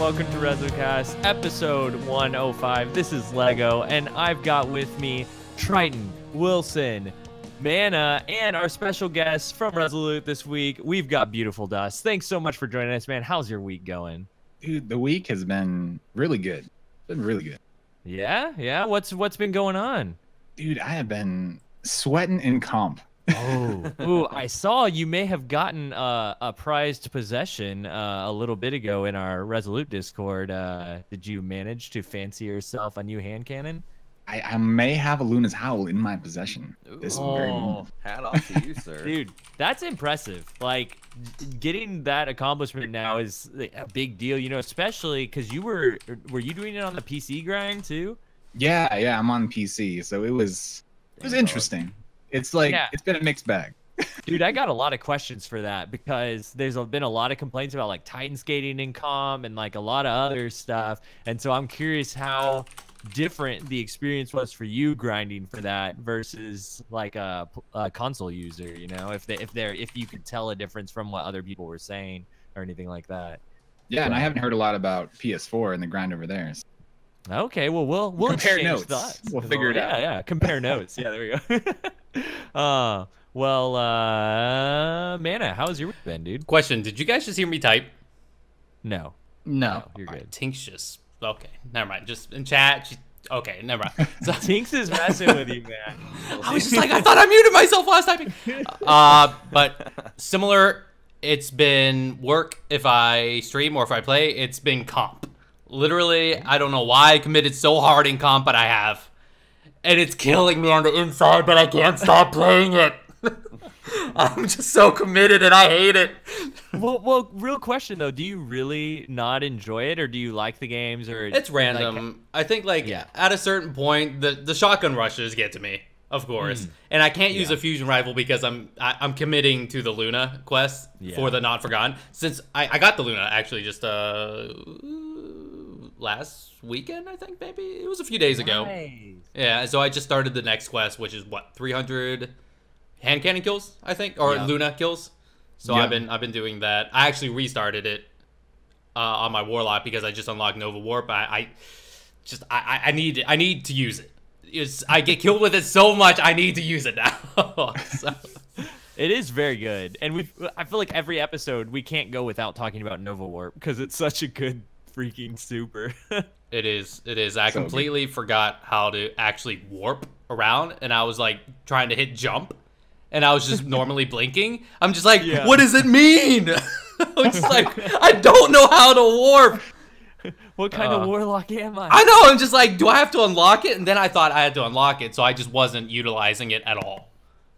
welcome to Resolute episode 105. This is Lego, and I've got with me Triton, Wilson, Mana, and our special guest from Resolute this week. We've got BeautifulDust. Thanks so much for joining us, man. How's your week going? Dude, the week has been really good. It's been really good. Yeah. What's been going on? Dude, I have been sweating in comp. Ooh, I saw you may have gotten a prized possession a little bit ago in our Resolute Discord. Did you manage to fancy yourself a new hand cannon? I may have a Luna's Howl in my possession. This very moment. Hat off to you, sir. Dude, that's impressive. Like, getting that accomplishment now is a big deal, you know, especially because were you doing it on the PC grind too? Yeah, I'm on PC, so it was interesting. It's like, It's been a mixed bag. Dude, I got a lot of questions for that because there's been a lot of complaints about like Titan skating in comp and like a lot of other stuff. And so I'm curious how different the experience was for you grinding for that versus like a console user, you know, if you could tell a difference from what other people were saying or anything like that. Yeah, and I haven't heard a lot about PS4 and the grind over there. So. Okay, well, we'll compare exchange notes. Thoughts. We'll figure it out. Yeah, compare notes. Yeah, there we go. Mana, how's your week been, dude? Question: did you guys just hear me type? No, you're good. Right, Tink's just okay. Never mind. Just in chat. Okay, never mind. So, Tinks is messing with you, man. I was just like, I thought I muted myself while I was typing. But similar. It's been work if I stream or if I play. It's been comp. Literally, I don't know why I committed so hard in comp, but I have. And it's killing me on the inside, but I can't stop playing it. I'm just so committed and I hate it. Well, real question though, do you really not enjoy it or do you like the games or it's random? Like, I think at a certain point the shotgun rushes get to me, of course. And I can't use a fusion rifle because I'm committing to the Luna quest for the Not Forgotten. Since I got the Luna actually just last weekend, I think maybe it was a few days ago. Yeah, so I just started the next quest, which is what 300 hand cannon kills, I think, or Luna kills. So I've been doing that. I actually restarted it on my Warlock because I just unlocked Nova Warp. I need to use it. I get killed with it so much. I need to use it now. So. It is very good, and I feel like every episode we can't go without talking about Nova Warp because it's such a good freaking super. It is. I completely forgot how to actually warp around, and I was like trying to hit jump, and I was just normally blinking. I'm just like, what does it mean? I'm just like, I don't know how to warp. What kind of warlock am I? I know. I'm just like, do I have to unlock it? And then I thought I had to unlock it, so I just wasn't utilizing it at all.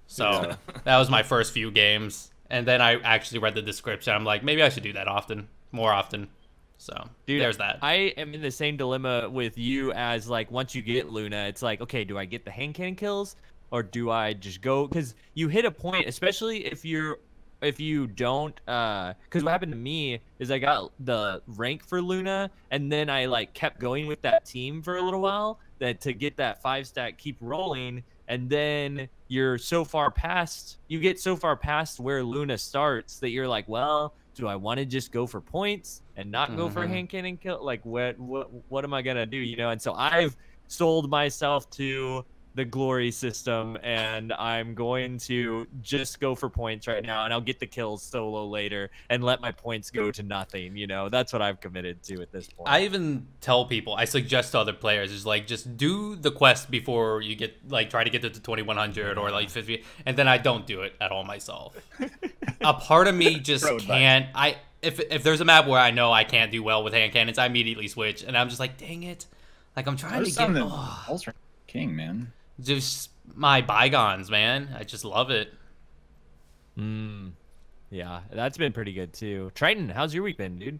So that was my first few games, and then I actually read the description. I'm like, maybe I should do that more often. So dude, there's that. I am in the same dilemma with you as like once you get Luna, it's like, okay, do I get the hand cannon kills or do I just go? Because you hit a point, especially if you don't, because what happened to me is I got the rank for Luna and then I like kept going with that team for a little while to get that 5-stack keep rolling, and then you get so far past where Luna starts that you're like, well, do I want to just go for points and not go for hand cannon kill? Like, what am I gonna do? You know? And so I've sold myself to the glory system, and I'm going to just go for points right now, and I'll get the kills solo later and let my points go to nothing. You know, that's what I've committed to at this point. I even tell people, I suggest to other players, is like, just do the quest before you get, like, try to get to 2100 or like 50, and then I don't do it at all myself. A part of me just can't. If there's a map where I know I can't do well with hand cannons, I immediately switch, and I'm just like, dang it, like I'm trying to get. Ultra King, man. Just my bygones, man. I just love it. Yeah, that's been pretty good too. Triton, how's your week been, dude?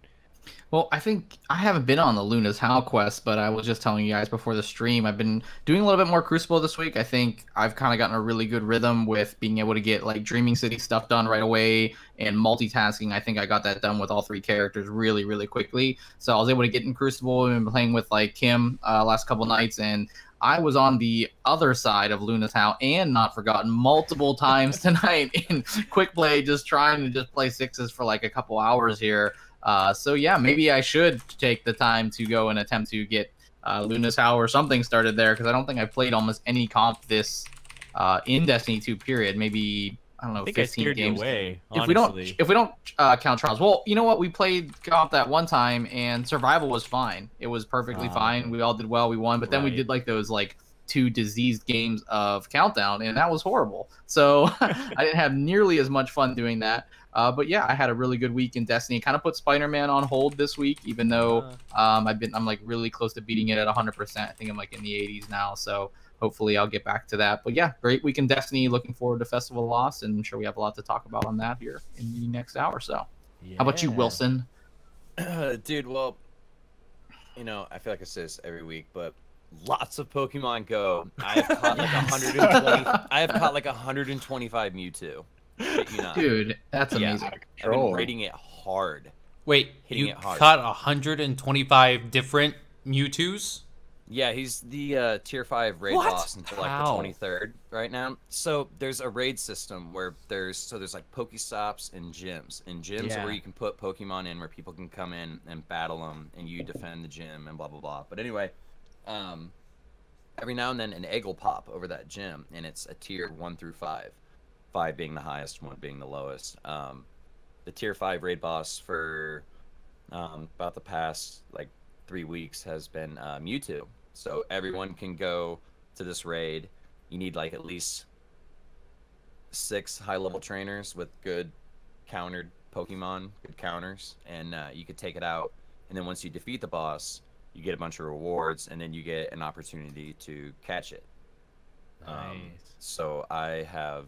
Well, I think I haven't been on the Luna's Howl quest, but I was just telling you guys before the stream, I've been doing a little bit more Crucible this week. I think I've kind of gotten a really good rhythm with being able to get like Dreaming City stuff done right away and multitasking. I think I got that done with all 3 characters really, really quickly. So I was able to get in Crucible and been playing with like Kim last couple nights, and I was on the other side of Luna's Howl and Not Forgotten multiple times tonight in quick play, just trying to just play 6s for like a couple hours here. So yeah, maybe I should take the time to go and attempt to get Luna's Howl or something started there, because I don't think I played almost any comp this in Destiny 2 period. Maybe, I don't know, I think 15 I scared games. you away, If honestly. we don't count trials, well, you know what? We played comp that one time, and survival was fine. It was perfectly fine. We all did well. We won, but then we did like those like 2 diseased games of countdown, and that was horrible. So I didn't have nearly as much fun doing that. But yeah, I had a really good week in Destiny. Kind of put Spider-Man on hold this week, even though I'm like really close to beating it at 100%. I think I'm like in the 80s now. So hopefully I'll get back to that. But yeah, great week in Destiny. Looking forward to Festival of Lost, and I'm sure we have a lot to talk about on that here in the next hour or so. Yeah. How about you, Wilson? Dude, well, you know, I feel like I say this every week, but lots of Pokemon Go. I have caught like 120. I have caught like 125 Mewtwo. Dude, that's amazing. I've been rating it hard. Wait, you caught 125 different Mewtwo's? Yeah, he's the tier 5 raid boss until like the 23rd right now. So there's a raid system where there's like Pokestops and gyms. And gyms are where you can put Pokemon in where people can come in and battle them and you defend the gym and blah blah blah. But anyway, every now and then an egg will pop over that gym, and it's a tier 1 through 5. 5 being the highest, 1 being the lowest. The tier 5 raid boss for about the past like 3 weeks has been Mewtwo. So everyone can go to this raid. You need like at least 6 high-level trainers with good countered Pokemon, good counters, and you could take it out. And then once you defeat the boss, you get a bunch of rewards, and then you get an opportunity to catch it. Nice. So I have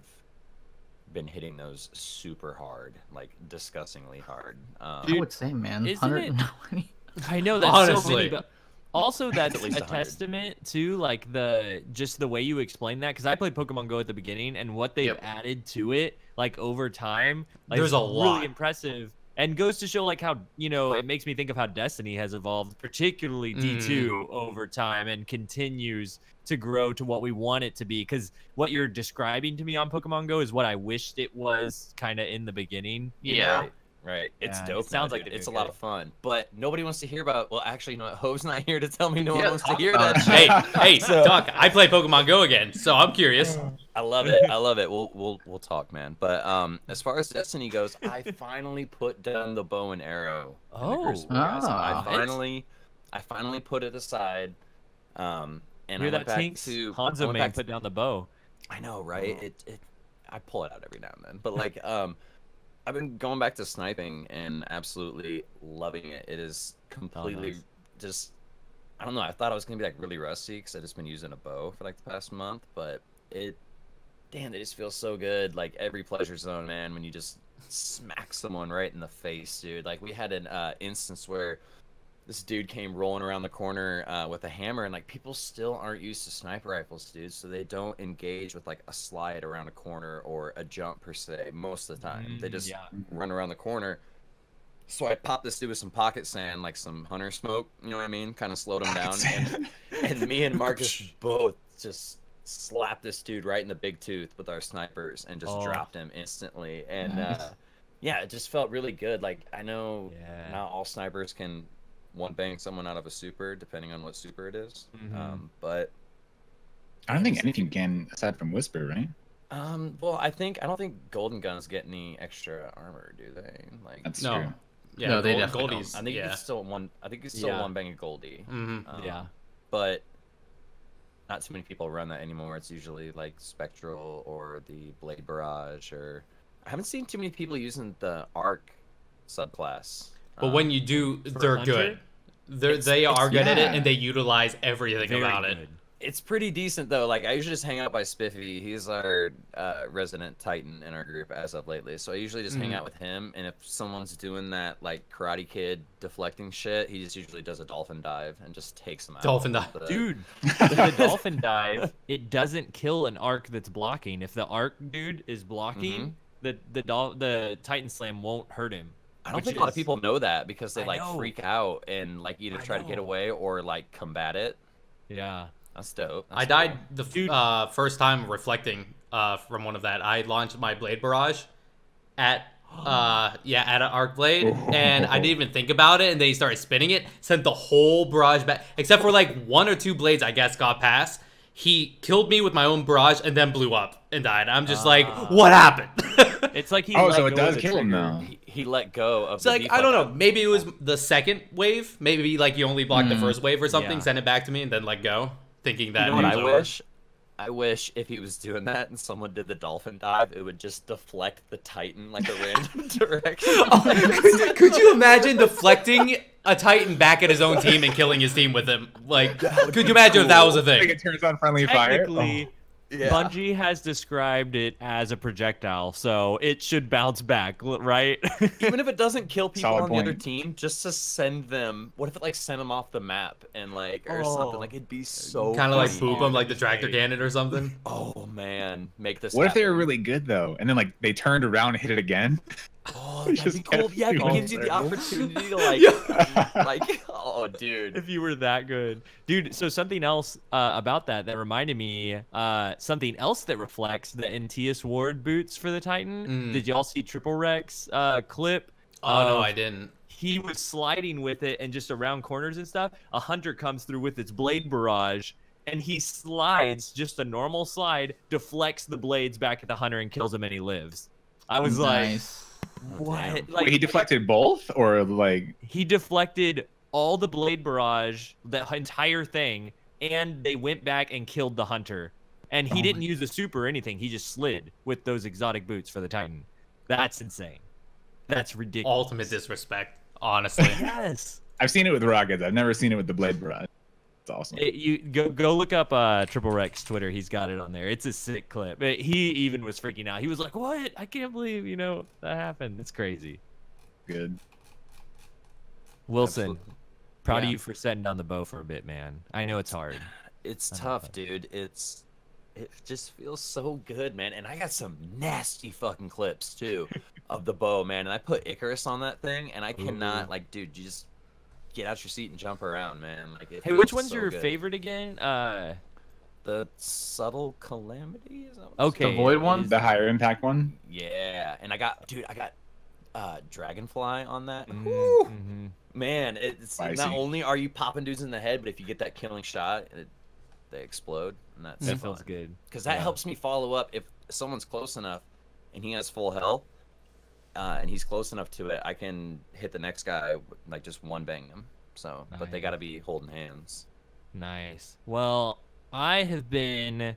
been hitting those super hard, like disgustingly hard. I would say, man, 120. I know that's honestly so many, but also that's a testament to like the way you explain that, because I played Pokemon Go at the beginning, and what they've added to it like over time, like, there's a lot. Really impressive, and goes to show like how, you know, it makes me think of how Destiny has evolved, particularly D2 over time, and continues to grow to what we want it to be. Because what you're describing to me on Pokemon Go is what I wished it was kind of in the beginning. You know? Right. It's dope. It sounds like it's a lot of fun, but nobody wants to hear about. Well, actually, you know what? Hove's not here to tell me no one wants to hear that. Hey, Doc, I play Pokemon Go again, so I'm curious. I love it. I love it. We'll talk, man. But as far as Destiny goes, I finally put down the bow and arrow. I finally put it aside. And you're that Tinks Hanzo man put down the bow. I know, right? I pull it out every now and then, but like I've been going back to sniping and absolutely loving it. It is completely just, I don't know. I thought I was gonna be like really rusty because I just been using a bow for like the past month, but it just feels so good. Like every pleasure zone, man, when you just smack someone right in the face, dude. Like we had an instance where this dude came rolling around the corner with a hammer, and like people still aren't used to sniper rifles, dude, so they don't engage with like a slide around a corner or a jump per se most of the time. They just run around the corner. So I popped this dude with some pocket sand, like some hunter smoke, you know what I mean? Kind of slowed him down. And me and Marcus both just slapped this dude right in the big tooth with our snipers and just dropped him instantly. And yeah, it just felt really good. Like I know not all snipers can one bang someone out of a super, depending on what super it is. But I don't think anything can aside from Whisper, right? Well, I don't think golden guns get any extra armor, do they? Like that's true. Yeah, no, they definitely Goldies. I think it's still one. I think it's still one bang a Goldie. But not too many people run that anymore. It's usually like Spectral or the Blade Barrage, or I haven't seen too many people using the Arc subclass. But when you do, they're good. They are good at it, and they utilize everything about it. It's pretty decent though. Like I usually just hang out by Spiffy. He's our resident Titan in our group as of lately. So I usually just hang out with him. And if someone's doing that like Karate Kid deflecting shit, he just usually does a dolphin dive and just takes them out. Dolphin dive, dude. The dolphin dive, it doesn't kill an arc that's blocking. If the arc dude is blocking, the Titan Slam won't hurt him. I don't think a lot of people know that because they like freak out and like either try to get away or like combat it. Yeah. That's dope. I died the first time reflecting from one of that. I launched my Blade Barrage at Yeah, at an arc blade, and I didn't even think about it, and they started spinning it, sent the whole barrage back, except for like 1 or 2 blades, I guess, got past. He killed me with my own barrage and then blew up and died. I'm just like, what happened? It's like he. Oh, let so it go of does the kill him trigger. now. He let go of It's the like, I don't know, maybe it was the second wave. Maybe like you only blocked the first wave or something, Yeah. send it back to me, and then let go, thinking that You know what it I was over. wish? I wish if he was doing that and someone did the dolphin dive, it would just deflect the Titan like a random direction. Could you imagine deflecting a Titan back at his own team and killing his team with him? Like, could you imagine if that was a Like thing? it turns on friendly fire. Technically, Yeah. Bungie has described it as a projectile, so it should bounce back, right? Even if it doesn't kill people Solid on the other point. team, just to send them. What if it like sent them off the map and like or something? Like it'd be so Kind of like funny, poop dude. him like the tractor cannon or something. Oh man, make this. What if they were happen. really good though, and then like they turned around and hit it again? Oh, that'd be just cool. kept Yeah, it doing gives you the circles. opportunity to like, like, oh, dude. If you were that good, dude. So something else about that reminded me, something else that reflects the Entius Ward boots for the Titan. Did y'all see Triple Rex clip? Oh no, of- I didn't. He was sliding with it and just around corners and stuff. A hunter comes through with its blade barrage, and he slides, just a normal slide, deflects the blades back at the hunter and kills him, and he lives. I was Nice. like, what? Wait, he deflected both, or like? He deflected all the blade barrage, the entire thing, and they went back and killed the hunter. And he didn't use a super or anything. He just slid with those exotic boots for the Titan. That's insane. That's ridiculous. Ultimate disrespect, honestly. Yes. I've seen it with rockets. I've never seen it with the blade barrage. It's awesome. You go look up Triple Rex Twitter. He's got it on there. It's a sick clip. He even was freaking out. He was like, "What? I can't believe that happened. It's crazy." Good. Wilson, Absolutely. proud of Yeah. you for setting down the bow for a bit, man. I know it's hard. It's tough, dude. It just feels so good, man. And I got some nasty fucking clips too of the bow, man. And I put Icarus on that thing, and I cannot like, dude, you just get out your seat and jump around, man. Like, it Hey, which feels one's so your good. favorite again? The subtle calamity. Is that what it's Okay. The void one? The higher impact one. Yeah, and I got Dragonfly on that. Mhm. Man, it's Spicy. not only are you popping dudes in the head, but if you get that killing shot, they explode, and that's That feels good. because that Yeah. helps me follow up if someone's close enough and he has full health, and he's close enough to it, I can hit the next guy like just one bang him. So, but they Nice. got to be holding hands. Nice. Well, I have been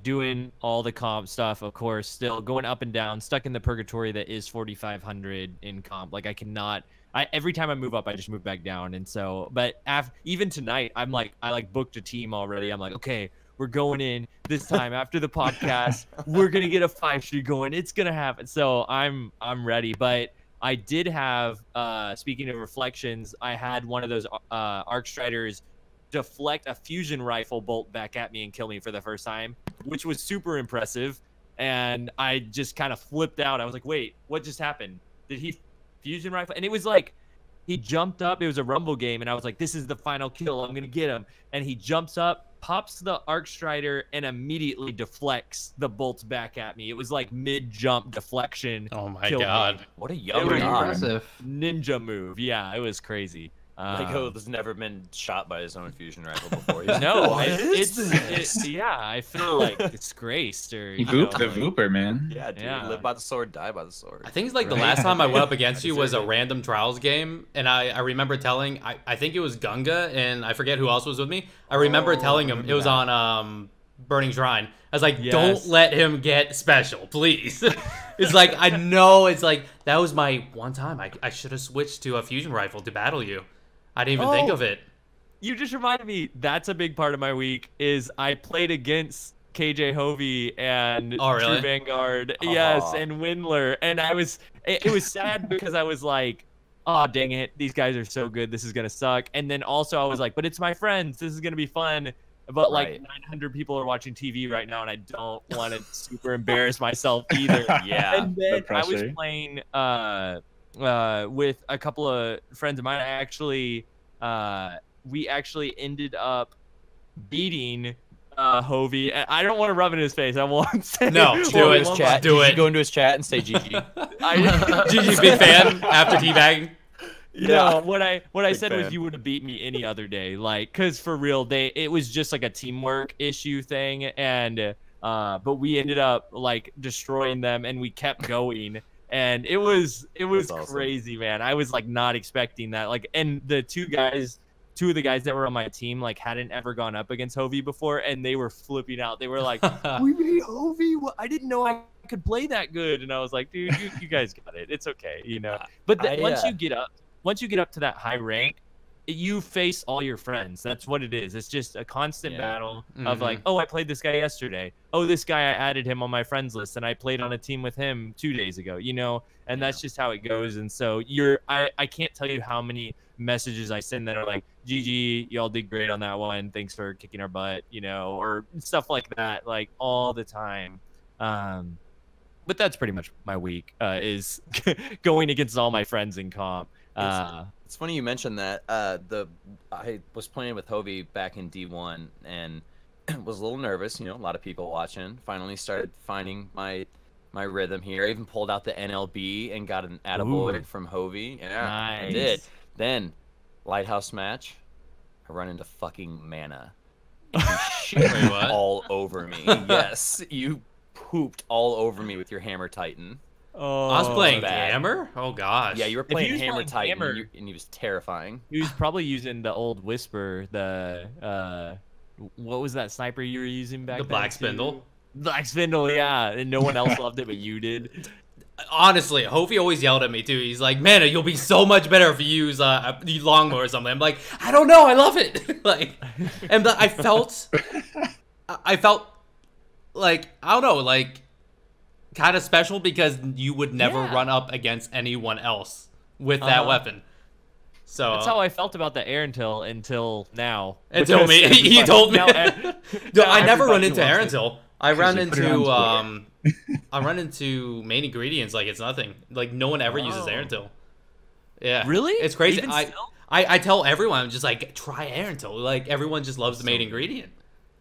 doing all the comp stuff, of course, still going up and down, stuck in the purgatory that is 4,500 in comp. Like I cannot. Every time I move up, I just move back down, and so. But even tonight, I booked a team already. I'm like, okay, we're going in this time after the podcast. We're gonna get a 5-streak going. It's gonna happen. So I'm ready. But I did have, speaking of reflections, I had one of those Arc Striders deflect a fusion rifle bolt back at me and kill me for the first time, which was super impressive. And I just kind of flipped out. I was like, wait, what just happened? Did he fusion rifle? And it was like, he jumped up. It was a rumble game. And I was like, this is the final kill. I'm going to get him. And he jumps up, pops the Arc Strider, and immediately deflects the bolts back at me. It was like mid-jump deflection. Oh my Killed me. god. What a It young was guy! Impressive. Ninja move. Yeah, it was crazy. Has never been shot by his own fusion rifle before. He's No, "What is yeah, I feel like disgraced or He you know, vooped the like- vooper, man. Yeah, dude. Yeah. Live by the sword, die by the sword. I think it's like the Right. last time I went up against you was a deserve it. random trials game, and I remember telling, I think it was Gunga, and I forget who else was with me. I remember telling him, it was on Burning Shrine. I was like, Yes. don't let him get special, please. It's like, I know, it's like, that was my one time. I should have switched to a fusion rifle to battle you. I didn't even think Oh. of it. You just reminded me. That's a big part of my week. Is I played against KJ Hovey and Oh, really? True Vanguard, yes, Aw. and Windler, and it was sad because I was like, oh dang it, these guys are so good. This is gonna suck. And then also I was like, but it's my friends. This is gonna be fun. But like Right. 900 people are watching TV right now, and I don't want to super embarrass myself either. Yeah. And then I was pressure. playing with a couple of friends of mine. We actually ended up beating Hovey. I don't want to rub it in his face. I won't say No, do it. Chat. Do it. Go into his chat and say GG. GG, big fan after teabagging. No, what I said fan. was you would have beat me any other day, like, cause for real, it was just like a teamwork issue thing, and but we ended up like destroying them, and we kept going, and it was awesome. crazy, man. I was like not expecting that, like, and the two of the guys that were on my team like hadn't ever gone up against Hovey before, and they were flipping out. They were like, "We beat Hovey! I didn't know I could play that good." And I was like, "Dude, you guys got it. It's okay, you know." But once you get up to that high rank, you face all your friends. That's what it is. It's just a constant battle of like, "Oh, I played this guy yesterday. Oh, this guy, I added him on my friends list, and I played on a team with him 2 days ago." You know, and that's just how it goes. And so I can't tell you how many messages I send that are like, "GG, y'all did great on that one. Thanks for kicking our butt," you know, or stuff like that, like all the time. But that's pretty much my week, is going against all my friends in comp. It's funny you mentioned that. I was playing with Hovey back in D1 and was a little nervous. You know, a lot of people watching. Finally started finding my rhythm here. I even pulled out the NLB and got an attaboy from Hovey. Yeah, Nice. I did. Then, Lighthouse match, I run into fucking Mana. And you shit all over me. Yes, you pooped all over me with your Hammer Titan. Oh, I was playing bad. Hammer? Oh, gosh. Yeah, you were If he playing was Hammer playing Titan, Hammer- and he was terrifying. He was probably using the old Whisper, the what was that sniper you were using back The then? Black too? Spindle? Black Spindle, yeah. And no one else loved it, but you did. Honestly, Hovey always yelled at me too. He's like, "Man, you'll be so much better if you use longbow or something." I'm like, "I don't know, I love it." Like, and I felt like, I don't know, like kind of special because you would never run up against anyone else with that weapon. So That's how I felt about the Aerentil until now. until me, Because he told me. now No, I never run everybody into wants it. Aerentil. I run you put it into on I run into main ingredients like it's nothing. Like no one ever uses Aerentil. Yeah. Really? It's crazy. Even still? I tell everyone, I'm just like, try Aerentil. Like everyone just loves the main ingredient.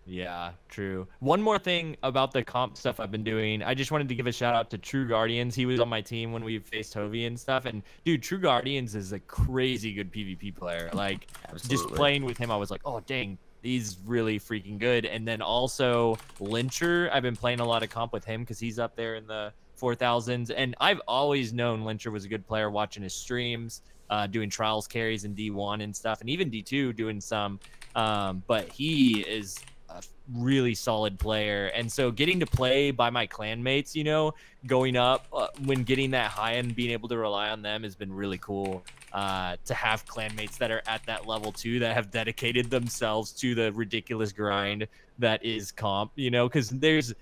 Yeah, true. One more thing about the comp stuff I've been doing. I just wanted to give a shout out to True Guardians. He was on my team when we faced Hovey and stuff. And dude, True Guardians is a crazy good PvP player. Like just Absolutely. playing with him, I was like, oh dang, he's really freaking good. And then also Lyncher, I've been playing a lot of comp with him because he's up there in the 4000s. And I've always known Lyncher was a good player, watching his streams, doing trials carries in D1 and stuff, and even D2 doing some. But he is a really solid player, and so getting to play by my clanmates, you know, going up when getting that high and being able to rely on them has been really cool. To have clanmates that are at that level too, that have dedicated themselves to the ridiculous grind that is comp, you know, because there's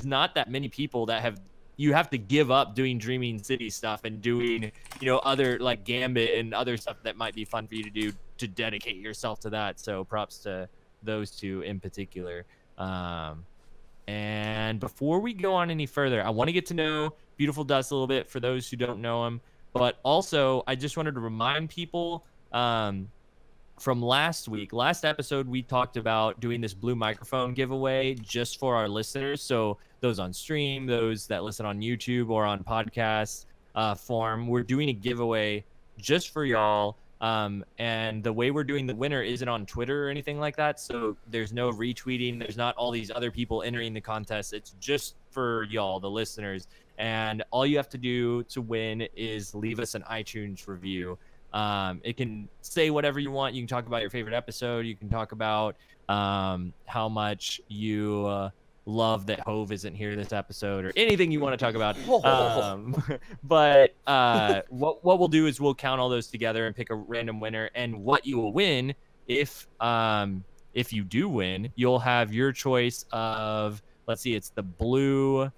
not that many people that have. You have to give up doing Dreaming City stuff and doing, you know, other like Gambit and other stuff that might be fun for you to do to dedicate yourself to that. So props to those two in particular. And before we go on any further, I want to get to know BeautifulDust a little bit for those who don't know him. But also, I just wanted to remind people from last episode, we talked about doing this blue microphone giveaway just for our listeners. So those on stream, those that listen on YouTube or on podcast form, we're doing a giveaway just for y'all. And the way we're doing the winner isn't on Twitter or anything like that. So there's no retweeting. There's not all these other people entering the contest. It's just for y'all, the listeners. And all you have to do to win is leave us an iTunes review. It can say whatever you want. You can talk about your favorite episode. You can talk about how much you love that Hove isn't here this episode, or anything you want to talk about. But what we'll do is we'll count all those together and pick a random winner. And what you will win, if you do win, you'll have your choice of, let's see, it's the blue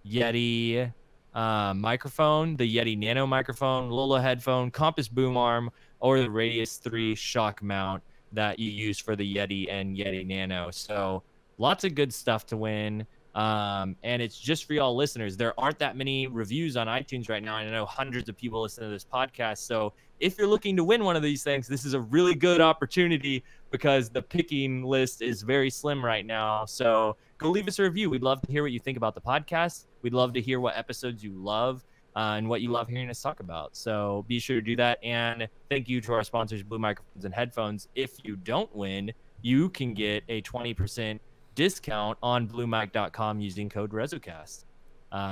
Yeti microphone, the Yeti Nano microphone, Lola headphone, Compass boom arm, or the Radius 3 shock mount that you use for the Yeti and Yeti Nano. So lots of good stuff to win. And it's just for y'all listeners. There aren't that many reviews on iTunes right now, and I know hundreds of people listen to this podcast. So if you're looking to win one of these things, this is a really good opportunity because the picking list is very slim right now. So go leave us a review. We'd love to hear what you think about the podcast. We'd love to hear what episodes you love and what you love hearing us talk about. So be sure to do that. And thank you to our sponsors, Blue Microphones and Headphones. If you don't win, you can get a 20% discount on bluemic.com using code RezoCast.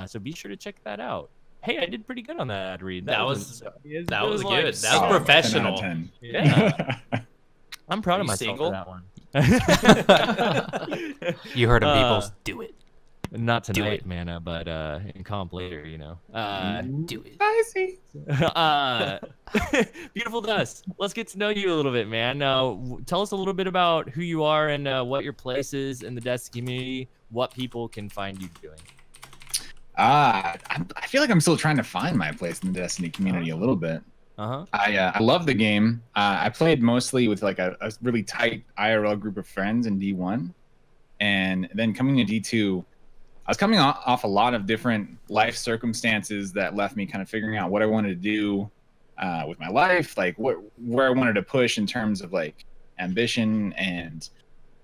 So be sure to check that out. Hey, I did pretty good on that ad read. That was good. That was like, professional. 10 out of 10. Yeah. I'm proud of You myself single? for that one. You heard him, people. Do it. Not Do tonight, it. Mana, but in comp later, you know. Do it. I see. Beautiful Dust. Let's get to know you a little bit, man. Tell us a little bit about who you are and what your place is in the Destiny community, what people can find you doing. I feel like I'm still trying to find my place in the Destiny community a little bit. I love the game. I played mostly with like a really tight IRL group of friends in D1, and then coming to D2, I was coming off a lot of different life circumstances that left me kind of figuring out what I wanted to do with my life, like where I wanted to push in terms of like ambition and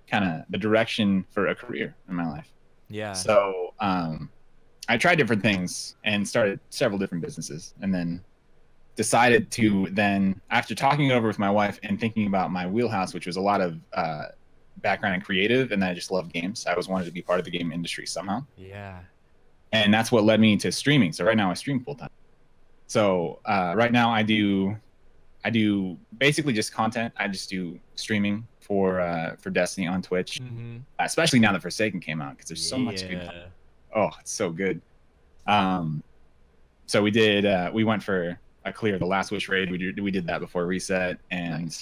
kind of the direction for a career in my life. Yeah. So I tried different things and started several different businesses, and then decided to then, after talking it over with my wife and thinking about my wheelhouse, which was a lot of background in creative, and I just love games. I always wanted to be part of the game industry somehow. Yeah. And that's what led me to streaming. So right now I stream full time. So right now I do basically just content. I just do streaming for Destiny on Twitch, especially now that Forsaken came out, because there's so much good content. Oh, it's so good. So we went for a clear the Last Wish raid. We did that before reset and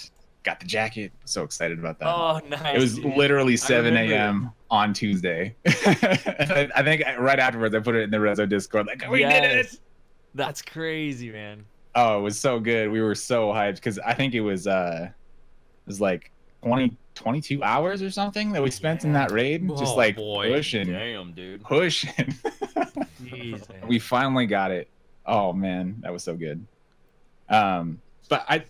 got the jacket. So excited about that. Oh, nice. It was literally 7 a.m. on Tuesday. I think right afterwards I put it in the Rezo Discord like, we did it. That's crazy, man. Oh, it was so good. We were so hyped because I think it was like 22 hours or something that we spent in that raid, just like pushing. Damn, dude. Pushing. Jeez, man. We finally got it. Oh man, that was so good. But I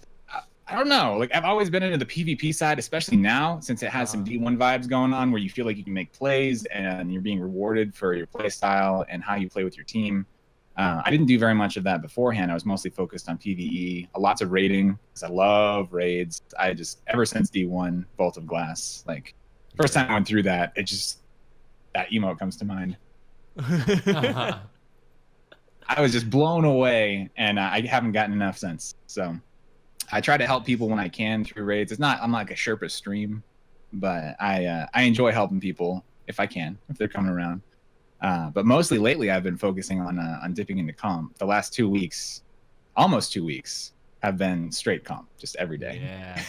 don't know. Like I've always been into the PvP side, especially now since it has some D1 vibes going on, where you feel like you can make plays and you're being rewarded for your play style and how you play with your team. I didn't do very much of that beforehand. I was mostly focused on PvE, lots of raiding, because I love raids. I just, ever since D1, Vault of Glass, like, first time I went through that, it just, that emote comes to mind. I was just blown away, and I haven't gotten enough since. So I try to help people when I can through raids. I'm not like a Sherpa stream, but I enjoy helping people if I can, if they're coming around. But mostly lately, I've been focusing on dipping into comp. The last 2 weeks, almost 2 weeks, have been straight comp, just every day. Yeah.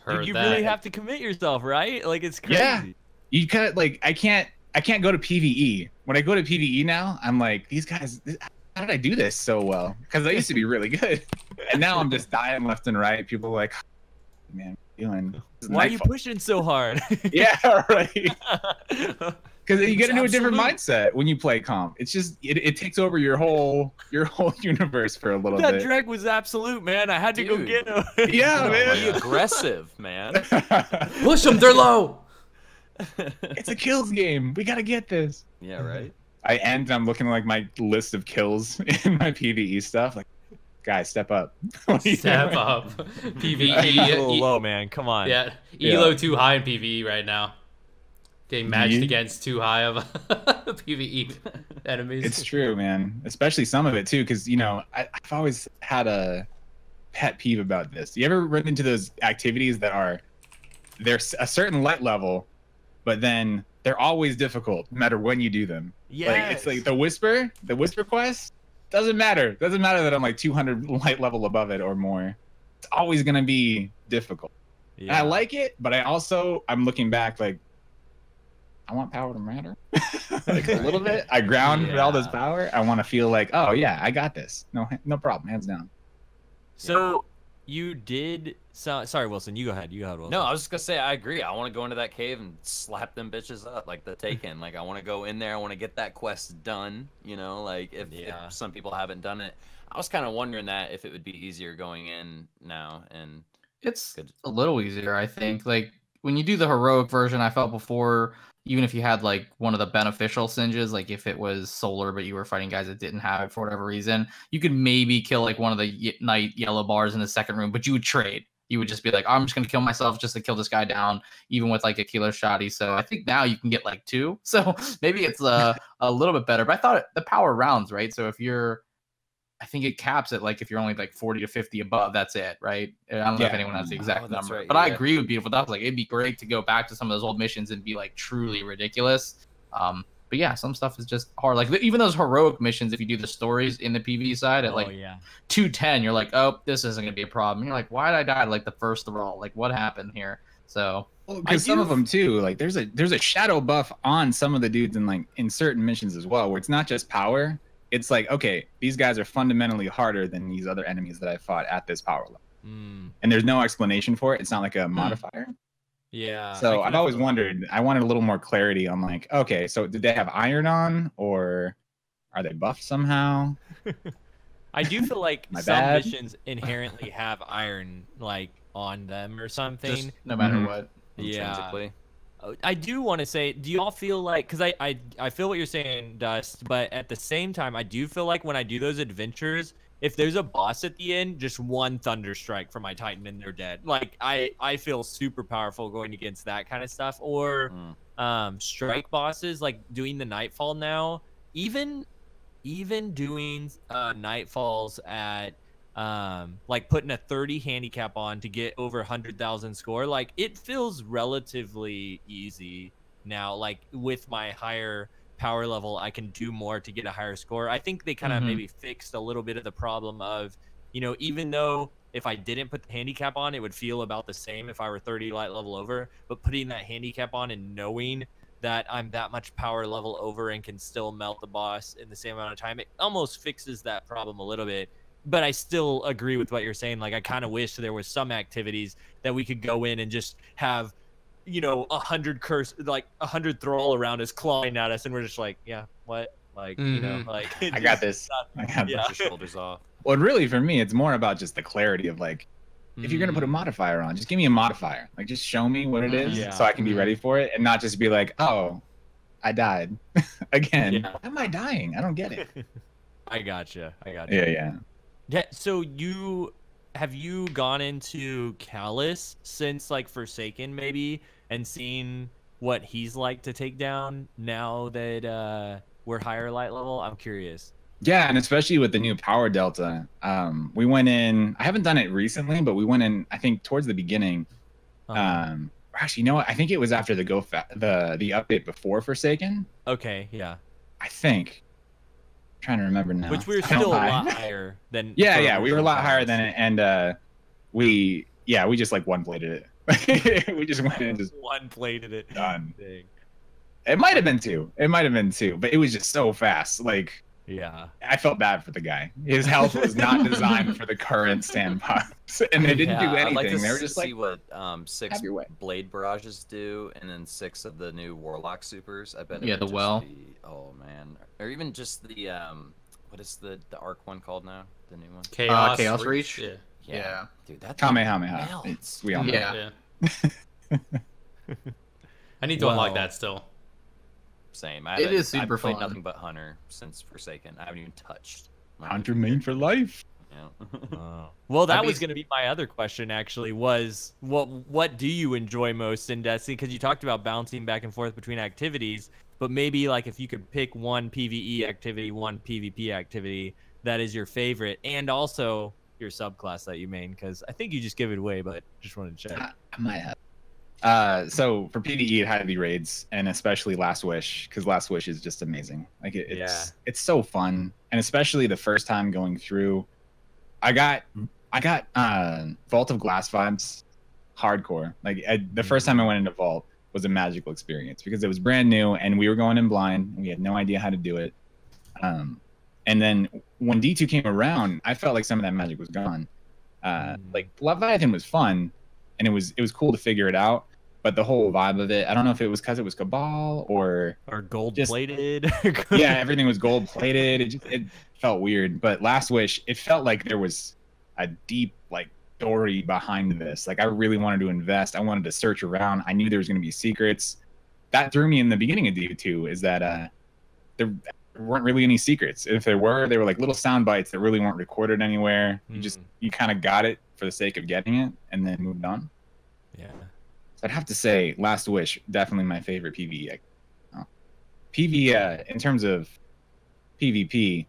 Dude, you really have to commit yourself, right? Like it's crazy. Yeah. You kind of like I can't go to PvE. When I go to PvE now, I'm like, these guys, how did I do this so well? Because I used to be really good, and now I'm just dying left and right. People are like, man, what are you doing? Why are you pushing so hard? Yeah, right. Because you get into a different mindset when you play comp. It's just it takes over your whole universe for a little bit. That Dreg was absolute, man. I had to go get him. Yeah, man. Be aggressive, man. Push them. They're low. It's a kills game. We gotta get this. Yeah, right. I'm looking at like my list of kills in my PvE stuff. Like, guys, step up. Step up. PvE. A little low, man. Come on. Yeah. Elo too high in PvE right now. Getting matched against too high of PvE enemies. It's true, man. Especially some of it too, because I've always had a pet peeve about this. You ever run into those activities that there's a certain light level, but then they're always difficult no matter when you do them. Yeah. Like it's like the whisper quest. Doesn't matter. Doesn't matter that I'm like 200 light level above it or more. It's always gonna be difficult. Yeah. And I like it, but I'm looking back like, I want power to matter. Like a little bit. I ground all this power. I want to feel like, oh yeah, I got this. No problem, hands down. So you did. So, sorry, Wilson. You go ahead. You go ahead, Wilson. No, I was just gonna say I agree. I want to go into that cave and slap them bitches up like the Taken. Like I want to go in there. I want to get that quest done. You know, like if some people haven't done it, I was kind of wondering that if it would be easier going in now. And it's a little easier, I think. Like when you do the heroic version, I felt before, even if you had like one of the beneficial singes, like if it was solar but you were fighting guys that didn't have it for whatever reason, you could maybe kill like one of the night yellow bars in the second room, but you would trade. You would just be like, oh, I'm just gonna kill myself just to kill this guy down, even with like a killer shotty. So I think now you can get like 2. So maybe it's a little bit better. But I thought the power rounds, right? So if you're, I think it caps it like if you're only like 40 to 50 above, that's it, right? I don't know if anyone has the exact number, right, but I agree with Beautiful Dust. Like it'd be great to go back to some of those old missions and be like truly ridiculous. But yeah, some stuff is just hard. Like even those heroic missions, if you do the stories in the PvE side at 210, you're like, oh, this isn't gonna be a problem. You're like, why did I die like the first of all? Like what happened here? So because some of them too, like there's a shadow buff on some of the dudes in certain missions as well, where it's not just power. It's like, okay, these guys are fundamentally harder than these other enemies that I fought at this power level. And there's no explanation for it. It's not like a modifier. Yeah. So I've always wondered, I wanted a little more clarity on like, okay, so did they have iron on or are they buffed somehow? I do feel like some bad? missions inherently have iron like on them or something. just no matter what. intrinsically. I do want to say, do you all feel like, because I feel what you're saying, Dust, but at the same time, I do feel like when I do those adventures, if there's a boss at the end, just one thunder strike for my Titan and they're dead. Like I feel super powerful going against that kind of stuff. Or strike bosses, like doing the Nightfall now, even doing Nightfalls at like putting a 30 handicap on to get over 100,000 score, like it feels relatively easy now. Like with my higher power level, I can do more to get a higher score. I think they kind of maybe fixed a little bit of the problem of, you know, even though if I didn't put the handicap on, it would feel about the same if I were 30 light level over, but putting that handicap on and knowing that I'm that much power level over and can still melt the boss in the same amount of time, it almost fixes that problem a little bit. But I still agree with what you're saying. Like, I kind of wish there was some activities that we could go in and just have, you know, 100 100 thrall around us clawing at us, and we're just like, yeah, what? Like, you know, like I got this. I got Put your shoulders off. Well, really, for me, it's more about just the clarity of like, if you're gonna put a modifier on, just give me a modifier. Like, just show me what it is, so I can be ready for it, and not just be like, oh, I died again. Yeah. Why am I dying? I don't get it. I gotcha. Yeah. So have you gone into Callus since like Forsaken maybe, and seen what he's like to take down now that we're higher light level? I'm curious. Yeah, and especially with the new power delta, we went in. I haven't done it recently, but we went in. I think towards the beginning. Actually, you know what? I think it was after the the update before Forsaken. Okay. Yeah. I think. I'm trying to remember now. Which we were still a lot higher than. Yeah, we were a lot higher than it, and we just like one plated it. We just went in and just one plated it. Done. Dang. It might have been two. But it was just so fast. Like. Yeah, I felt bad for the guy. His health was not designed for the current sandbox, and they didn't do anything. I'd like to they were just see like, what 6 blade barrages do, and then 6 of the new warlock supers. I bet. Yeah, the well. Oh man, or even just the what is the arc one called now? The new one. Chaos Reach. Yeah. Dude, that Kamehameha. We all know. Yeah. I need to unlock that still. Same. It is super I've played fun. Nothing but Hunter since Forsaken. I haven't even touched. Hunter main for life. Yeah. Well, that was going to be my other question. Actually, was what do you enjoy most in Destiny? Because you talked about bouncing back and forth between activities, but maybe like if you could pick one PVE activity, one PvP activity that is your favorite, and also your subclass that you main. Because I think you just give it away, but just wanted to check. I might have. So for PvE, it had to be raids, and especially Last Wish, because Last Wish is just amazing. Like it's so fun, and especially the first time going through, I got Vault of Glass vibes, hardcore. Like the first time I went into Vault was a magical experience because it was brand new, and we were going in blind, and we had no idea how to do it. And then when D2 came around, I felt like some of that magic was gone. Like Leviathan was fun, and it was cool to figure it out. But the whole vibe of it, I don't know if it was because it was Cabal or gold plated. Yeah, everything was gold plated. It felt weird. But Last Wish, it felt like there was a deep like story behind this. Like I really wanted to invest. I wanted to search around. I knew there was going to be secrets. That threw me in the beginning of D2 is that there weren't really any secrets. If there were, they were like little sound bites that really weren't recorded anywhere. You kind of got it for the sake of getting it and then moved on. Yeah. So I'd have to say Last Wish, definitely my favorite PvE. PvE in terms of PvP,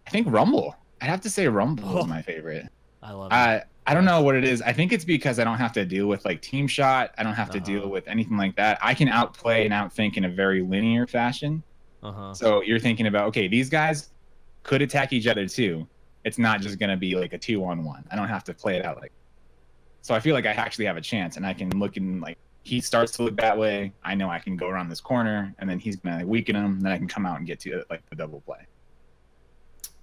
I think Rumble. I'd have to say Rumble is my favorite. I love it. I don't know what it is. I think it's because I don't have to deal with like team shot. I don't have to deal with anything like that. I can outplay and outthink in a very linear fashion. So you're thinking about, okay, these guys could attack each other too. It's not just going to be like a 2-on-1. I don't have to play it out like. So I feel like I actually have a chance, and I can look in like he starts to look that way. I know I can go around this corner, and then he's gonna weaken him. Then I can come out and get to like the double play.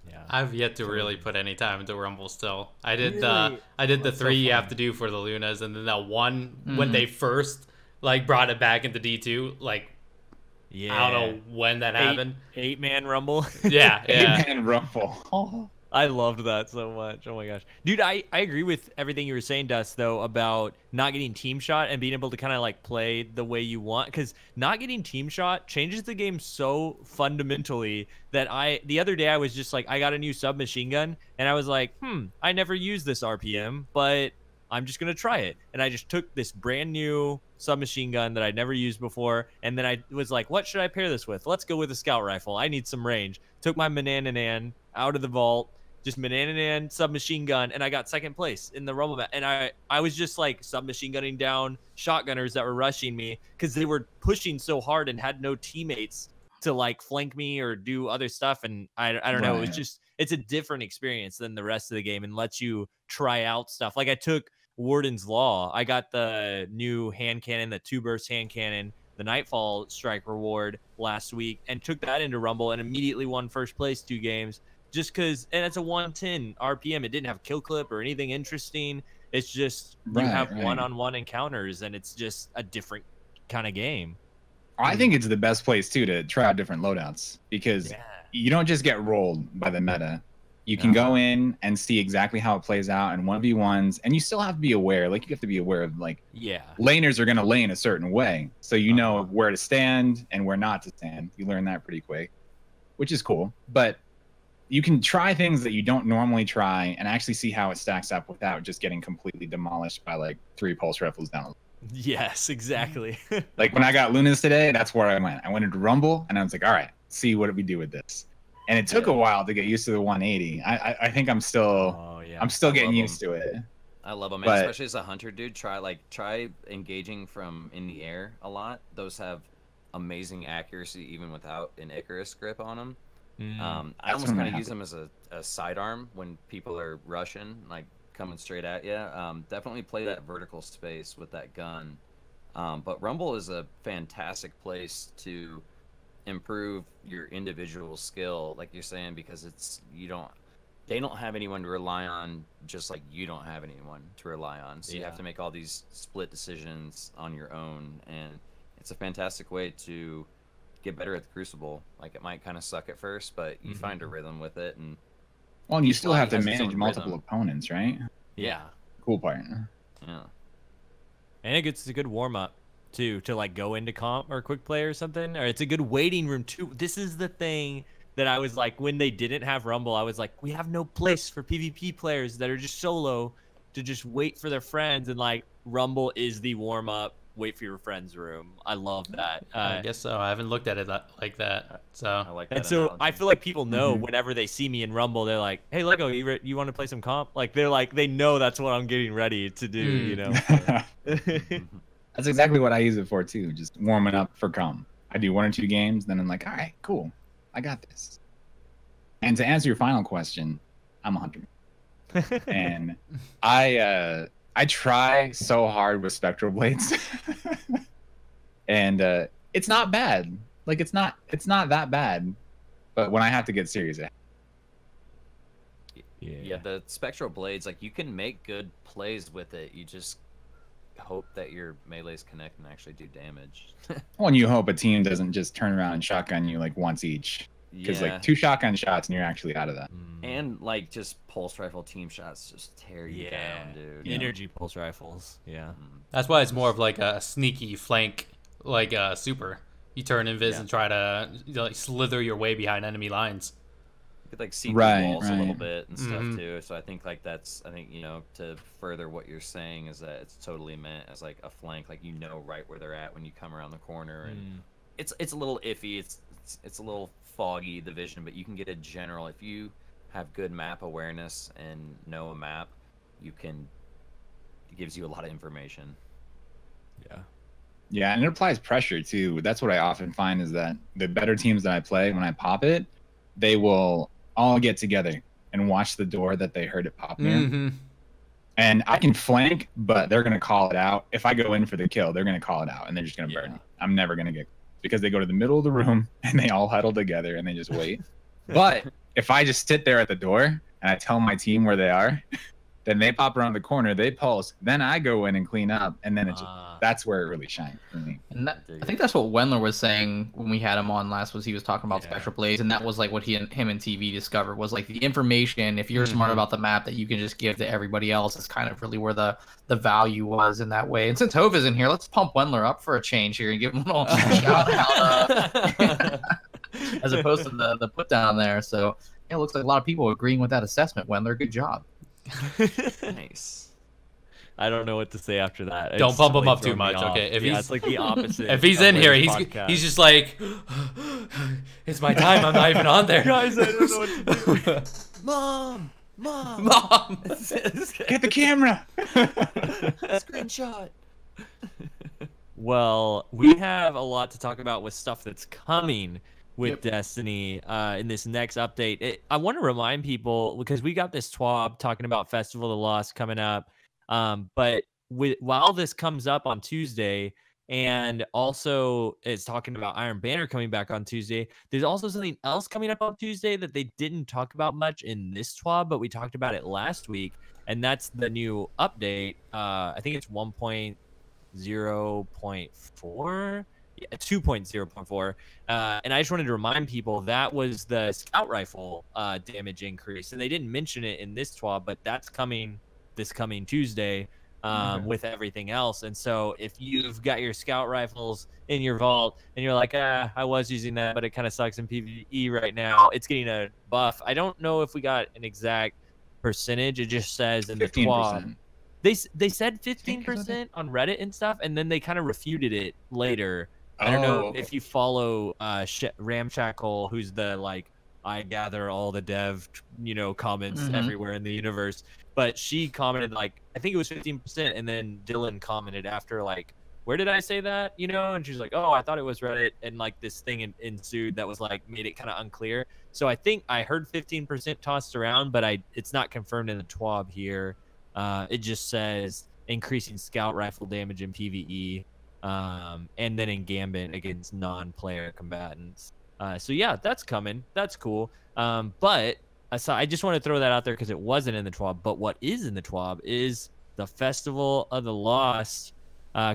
Yeah, I've yet to really put any time into Rumble still. I did the 3 you have to do for the Lunas, and then that one when they first like brought it back into D2, like I don't know when that happened. 8-man Rumble. Yeah. 8-man Rumble. I loved that so much. Oh my gosh. Dude, I agree with everything you were saying, Dust, though, about not getting team shot and being able to kind of like play the way you want. Because not getting team shot changes the game so fundamentally that the other day I was just like, I got a new submachine gun and I was like, I never used this RPM, but I'm just going to try it. And I just took this brand new submachine gun that I'd never used before. And then I was like, what should I pair this with? Let's go with a scout rifle. I need some range. Took my Manananan out of the vault. Just Manananan submachine gun, and I got second place in the Rumble match. And I was just like submachine gunning down shotgunners that were rushing me because they were pushing so hard and had no teammates to like flank me or do other stuff. And I don't know. It was it's a different experience than the rest of the game and lets you try out stuff. Like I took Warden's Law. I got the new hand cannon, the 2-burst hand cannon, the Nightfall strike reward last week, and took that into Rumble and immediately won first place 2 games. Just because, and it's a 110 RPM. It didn't have kill clip or anything interesting. It's just you have one-on-one encounters, and it's just a different kind of game. I think it's the best place too to try out different loadouts because you don't just get rolled by the meta. You can go in and see exactly how it plays out in 1v1s, and you still have to be aware. Like you have to be aware of like laners are gonna lane a certain way, so you know where to stand and where not to stand. You learn that pretty quick, which is cool. But you can try things that you don't normally try and actually see how it stacks up without just getting completely demolished by like 3 pulse rifles down. Yes, exactly. Like when I got Lunas today, that's where I went. I went into Rumble and I was like, all right, see what we do with this. And it took a while to get used to the 180. I think I'm still I'm still getting used to it. I love them, man. Especially as a hunter, dude. Try engaging from in the air a lot. Those have amazing accuracy even without an Icarus grip on them. I almost kind of use them as a sidearm when people are rushing, like coming straight at you. Definitely play that vertical space with that gun. But Rumble is a fantastic place to improve your individual skill, like you're saying, because they don't have anyone to rely on, just like you don't have anyone to rely on. So you have to make all these split decisions on your own, and it's a fantastic way to get better at the Crucible. Like it might kind of suck at first, but you find a rhythm with it, and you still have to manage multiple opponents, right? Yeah. Cool part. Yeah. And it's a good warm up too to like go into comp or quick play or something, or it's a good waiting room too. This is the thing that I was like, when they didn't have Rumble, I was like, we have no place for PvP players that are just solo to just wait for their friends, and like Rumble is the warm up. Wait for your friend's room. I love that. I guess so. I haven't looked at it like that. So I like that. And so analogy. I feel like people know whenever they see me in Rumble, they're like, "Hey, Lego, you want to play some comp?" Like they know that's what I'm getting ready to do. You know. That's exactly what I use it for too. Just warming up for comp. I do 1 or 2 games, then I'm like, all right, cool, I got this. And to answer your final question, I'm a hunter, and I try so hard with spectral blades, and it's not bad. Like it's not that bad, but when I have to get serious, Yeah, the spectral blades, like you can make good plays with it. You just hope that your melees connect and actually do damage. Well, and you hope a team doesn't just turn around and shotgun you like once each. Because Yeah. like 2 shotgun shots and you're actually out of that. And like just pulse rifle team shots just tear you down, dude. Energy pulse rifles. Yeah. That's why it's more of like a sneaky flank, like super. You turn invis and try to like slither your way behind enemy lines. You could like see the walls a little bit and stuff too. So I think like that's to further what you're saying is that it's totally meant as like a flank, like you know right where they're at when you come around the corner, and it's a little iffy. It's a little foggy, the vision, but you can get a general. If you have good map awareness and know a map, it gives you a lot of information. Yeah, and it applies pressure too. That's what I often find is that the better teams that I play, when I pop it, they will all get together and watch the door that they heard it pop near. And I can flank, but they're going to call it out. If I go in for the kill, they're going to call it out and they're just going to burn me. I'm never going to get, because they go to the middle of the room and they all huddle together and they just wait. But if I just sit there at the door and I tell my team where they are, then they pop around the corner, they pulse, then I go in and clean up, and then that's where it really shines for me. And I think that's what Wendler was saying when we had him on last, was he was talking about spectral blades, and that was like what him and TV discovered was like the information, if you're smart about the map, that you can just give to everybody else is kind of really where the value was in that way. And since Hove is in here, let's pump Wendler up for a change here and give him a little shout out as opposed to the put down there. So it looks like a lot of people agreeing with that assessment. Wendler, good job. Nice. I don't know what to say after that. Don't It's pump him totally up too thrown me much, off. okay? If yeah, he's it's like the opposite. if he's of in here, this he's podcast. just like, it's my time. I'm not even on there. Guys, I don't know what to do. Mom. Get the camera. Screenshot. Well, we have a lot to talk about with stuff that's coming with Destiny in this next update. I want to remind people, because we got this TWAB talking about Festival of the Lost coming up, but while this comes up on Tuesday, and also it's talking about Iron Banner coming back on Tuesday, there's also something else coming up on Tuesday that they didn't talk about much in this TWAB, but we talked about it last week, and that's the new update. I think it's 1.0.4. 2.0.4, and I just wanted to remind people that was the scout rifle damage increase, and they didn't mention it in this TWAB, but that's coming this coming Tuesday with everything else. And so if you've got your scout rifles in your vault and you're like, I was using that, but it kind of sucks in PvE right now, it's getting a buff. I don't know if we got an exact percentage. It just says in the 15%. TWAB. They said 15% on Reddit and stuff, and then they kind of refuted it later. I don't know if you follow Ramshackle, who's the like I gather all the dev comments everywhere in the universe, but she commented like I think it was 15%, and then Dylan commented after like, where did I say that, and she's like, oh, I thought it was Reddit, and like this thing ensued that was like made it kind of unclear. So I think I heard 15% tossed around, but it's not confirmed in the TWAB here. It just says increasing scout rifle damage in PvE, and then in Gambit against non-player combatants. So yeah, that's coming. That's cool. But so I just want to throw that out there because it wasn't in the TWAB. But what is in the TWAB is the Festival of the Lost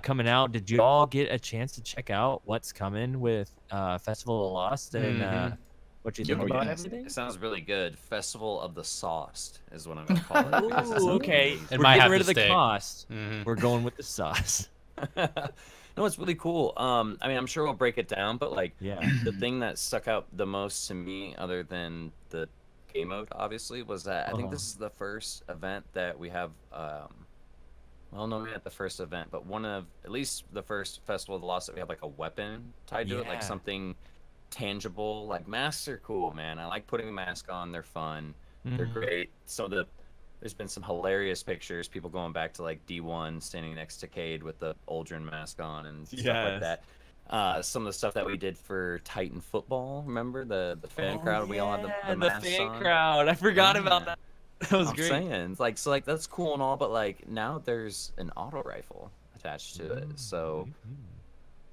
coming out. Did you all get a chance to check out what's coming with Festival of the Lost and what you think about everything? It sounds really good. Festival of the sauce is what I'm gonna call it. because that sounds Okay, amazing. we're might getting have rid to of the stick. cost. We're going with the sauce. No, it's really cool. I mean, I'm sure we'll break it down, but like, Yeah. the thing that stuck out the most to me, other than the game mode, obviously, was that I think this is the first event that we have. Well, no, we had the first event, but at least the first Festival of the Lost that we have like a weapon tied to it, like something tangible. Like masks are cool, man. I like putting a mask on. They're fun. They're great. So there's been some hilarious pictures, people going back to like D1 standing next to Cade with the Aldrin mask on and stuff like that. Some of the stuff that we did for Titan football, remember the fan crowd? We all had the masks fan on. crowd. I forgot about that. That was great. I'm saying, like that's cool and all, but like now there's an auto rifle attached to it, so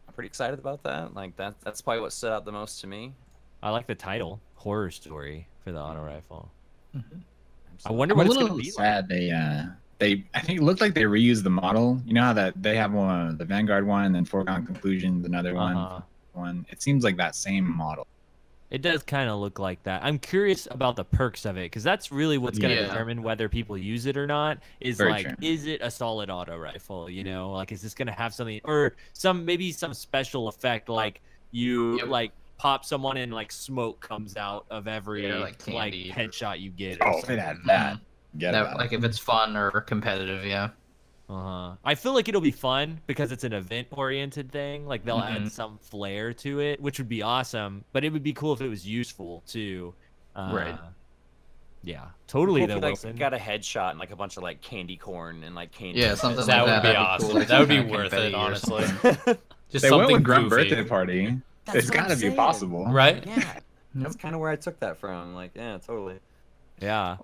I'm pretty excited about that. Like that's probably what stood out the most to me. I like the title, Horror Story, for the auto rifle. I wonder I'm what a it's gonna little be like. sad. I think it looked like they reused the model. You know how that they have one, the Vanguard one, and then Foregone Conclusions, another one. It seems like that same model. It does kind of look like that. I'm curious about the perks of it, because that's really what's going to Yeah. determine whether people use it or not. Is Very like, true. is it a solid auto rifle? You know, like, is this going to have something, or maybe some special effect, like you like pop someone and like smoke comes out of every like candy. headshot you get. Oh, if it had that, Like if it's fun or competitive, yeah. I feel like it'll be fun because it's an event-oriented thing. Like they'll add some flair to it, which would be awesome. But it would be cool if it was useful too. Right. Yeah, totally. Cool Though, if you, Wilson. got a headshot and like a bunch of like candy corn and like candy. Yeah, something That like would be that'd awesome. cool, like That would be some worth confetti it, or honestly. something. Just They something went with Grunt goofy. birthday party. That's It's what I'm got to be saying. possible, Right? Yeah, that's kind of where I took that from. Like, yeah, totally. Yeah.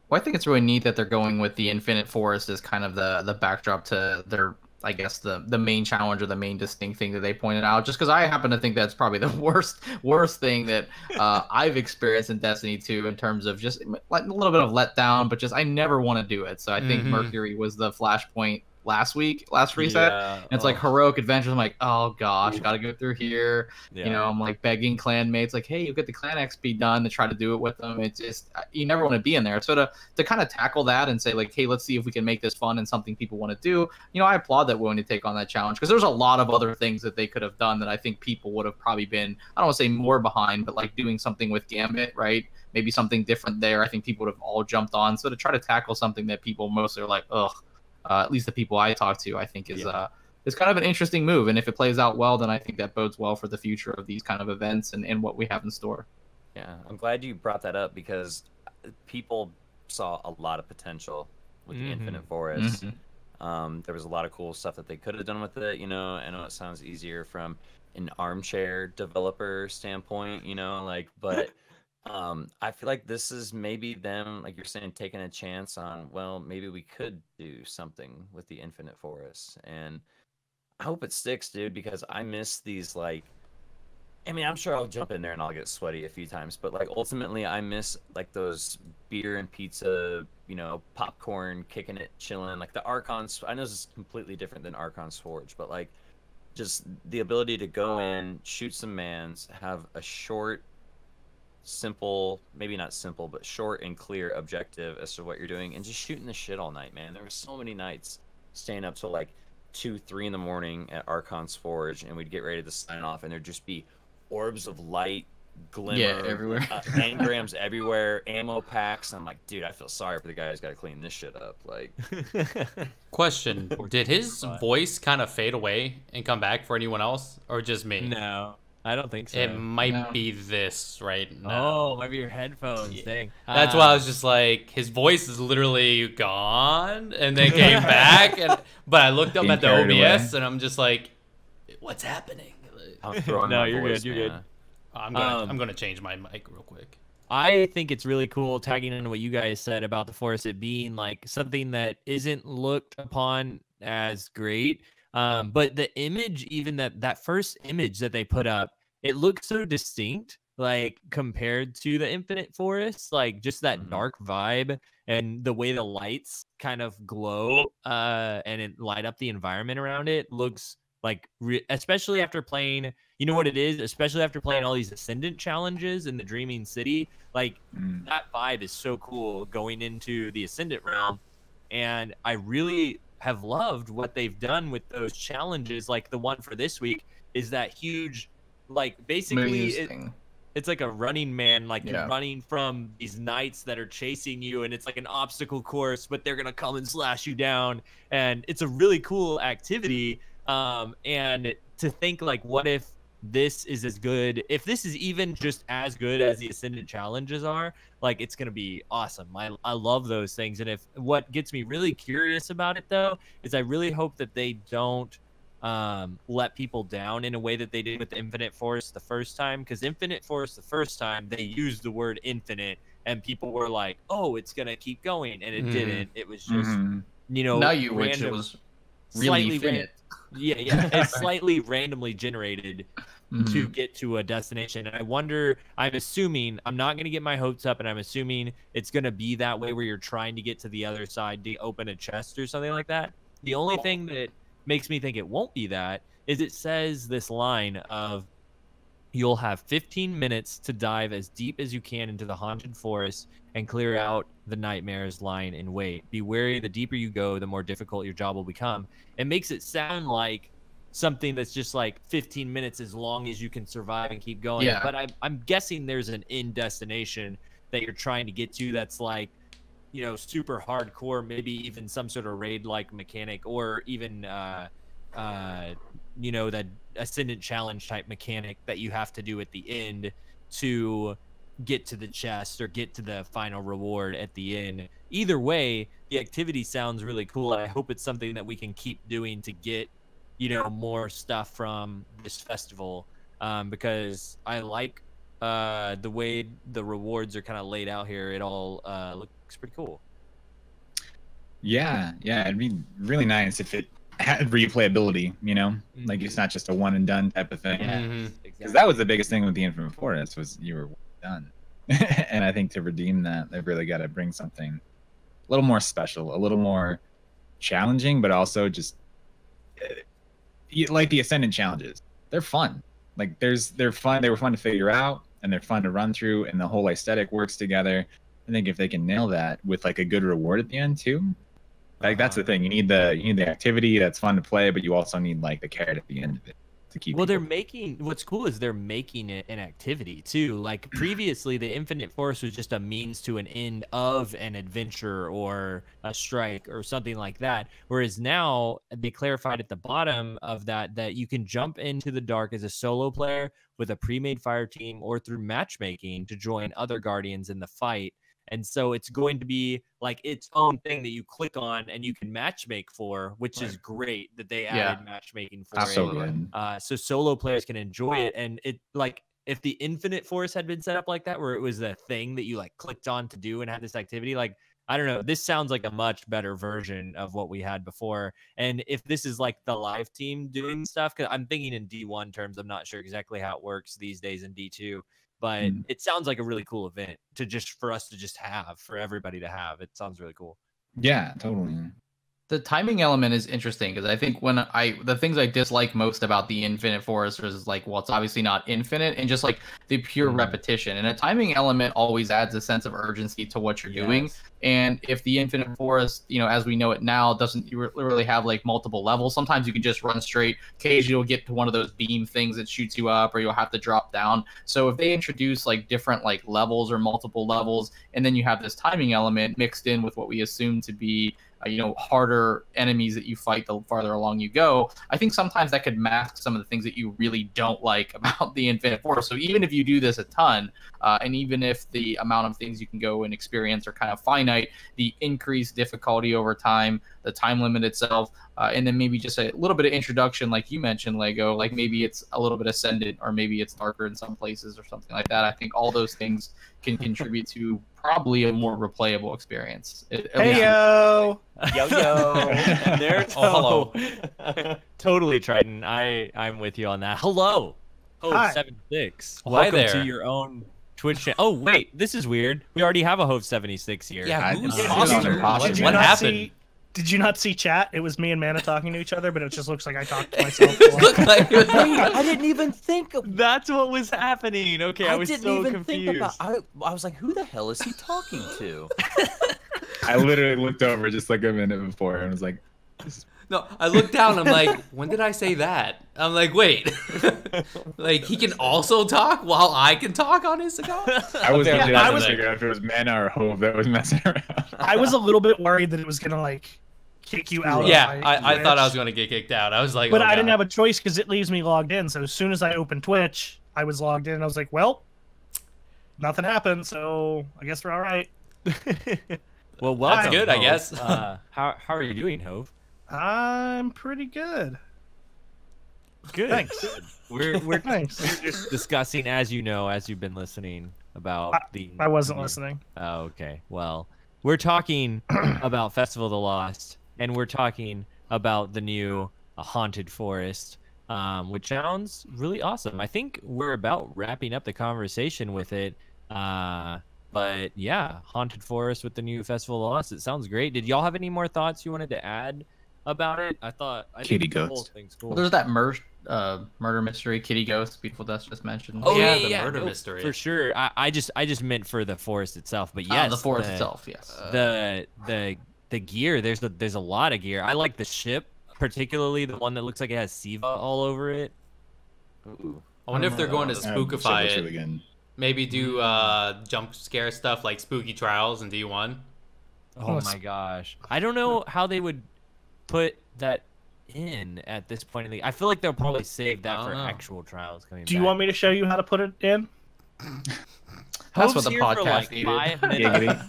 Well, I think it's really neat that they're going with the Infinite Forest as kind of the backdrop to their, I guess, the main challenge or the main distinct thing that they pointed out. Just because I happen to think that's probably the worst thing that I've experienced in Destiny 2 in terms of just like a little bit of letdown, but just I never want to do it. So I think Mercury was the flashpoint last reset. Yeah. And it's like heroic adventures. I'm like, oh gosh, gotta go through here. Yeah. You know, I'm like begging clan mates, like, hey, you get the clan XP done to try to do it with them. It's just you never want to be in there. So to kind of tackle that and say like, hey, let's see if we can make this fun and something people want to do. You know, I applaud that willing to take on that challenge because there's a lot of other things that they could have done that I think people would have probably been, I don't want to say more behind, but like doing something with Gambit, right? Maybe something different there. I think people would have all jumped on. So to try to tackle something that people mostly are like, ugh. At least the people I talk to, I think is kind of an interesting move. And if it plays out well, then I think that bodes well for the future of these kind of events and what we have in store. Yeah, I'm glad you brought that up because people saw a lot of potential with the Infinite Forest. There was a lot of cool stuff that they could have done with it. You know, I know it sounds easier from an armchair developer standpoint, you know, like, but I feel like this is maybe them, like you're saying, taking a chance on, well, maybe we could do something with the Infinite Forest. And I hope it sticks, dude, because I miss these, like, I mean, I'm sure I'll jump in there and I'll get sweaty a few times, but like ultimately I miss like those beer and pizza, you know, popcorn, kicking it, chilling, like the Archon's. I know this is completely different than Archon's Forge, but like just the ability to go in, shoot some mans, have a short, simple, maybe not simple, but short and clear objective as to what you're doing, and just shooting the shit all night, man. There were so many nights staying up till like 2, 3 in the morning at Archon's Forge, and we'd get ready to sign off, and there'd just be orbs of light, glimmer, everywhere, engrams everywhere, ammo packs. I'm like, dude, I feel sorry for the guy who's got to clean this shit up. Like, question: did his voice kind of fade away and come back for anyone else, or just me? No. I don't think so. It might be this right now. Oh, maybe your headphones. Dang. That's why I was just like, his voice is literally gone, and then came back. But I looked up at the OBS, and I'm just like, what's happening? I'm throwing No, my you're voice, good. You're man. good. I'm gonna change my mic real quick. I think it's really cool, tagging into what you guys said about the forest, it being like something that isn't looked upon as great. But the image, even that first image that they put up, it looks so distinct, like compared to the Infinite Forest, like just that dark vibe and the way the lights kind of glow and it light up the environment around it looks like, especially after playing, you know what it is, especially after playing all these Ascendant challenges in the Dreaming City, like that vibe is so cool going into the Ascendant realm. And I really have loved what they've done with those challenges. Like the one for this week is that huge, like basically it's like a running man, like you're running from these knights that are chasing you, and it's like an obstacle course, but they're gonna come and slash you down, and it's a really cool activity. And to think like, what if this is as good, if this is even just as good as the Ascendant challenges are, like it's gonna be awesome. I love those things. And if what gets me really curious about it though is I really hope that they don't let people down in a way that they did with Infinite Forest the first time, because Infinite Forest the first time they used the word infinite and people were like, oh, it's gonna keep going, and it didn't. It was just you know, which it was really infinite. Yeah, it's slightly randomly generated to get to a destination. And I'm assuming, I'm not going to get my hopes up, and I'm assuming it's going to be that way where you're trying to get to the other side to open a chest or something like that. The only thing that makes me think it won't be that is it says this line of, you'll have 15 minutes to dive as deep as you can into the haunted forest and clear out the nightmares lying in wait. Be wary, the deeper you go, the more difficult your job will become. It makes it sound like something that's just like 15 minutes as long as you can survive and keep going. Yeah. But I'm guessing there's an end destination that you're trying to get to that's like, you know, super hardcore, maybe even some sort of raid-like mechanic, or even you know, that ascendant challenge type mechanic that you have to do at the end to get to the chest or get to the final reward at the end. Either way, the activity sounds really cool, and I hope it's something that we can keep doing to get, you know, more stuff from this festival, because I like the way the rewards are kind of laid out here. It all looks pretty cool. Yeah, it'd be really nice if it had replayability, you know, like it's not just a one and done type of thing. Yeah, Because that was the biggest thing with the Infinite Forest, was you were done. And I think to redeem that, they've really got to bring something a little more special, a little more challenging, but also just like the Ascendant challenges. They're fun. Like they're fun. They were fun to figure out, and they're fun to run through, and the whole aesthetic works together. I think if they can nail that with like a good reward at the end too, like that's the thing. You need the activity that's fun to play, but you also need like the carrot at the end of it to keep. Well, what's cool is they're making it an activity too. Like previously, the Infinite Forest was just a means to an end of an adventure or a strike or something like that. Whereas now they clarified at the bottom of that you can jump into the dark as a solo player with a pre-made fire team or through matchmaking to join other guardians in the fight. And so it's going to be like its own thing that you click on and you can matchmake for, which is great that they added matchmaking for Absolutely. it. So solo players can enjoy it. And it, like, if the Infinite Forest had been set up like that, where it was a thing that you like clicked on to do and had this activity, like, I don't know, this sounds like a much better version of what we had before. And if this is like the live team doing stuff, because I'm thinking in D1 terms, I'm not sure exactly how it works these days in D2. But it sounds like a really cool event for us to just have, for everybody to have. It sounds really cool. Yeah, totally. The timing element is interesting because I think the things I dislike most about the Infinite Forest is like, well, it's obviously not infinite, and just like the pure repetition. And a timing element always adds a sense of urgency to what you're doing. And if the Infinite Forest, you know, as we know it now, doesn't really have like multiple levels, sometimes you can just run straight. Occasionally you'll get to one of those beam things that shoots you up, or you'll have to drop down. So if they introduce like different like levels or multiple levels, and then you have this timing element mixed in with what we assume to be you know, harder enemies that you fight the farther along you go, I think sometimes that could mask some of the things that you really don't like about the Infinite Forest. So even if you do this a ton, and even if the amount of things you can go and experience are kind of finite, the increased difficulty over time, the time limit itself, and then maybe just a little bit of introduction, like you mentioned, Lego, like maybe it's a little bit ascendant, or maybe it's darker in some places or something like that. I think all those things can contribute to probably a more replayable experience. Hey yo, There's hello. Totally, Triton. I'm with you on that. Hello, Hi. 76. Hi Welcome there. to your own Twitch channel. Oh wait, this is weird. We already have a Hove 76 here. Yeah, who's Did awesome? you What not happened? Did you not see chat? It was me and Mana talking to each other, but it just looks like I talked to myself. Looked like it was- I didn't even think of. That's what was happening. Okay, I was didn't so even confused. think about. I was like, who the hell is he talking to? I literally looked over just like a minute before and was like, No, I looked down. I'm like, when did I say that? I'm like, wait, like he can also talk while I can talk on his account. I was Yeah, trying I to was- figure out if it was Mana or Hove that was messing around. I was a little bit worried that it was gonna like kick you out. Yeah, of my I thought I was Twitch, gonna get kicked out. I was like, but oh, I didn't God. have a choice because it leaves me logged in. So as soon as I opened Twitch, I was logged in, and I was like, well, nothing happened, so I guess we're all right. Well, welcome. That's good, I Hove. guess. How are you doing, Hove? I'm pretty good. Good. Thanks. We're Thanks. just discussing, as you know, as you've been listening about the. I wasn't listening. Oh, okay. Well, we're talking about Festival of the Lost, and we're talking about the new Haunted Forest, which sounds really awesome. I think we're about wrapping up the conversation with it. But yeah, Haunted Forest with the new Festival of Lost. It sounds great. Did y'all have any more thoughts you wanted to add about it? I Kitty think the whole Ghost. thing's cool. Well, there's that murder mystery, Kitty Ghost, Beautiful Dust just mentioned. Oh Yeah, yeah, the murder no, mystery. for sure. I just meant for the forest itself, but yes, the forest itself, yes. The gear. There's a lot of gear. I like the ship, particularly the one that looks like it has Siva all over it. Ooh. I wonder if they're going to Shit spookify looks it. really good. Maybe do jump scare stuff like Spooky Trials in D1. Oh my gosh, I don't know how they would put that in at this point in the. I feel like they'll probably save that for actual trials coming. Do you want me to show you how to put it in? That's what the here for, podcast like, needed. 5 minutes.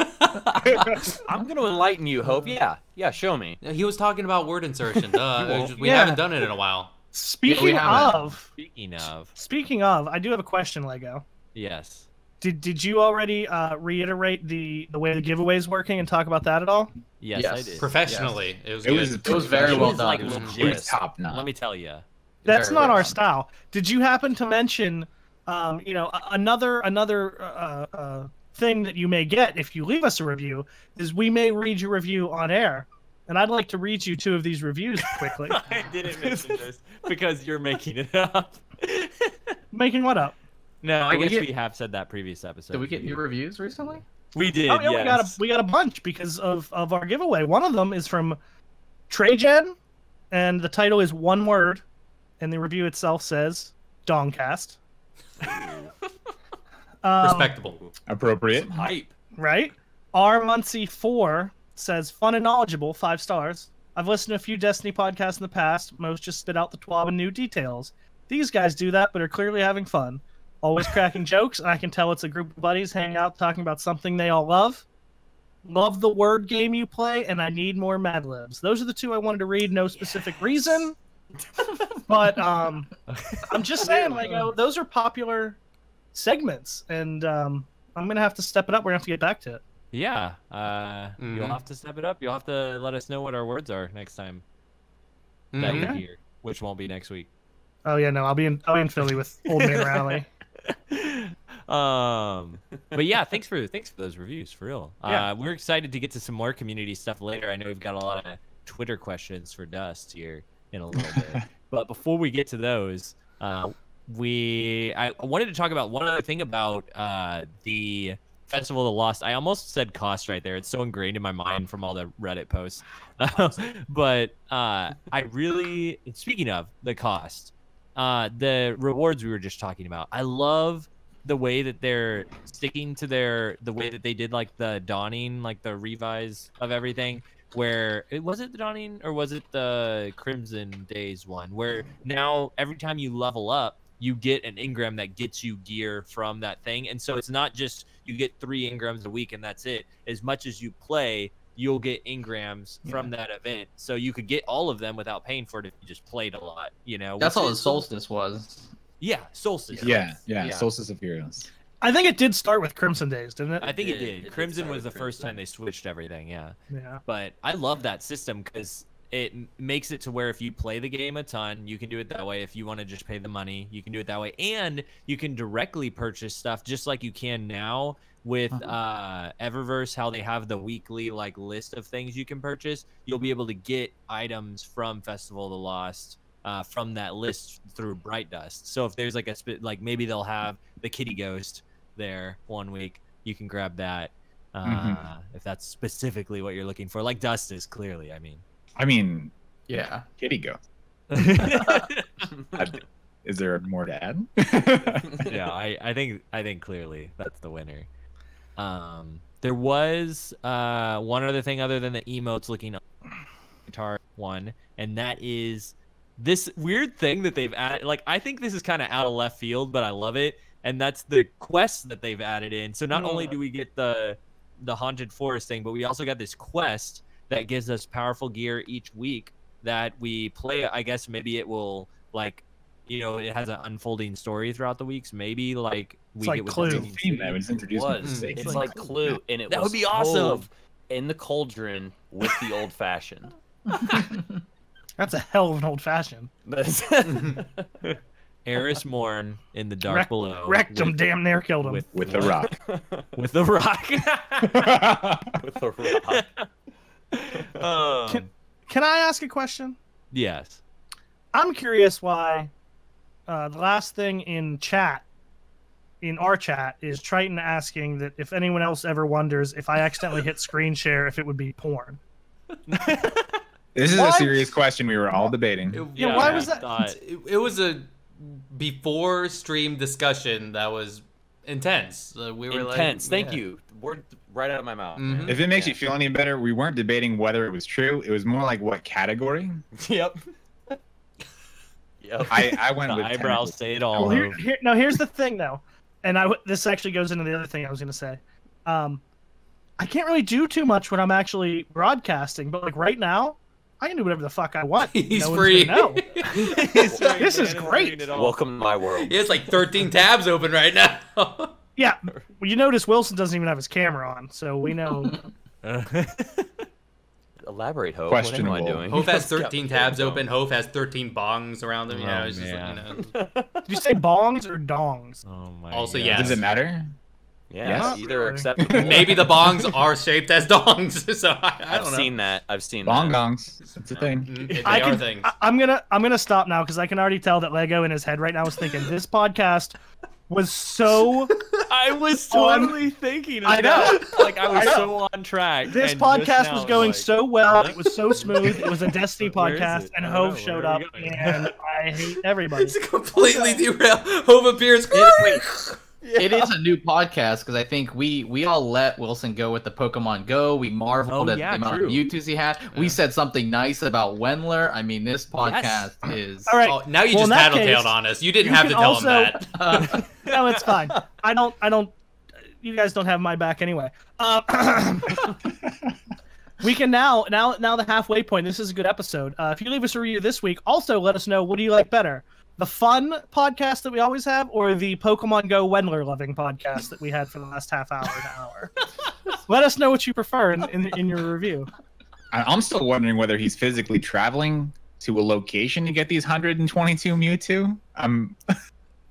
Giggity. I'm gonna enlighten you, Hope. Yeah, show me. He was talking about word insertion. We Yeah. haven't done it in a while. Speaking haven't. of, Speaking of, I do have a question, Lego. yes. Did you already reiterate the way the giveaway is working and talk about that at all? Yes, Yes. I did. Professionally, it was It good. was, It was very It well was, done. like, It was legit. It was top notch. Let me tell you. That's Very not well our done. style. Did you happen to mention, another thing that you may get if you leave us a review is we may read your review on air, and I'd like to read you 2 of these reviews quickly. I didn't mention this because you're making it up. Making what up? No, I Did we guess get- we have said that previous episode. Did we get new reviews recently? We did. Oh yeah, yes. we got a bunch because of our giveaway. One of them is from Traygen, and the title is one word, and the review itself says Dongcast. Respectable. Appropriate. Hype. Right? R Muncie 4 says fun and knowledgeable, 5 stars. I've listened to a few Destiny podcasts in the past. Most just spit out the twab and new details. These guys do that, but are clearly having fun. Always cracking jokes, and I can tell it's a group of buddies hanging out talking about something they all love. Love the word game you play, and I need more Mad Libs. Those are the 2 I wanted to read. No specific reason, but I'm just saying, like, those are popular segments, and I'm gonna have to step it up. We're gonna have to get back to it. Yeah. You'll have to step it up. You'll have to let us know what our words are next time that Mhm. you're here, which won't be next week. Oh yeah, no, I'll be in Philly with Old Man Rally. But yeah, thanks for those reviews, for real. Yeah. We're excited to get to some more community stuff later. I know we've got a lot of Twitter questions for Dust here in a little bit. But before we get to those, I wanted to talk about one other thing about the Festival of the Lost. I almost said cost right there. It's so ingrained in my mind from all the Reddit posts. But speaking of the cost, the rewards we were just talking about, I love the way that they're sticking to the way that they did like the Dawning, like the revise of everything, where was it the Dawning or was it the Crimson Days one, where now every time you level up, you get an engram that gets you gear from that thing. And so it's not just you get 3 engrams a week and that's it. As much as you play, you'll get engrams from that event. So you could get all of them without paying for it if you just played a lot, you know. That's which all the is- Solstice was. Yeah, Solstice. Yeah, Yeah. Solstice of Heroes. I think it did start with Crimson Days, didn't it? I think it It did. did Crimson start was the with first Crimson. time they switched everything, yeah. Yeah. But I love that system because it makes it to where if you play the game a ton, you can do it that way. If you want to just pay the money, you can do it that way. And you can directly purchase stuff just like you can now with Eververse, how they have the weekly like list of things you can purchase. You'll be able to get items from Festival of the Lost from that list through Bright Dust. So if there's like like maybe they'll have the Kitty Ghost there one week, you can grab that if that's specifically what you're looking for. Like Dust is clearly, I mean. Yeah. Kitty Ghost. Is there more to add? Yeah, I think clearly that's the winner. There was one other thing other than the emotes looking guitar one, and that is this weird thing that they've added. Like, I think this is kind of out of left field, but I love it, and that's the quests that they've added in. So not only do we get the Haunted Forest thing, but we also got this quest that gives us powerful gear each week that we play. I guess maybe it will, like, you know, it has an unfolding story throughout the weeks. Maybe like we like get with Clue. the It's a theme that was introduced. in the Was state. it's like Clue, and it That was would be awesome. Hove in the cauldron with the old fashioned. That's a hell of an old fashioned. Eris Morn in the dark below. Wrecked him, damn near killed him. With the rock. With the rock. With the rock. Can I ask a question? Yes. I'm curious why the last thing in our chat, is Triton asking that if anyone else ever wonders if I accidentally hit screen share, if it would be porn. This is Why? a serious question we were all debating. Yeah, why was that? It was a before stream discussion that was intense. We were Intense. like, Thank you. Word right out of my mouth. man. If it makes you feel any better, we weren't debating whether it was true. It was more like what category. Yep. Yep. I went with Eyebrows say it all. Well, here's the thing though, and this actually goes into the other thing I was gonna say. I can't really do too much when I'm actually broadcasting, but like right now, I can do whatever the fuck I want. He's no free. No. This is great. Welcome to my world. He has like 13 tabs open right now. Yeah, well, you notice Wilson doesn't even have his camera on, so we know. Elaborate, Hope. Questionable. What am I doing? Hope has 13 tabs open. Hope has 13 bongs around him. You know, Oh, it's just like, man. Did you say bongs or dongs? Oh my Also, God. yes. Does it matter? Yeah, Yes. either Really. acceptable. maybe the bongs are shaped as dongs. So I I've don't know. seen that. I've seen Long that. gongs. That's a thing. They I are can, things. I'm gonna stop now because I can already tell that Lego in his head right now is thinking this podcast was so. I was On- totally thinking of I know. that. Like I was I know. so on track. This and podcast just now was it's going like, so well. It was so smooth. It was a Destiny Where is podcast, it? and I don't know. Hove showed Where are up, we going? and I hate everybody. It's completely derailed. Hope appears. It is a new podcast because I think we all let Wilson go with the Pokemon Go. We marveled Oh, at yeah, the amount true. of Mewtwo's he had. We said something nice about Wendler. I mean, this podcast is. All right. Oh, now you Well, in just that case, tattletaled on us. You didn't you have to can tell also- him that. No, it's fine. I don't. You guys don't have my back anyway. We can now the halfway point. This is a good episode. If you leave us a review this week, also let us know what do you like better, the fun podcast that we always have, or the Pokemon Go Wendler loving podcast that we had for the last half hour to hour. Let us know what you prefer in your review. I'm still wondering whether he's physically traveling to a location to get these 122 Mewtwo. I'm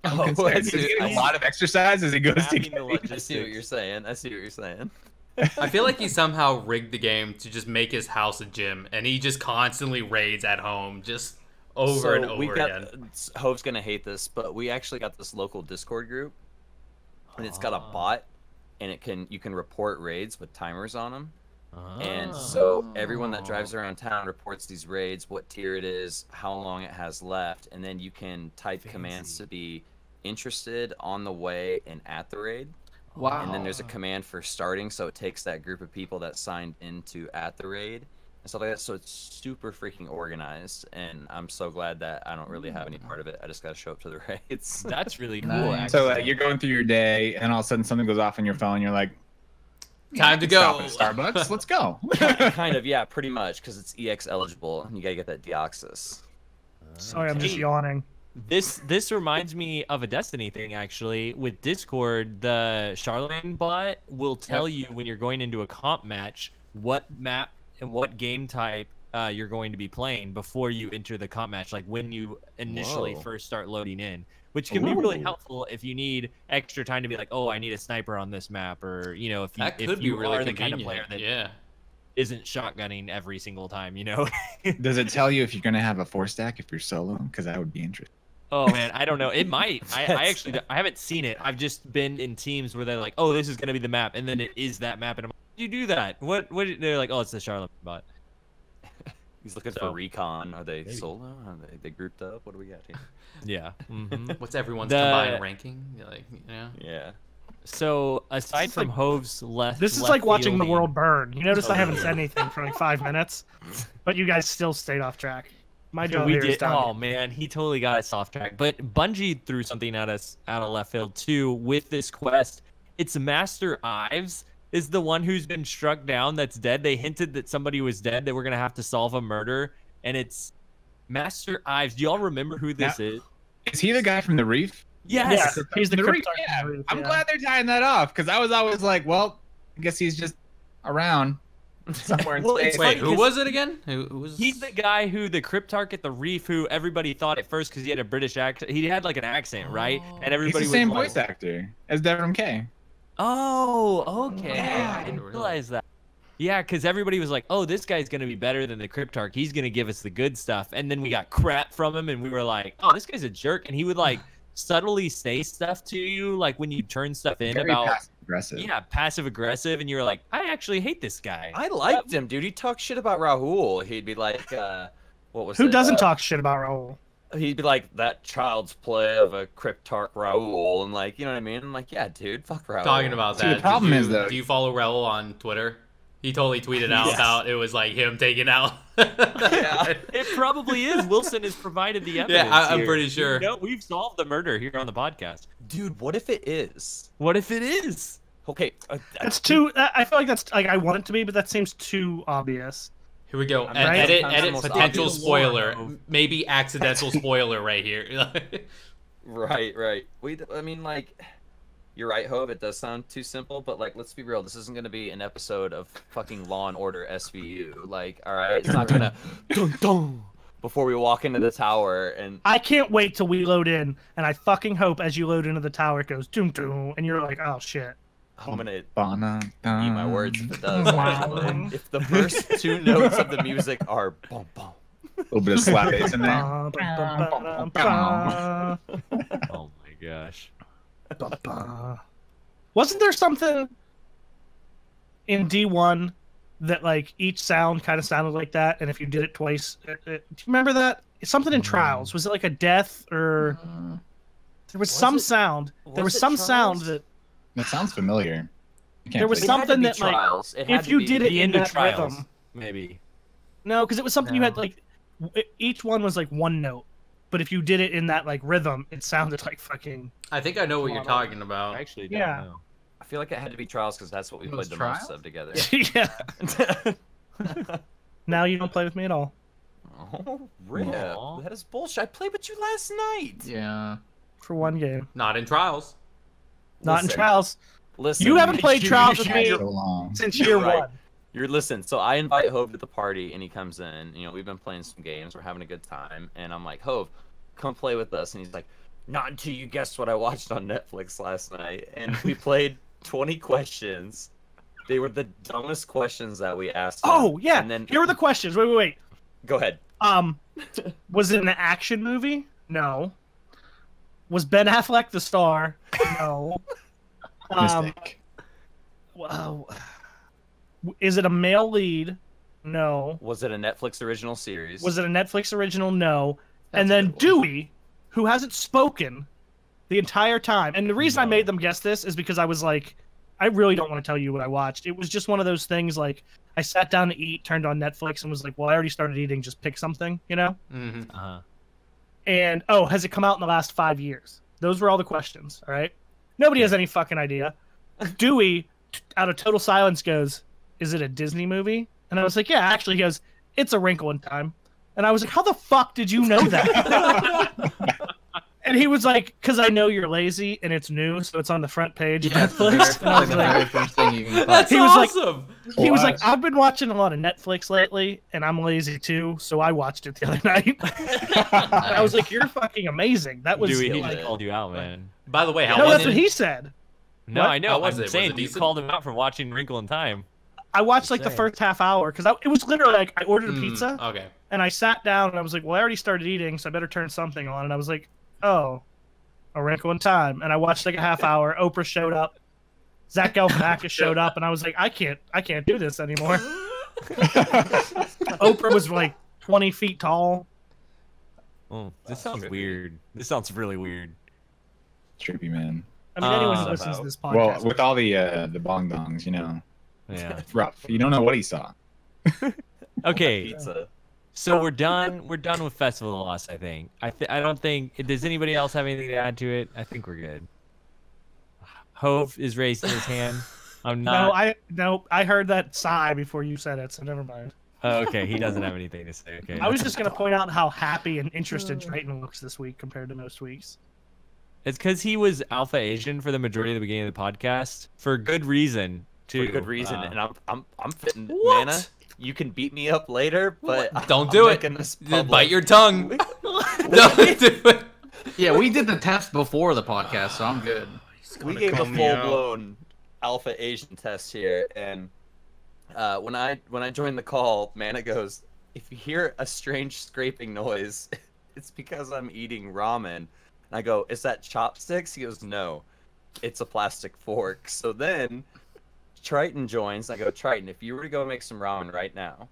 concerned. He's getting a lot of exercise as he goes to Mapping get the these. I see what you're saying. I see what you're saying. I feel like he somehow rigged the game to just make his house a gym, and he just constantly raids at home, just over and over again. Hope's gonna hate this, but we actually got this local Discord group, and it's got a bot, and you can report raids with timers on them. And so everyone that drives around town reports these raids, what tier it is, how long it has left, and then you can type commands to be interested, on the way, and at the raid. Wow. And then there's a command for starting, so it takes that group of people that signed into at the raid and stuff like that. So it's super freaking organized, and I'm so glad that I don't really have any part of it. I just got to show up to the raids. That's really cool. Nice. So actually. you're going through your day, and all of a sudden something goes off on your phone. You're like, Time to stop go. at Starbucks. Let's go. Kind of, yeah, pretty much, because it's EX eligible, and you gotta get that Deoxys. Sorry, I'm just Hey. yawning. This reminds me of a Destiny thing actually. With Discord, the Charlemagne bot will tell you when you're going into a comp match what map and what game type you're going to be playing before you enter the comp match, like when you initially Whoa. first start loading in, which can be really helpful if you need extra time to be like, oh, I need a sniper on this map, or if you That if could be you really are the convenient. kind of player that Yeah. isn't shotgunning every single time, Does it tell you if you're gonna have a 4-stack if you're solo? Because that would be interesting. Oh man, I don't know. It might. I actually I haven't seen it. I've just been in teams where they're like, "Oh, this is gonna be the map," and then it is that map, and I'm like, "Did you do that? What? They're like, "Oh, it's the Charlotte bot." He's looking So, for recon. Are they solo? Are they grouped up? What do we got here? Yeah. What's everyone's The- combined ranking? Like, Yeah. So aside from Hove's left, This is left like watching the fielding- world burn. You notice I Oh, haven't yeah. said anything for like 5 minutes, but you guys still stayed off track. My job We here is did. done. Oh man, he totally got us off track. But Bungie threw something at us out of left field too with this quest. It's Master Ives is the one who's been struck down that's dead. They hinted that somebody was dead, that we're gonna have to solve a murder, and it's Master Ives. Do y'all remember who this is? Is he the guy from the Reef? Yes. Yeah, he's the Reef, Cryptarch yeah. from the Reef, I'm yeah. glad they're tying that off because I was always like, well, I guess he's just around. somewhere in Well, space. it's Wait, funny who was it again? Who was? He's the guy who the Cryptarch at the Reef, who everybody thought at first because he had a British accent. He had like an accent, right? And He's everybody the same was like, voice actor as Devin K. "Oh, okay, Yeah. I didn't realize that." Yeah, because everybody was like, "Oh, this guy's gonna be better than the Cryptarch. He's gonna give us the good stuff." And then we got crap from him, and we were like, "Oh, this guy's a jerk." And he would like subtly say stuff to you, like when you turn stuff in Very about passive aggressive. yeah, passive aggressive, and you were like, "I actually hate this guy." I liked him, dude. He talked shit about Rahul. He'd be like, what was Who it? doesn't talk shit about Raul? He'd be like, that child's play of a Cryptarch Rahul, and like, you know what I mean? I'm like, yeah, dude, fuck Rahul. Talking about See, that. the problem do you, is, though- do you follow Raul on Twitter? He totally tweeted out Yes. about it was like him taking out. Yeah. It probably is. Wilson has provided the evidence. I'm here. pretty sure. No, we've solved the murder here on the podcast. Dude, what if it is? What if it is? Okay. That's too. I feel like that's like I want it to be, but that seems too obvious. Here we go. I'm right. Edit, Sometimes edit, almost potential obvious. spoiler. Maybe accidental spoiler right here. Right. I mean, like, you're right, Hove. It does sound too simple, but like, let's be real. This isn't gonna be an episode of fucking Law and Order SVU. Like, all right, it's not gonna dun, dun, before we walk into the tower and I can't wait till we load in, and I fucking hope as you load into the tower it goes doom doom, and you're like, oh shit. I'm gonna eat Ba-na, my words if it does. Wow. Actually. If the first two notes of the music are boom boom. A little bit of slap bass in there. Ba, ba, ba, ba, Oh my gosh. ba, ba. Wasn't there something in D1 that like each sound kind of sounded like that, and if you did it twice, do you remember that? Something in Trials. Was it like a death or there was some it- sound? There was was it some sound Trials? That sounds familiar. I can't There was place it. some- Something It had that, to be like, trials. It had if to you be- did it The in end of that Trials, rhythm. maybe. No, because it was something you had No. like each one was like one note, but if you did it in that like rhythm, it sounded like fucking. I think I know what you're talking I about. actually don't Yeah. know. I feel like it had to be trials because that's what we It played was the Trials? most of together. Yeah. Now you don't play with me at all. Oh, Rip. Aw. That is bullshit. I played with you last night. Yeah. For one game, Not in Trials. not in Listen, Trials. Listen, You haven't played you- Trials with you- me So long. since year Right. one. You're listen. So I invite Hove to the party, and he comes in. You know, we've been playing some games. We're having a good time, and I'm like, Hove, come play with us. And he's like, not until you guess what I watched on Netflix last night. And we played 20 questions. They were the dumbest questions that we asked. him. Oh yeah. And then Here are the questions. Wait. go ahead. Was it an action movie? No. Was Ben Affleck the star? No. Mystic. Wow. Is it a male lead? No. Was it a Netflix original series? Was it a Netflix original? No. That's And then a good Dewey, who hasn't spoken the entire time. And the reason I made them guess this is because I was like, I really don't want to tell you what I watched. It was just one of those things like I sat down to eat, turned on Netflix, and was like, well, I already started eating, just pick something, you know? Hmm. Uh-huh. And oh, has it come out in the last 5 years? Those were all the questions, all right? Nobody has any fucking idea. Dewey, out of total silence, goes, is it a Disney movie? And I was like, yeah, actually, he goes, it's A Wrinkle in Time. And I was like, how the fuck did you know that? And he was like, because I know you're lazy and it's new, so it's on the front page of Netflix. And I was the very like, first thing you can find. That's He was like- awesome. he was like, I've been watching a lot of Netflix lately, and I'm lazy too, so I watched it the other night. And I was like, you're fucking amazing. That was Dewey, he like, just called you out, man. By the way, how no, was that's it? what he said. No, What? I know. How was I'm it? Was saying it you decent? called him out for watching Wrinkle in Time. I watched like the Saying. first half hour because it was literally like I ordered a Mm, pizza Okay. and I sat down and I was like, well, I already started eating, so I better turn something on. And I was like, oh, A Wrinkle in Time. And I watched like a half hour. Oprah showed up. Zach Galifianakis showed up, and I was like, I can't do this anymore. Oprah was like 20 feet tall. Oh, this sounds weird. This sounds really weird. Trippy, man. I mean, anyone who Uh, listens to this podcast. Well, with all the bong dongs, you know, Yeah. it's rough. You don't know what he saw. Okay, Pizza. so we're done. We're done with Festival of Lost. I think. I don't think. Does anybody else have anything to add to it? I think we're good. Hove is raising his hand. I'm not. I heard that sigh before you said it, so never mind. Oh, okay, he doesn't have anything to say. Okay. I was just gonna point out how happy and interested Drayton looks this week compared to most weeks. It's because he was Alpha Asian for the majority of the beginning of the podcast for good reason. too. for good reason. And I'm fitting What? mana. You can beat me up later, but Don't do it. Bite your tongue. Don't do it. Yeah, we did the test before the podcast, so I'm good. We gave a full-blown alpha Asian test here, and when I joined the call, Mana goes, "If you hear a strange scraping noise, it's because I'm eating ramen." And I go, "Is that chopsticks?" He goes, "No, it's a plastic fork." So then Triton joins. I go, "Triton, if you were to go make some ramen right now,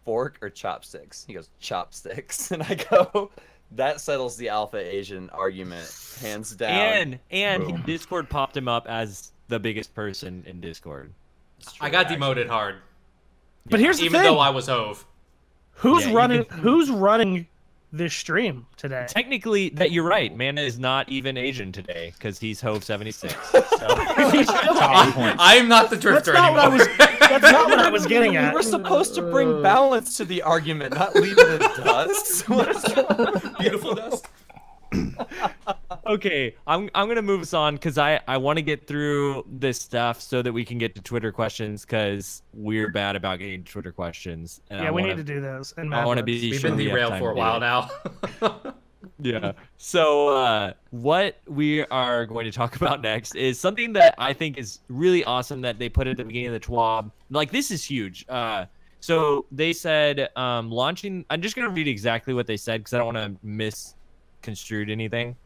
fork or chopsticks?" He goes, "Chopsticks." And I go, that settles the alpha Asian argument, hands down. And Discord popped him up as the biggest person in Discord. I got demoted hard. But here's the even thing. though I was Hove. Who's Yeah, running? Who's running this stream today? Technically, that you're right. Mana is not even Asian today because he's Hove 76. So. I'm not the drifter That's not anymore. what I was. That's not what I was getting at. We're supposed to bring balance to the argument, not leave it as dust. Beautiful dust. Okay, I'm gonna move us on because I want to get through this stuff so that we can get to Twitter questions because we're bad about getting to Twitter questions. And Yeah, we need to do those. And I want to be. We've sure been we have derailed time for a to do while it. now. Yeah. So what we are going to talk about next is something that I think is really awesome that they put at the beginning of the TWAB. Like, this is huge. So they said launching. I'm just gonna read exactly what they said because I don't want to misconstrue anything.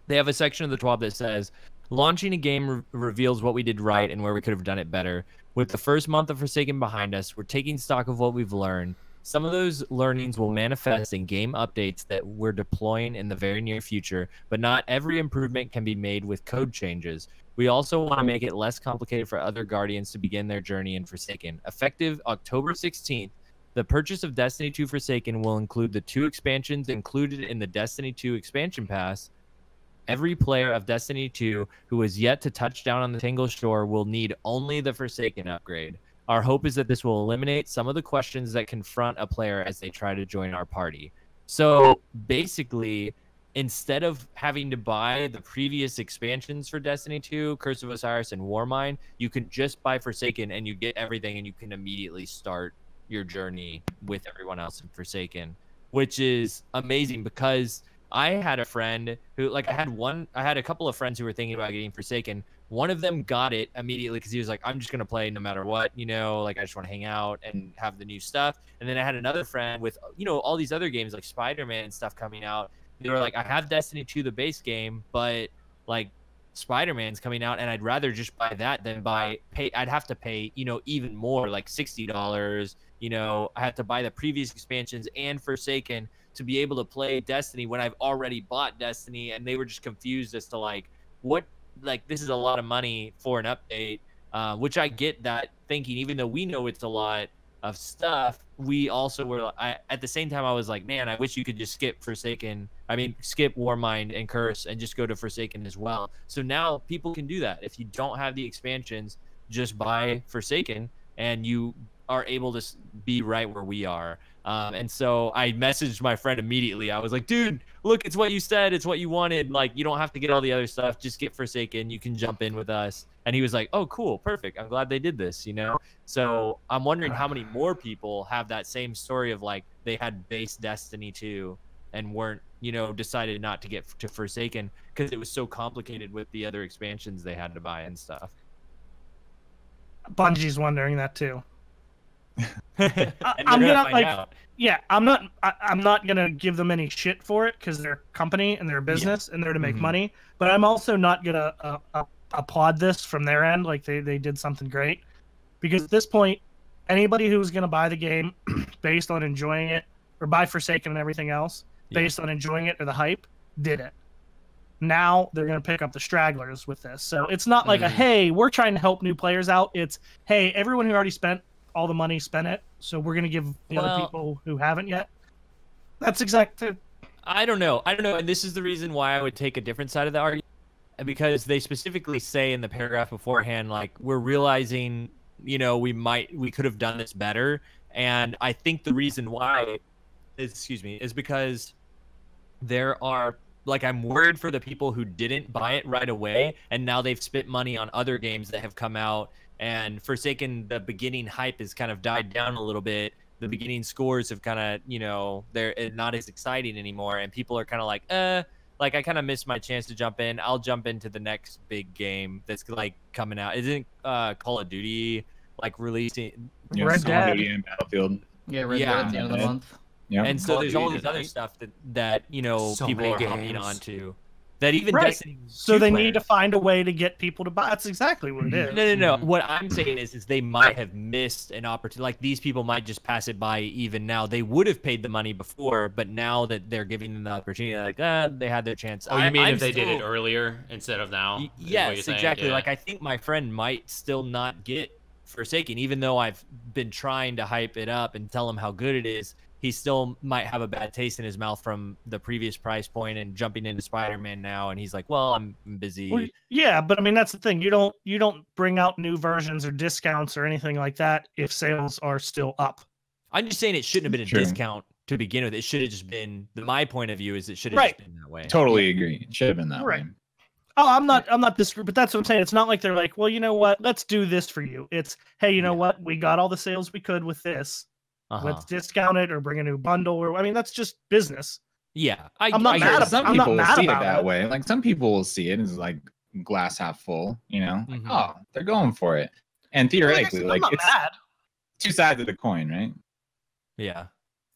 They have a section of the TWAB that says, launching a game reveals what we did right and where we could have done it better. With the first month of Forsaken behind us, we're taking stock of what we've learned. Some of those learnings will manifest in game updates that we're deploying in the very near future, but not every improvement can be made with code changes. We also want to make it less complicated for other Guardians to begin their journey in Forsaken. Effective October 16th, the purchase of Destiny 2 Forsaken will include the 2 expansions included in the Destiny 2 expansion pass. Every player of Destiny 2 who has yet to touch down on the Tingle Shore will need only the Forsaken upgrade. Our hope is that this will eliminate some of the questions that confront a player as they try to join our party. So basically, instead of having to buy the previous expansions for Destiny 2, Curse of Osiris, and Warmind, you can just buy Forsaken and you get everything and you can immediately start your journey with everyone else in Forsaken, which is amazing because I had a friend who, like, I had a couple of friends who were thinking about getting Forsaken. One of them got it immediately because he was like, I'm just going to play no matter what, you know, like, I just want to hang out and have the new stuff. And then I had another friend with, you know, all these other games like Spider-Man and stuff coming out. They were like, I have Destiny 2, the base game, but, like, Spider-Man's coming out, and I'd rather just buy that than I'd have to pay, you know, even more, like $60. You know, I have to buy the previous expansions and Forsaken to be able to play Destiny when I've already bought Destiny. And they were just confused as to, like, what, like, this is a lot of money for an update, which I get that thinking, even though we know it's a lot of stuff, we also were, at the same time, I was like, man, I wish you could just skip Warmind and Curse and just go to Forsaken as well. So now people can do that. If you don't have the expansions, just buy Forsaken and you are able to be right where we are. And so I messaged my friend immediately. I was like, dude, look, it's what you said. It's what you wanted. Like, you don't have to get all the other stuff. Just get Forsaken. You can jump in with us. And he was like, oh, cool. Perfect. I'm glad they did this, you know? So I'm wondering how many more people have that same story of, like, they had base Destiny 2 and weren't, you know, decided not to get to Forsaken because it was so complicated with the other expansions they had to buy and stuff. Bungie's wondering that too. I'm gonna find out. Yeah, I'm not gonna give them any shit for it because they're a company and they're a business and they're to make money. But I'm also not gonna applaud this from their end. Like they did something great, because at this point, anybody who's gonna buy the game based on enjoying it, or buy Forsaken and everything else based on enjoying it or the hype, did it. Now they're gonna pick up the stragglers with this. So it's not like hey, we're trying to help new players out. It's, hey, everyone who already spent all the money, spent it, so we're gonna give the other people who haven't yet. That's exactly. I don't know, and this is the reason why I would take a different side of the argument, because they specifically say in the paragraph beforehand, like, we're realizing, you know, we could have done this better, and I think the reason why, is because there are, like, I'm worried for the people who didn't buy it right away, and now they've spent money on other games that have come out And Forsaken, the beginning hype has kind of died down a little bit. The beginning scores have kind of, you know, they're not as exciting anymore, and people are kind of like I kind of missed my chance to jump in. I'll jump into the next big game that's like coming out. Isn't Call of Duty like releasing? Yeah, Red Call of Dead. Duty and Battlefield. Yeah, Red Yeah. Dead at the end of the Yeah. month. Yeah. And so Call of there's all Duty these other tonight. stuff that you know So people many are hopping games. onto. That even Right. Destiny. So 2 they need to players- find a way to get people to buy. That's exactly what it is. No. What I'm saying is they might have missed an opportunity. Like these people might just pass it by even now. They would have paid the money before, but now that they're giving them the opportunity, like they had their chance. Oh, you mean I'm if they did it still- earlier instead of now? is what you're Yes, saying? exactly. Yeah. Like I think my friend might still not get Forsaken, even though I've been trying to hype it up and tell him how good it is. He still might have a bad taste in his mouth from the previous price point and jumping into Spider-Man now, and he's like, "Well, I'm busy." Well, yeah, but I mean that's the thing. You don't bring out new versions or discounts or anything like that if sales are still up. I'm just saying it shouldn't have been a True. discount to begin with. It should have just been. My point of view is it should have Right. just been that way. Totally agree. It should have been that Right. way. Oh, I'm not disagreeing, but that's what I'm saying. It's not like they're like, well, you know what? Let's do this for you. It's, hey, you know what? We got all the sales we could with this. Uh-huh. Let's discount it or bring a new bundle. Or I mean, that's just business. Yeah, I'm not I mad get it. about- Some I'm not people will mad see it about that it. way. Like some people will see it as like glass half full. You know, like, Mhm. oh, they're going for it. And Like I theoretically, said, like I'm not it's mad. two sides of the coin, right? Yeah.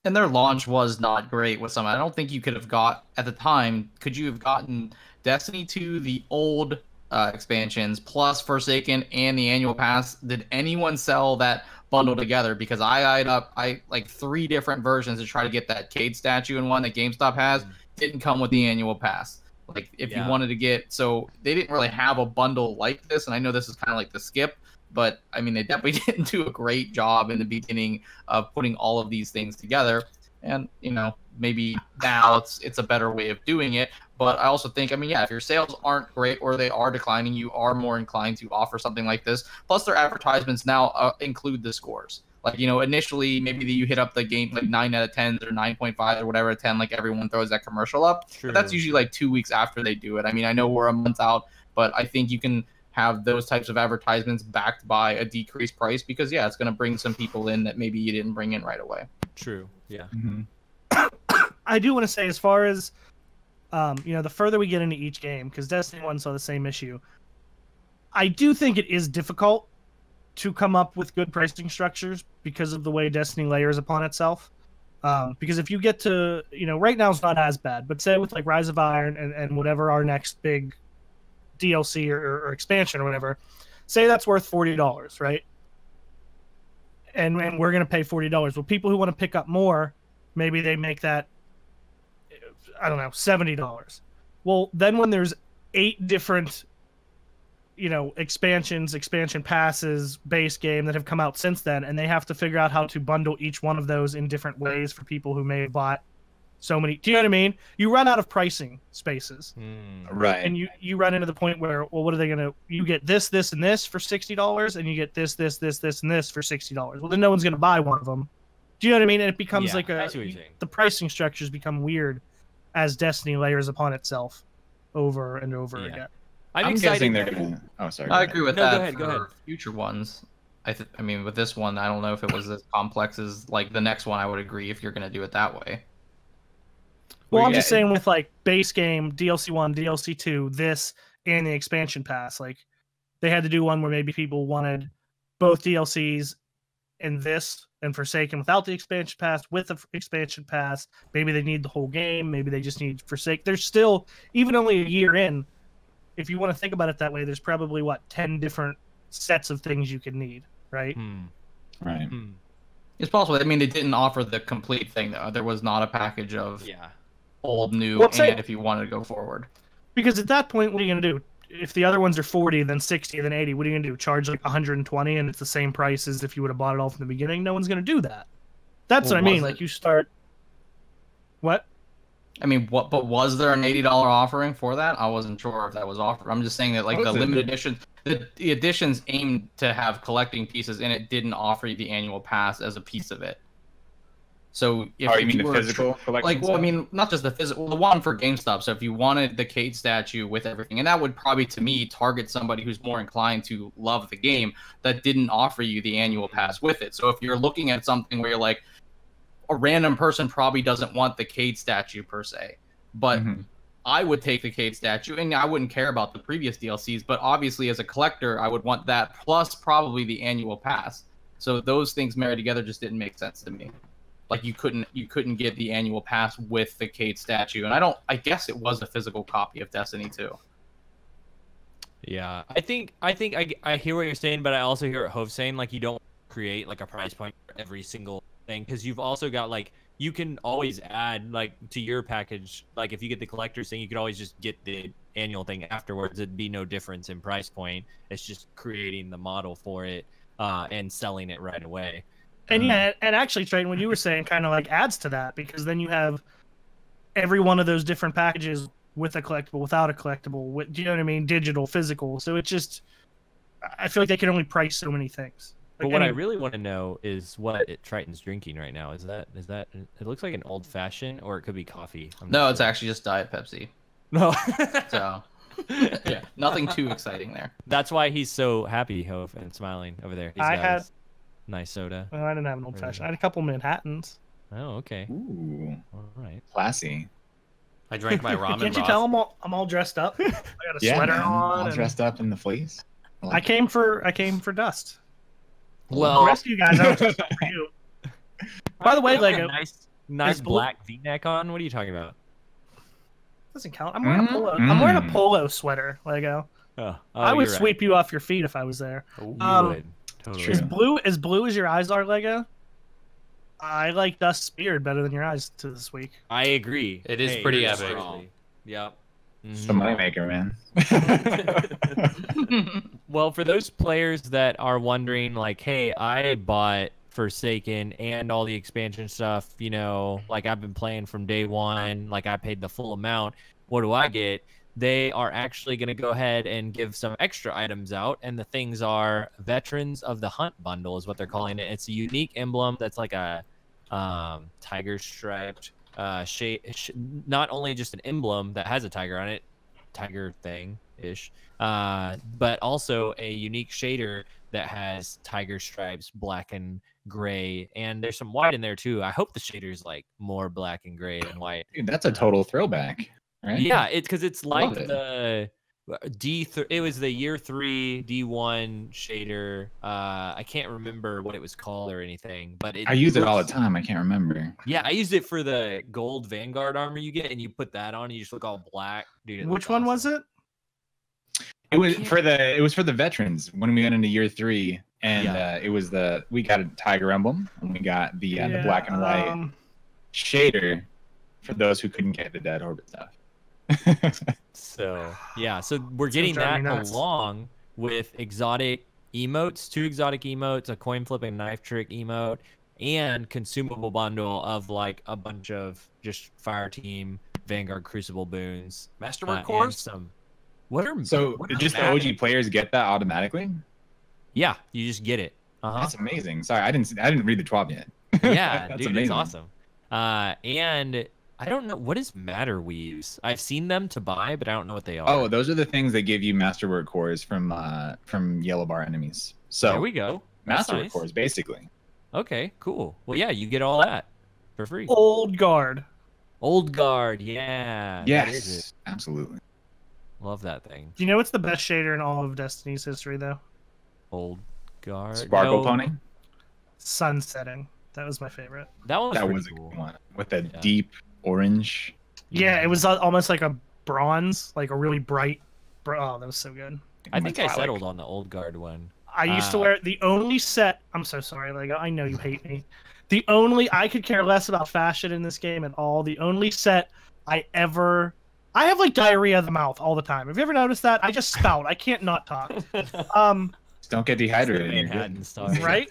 And their launch was not great with some. I don't think you could have got at the time. Could you have gotten Destiny 2, the old expansions, plus Forsaken and the annual pass? Did anyone sell that bundle together? Because I eyed up like 3 different versions to try to get that Cade statue in one that GameStop has. Didn't come with the annual pass. Like if you Yeah. wanted to get, so they didn't really have a bundle like this. And I know this is kind of like the skip, but I mean they definitely didn't do a great job in the beginning of putting all of these things together. And you know, maybe now it's a better way of doing it. But I also think, I mean, yeah, if your sales aren't great or they are declining, you are more inclined to offer something like this. Plus, their advertisements now include the scores. Like, you know, initially maybe you hit up the game like 9 out of 10 or 9.5 or whatever 10, like everyone throws that commercial up. True. But that's usually like 2 weeks after they do it. I mean, I know we're a month out, but I think you can have those types of advertisements backed by a decreased price because, yeah, it's going to bring some people in that maybe you didn't bring in right away. True. Yeah. I do want to say, as far as you know, the further we get into each game, because Destiny 1 saw the same issue, I do think it is difficult to come up with good pricing structures because of the way Destiny layers upon itself. Because if you get to, you know, right now it's not as bad, but say with like Rise of Iron and whatever our next big DLC or expansion or whatever, say that's worth $40, right? And we're going to pay $40. Well, people who want to pick up more, maybe they make that, I don't know, $70. Well, then when there's 8 different, you know, expansion passes, base game that have come out since then, and they have to figure out how to bundle each one of those in different ways for people who may have bought so many. Do you know what I mean? You run out of pricing spaces. Right. And you run into the point where, well, what are they gonna? You get this, and this for $60, and you get this, and this for $60. Well, then no one's gonna buy one of them. Do you know what I mean? And it becomes Yeah, like I see what you're saying. the pricing structures become weird as Destiny layers upon itself over and over Yeah. again. I'm guessing they're gonna. Oh, sorry. I go agree with No, that. go ahead, go for ahead. Future ones, I mean, with this one, I don't know if it was as complex as like the next one. I would agree if you're gonna do it that way. Well, Well, I'm just yeah. saying with like base game, DLC 1, DLC 2, this, and the expansion pass, like they had to do one where maybe people wanted both DLCs and this and Forsaken without the expansion pass, with the expansion pass. Maybe they need the whole game. Maybe they just need Forsaken. There's still, even only a year in, if you want to think about it that way, there's probably, 10 different sets of things you could need, right? ahead. Right. It's possible. I mean, they didn't offer the complete thing though. There was not a package of Yeah. old, new, Well, say- and if you wanted to go forward. Because at that point, what are you going to do? If the other ones are 40, then 60, then 80, what are you going to do? Charge like 120 and it's the same price as if you would have bought it all from the beginning? No one's going to do that. That's Well, what I mean. was Like it? you start. What? I mean, what? But was there an $80 offering for that? I wasn't sure if that was offered. I'm just saying that like What the was it? limited edition, the editions aimed to have collecting pieces in it didn't offer you the annual pass as a piece of it. So if, Oh, if you mean the were physical collection? like, well, I stuff? mean, not just the physical, the one for GameStop. So if you wanted the Kate statue with everything, and that would probably, to me, target somebody who's more inclined to love the game that didn't offer you the annual pass with it. So if you're looking at something where you're like, a random person probably doesn't want the Cade statue per se, but I would take the Cade statue, and I wouldn't care about the previous DLCs. But obviously, as a collector, I would want that plus probably the annual pass. So those things married together just didn't make sense to me. Like you couldn't get the annual pass with the Cade statue, and I guess it was a physical copy of Destiny 2. Yeah, I think I hear what you're saying, but I also hear what Hove saying. Like, you don't create like a prize point for every single thing, because you've also got like, you can always add like to your package. Like if you get the collector's thing, you could always just get the annual thing afterwards. It'd be no difference in price point. It's just creating the model for it and selling it right away. And yeah, and actually, Trayton, what you were saying kind of like adds to that, because then you have every one of those different packages with a collectible, without a collectible, with, do you know what I mean? Digital, physical. So it just, I feel like they can only price so many things. Like, But what I really want to know is what Triton's drinking right now. Is that? It looks like an old fashioned, or it could be coffee. No, it's actually just Diet Pepsi. No. So yeah, nothing too exciting there. That's why he's so happy, Hove, and smiling over there. He's I got had his nice soda. Well, I didn't have an old fashioned. I had a couple Manhattans. Oh, okay. Ooh, All right. classy. I drank my ramen Can't you broth. tell I'm all dressed up? I got a sweater man, on. all and dressed up in the fleece. I came for dust. Well, The rest of you guys, I was just for you. By the way, you got a Lego nice is blue- black V-neck on. What are you talking about? doesn't count. I'm wearing a polo. I'm wearing a polo sweater, Lego. Oh, I would you're right. sweep you off your feet if I was there. You Um, would. Totally. True. As blue as your eyes are, Lego. I like Dust's beard better than your eyes to this week. I agree. It is pretty you're epic. strong. Yep. It's the moneymaker, man. Well, for those players that are wondering, like, hey, I bought Forsaken and all the expansion stuff, you know, like I've been playing from day one, like I paid the full amount. What do I get? They are actually going to go ahead and give some extra items out, and the things are Veterans of the Hunt bundle is what they're calling it. It's a unique emblem that's like a tiger striped not only just an emblem that has a tiger on it, tiger thing ish, but also a unique shader that has tiger stripes, black and gray, and there's some white in there too. I hope the shader is like more black and gray than white. Dude, that's a total throwback, right? Yeah, it's because it's like Love it. the it was the year 3 D1 shader. I can't remember what it was called or anything, but I use it all the looks- time. I can't remember. Yeah, I used it for the gold Vanguard armor you get, and you put that on, and you just look all black, dude. Which one was it? It was for the veterans when we got into year 3, and Yeah. we got a tiger emblem, and we got the black and white shader for those who couldn't get the dead orbit stuff. So yeah, so we're It's getting gonna drive that me nuts. along with exotic emotes, 2 exotic emotes, a coin flip and knife trick emote, and consumable bundle of like a bunch of just fire team Vanguard Crucible boons. Masterwork and cores? some. What are So what are just the that? OG players get that automatically? Yeah, you just get it. That's amazing. Sorry, I didn't read the 12 yet. Yeah, That's dude, amazing. it's awesome. And I don't know, what is matter weaves? I've seen them to buy, but I don't know what they are. Oh, those are the things that give you masterwork cores from yellow bar enemies. So there we go. That's masterwork nice. cores, basically. Okay, cool. Well, yeah, you get all that for free. Old guard. Old guard, yeah. That is it. Yes, absolutely. Love that thing. Do you know what's the best shader in all of Destiny's history, though? Old guard. Sparkle No, Pony. Sunsetting. That was my favorite. That one was That pretty was a cool. good one with the Yeah. deep orange. Yeah, it was almost like a bronze, like a really bright. Oh, that was so good. I think I Metallic. settled on the old guard one. I used to wear the only set. I'm so sorry, Lego. I know you hate me. I could care less about fashion in this game at all. The only set I have like diarrhea of the mouth all the time. Have you ever noticed that? I just spout. I can't not talk. Just don't get dehydrated. You're Manhattan good. style. Right?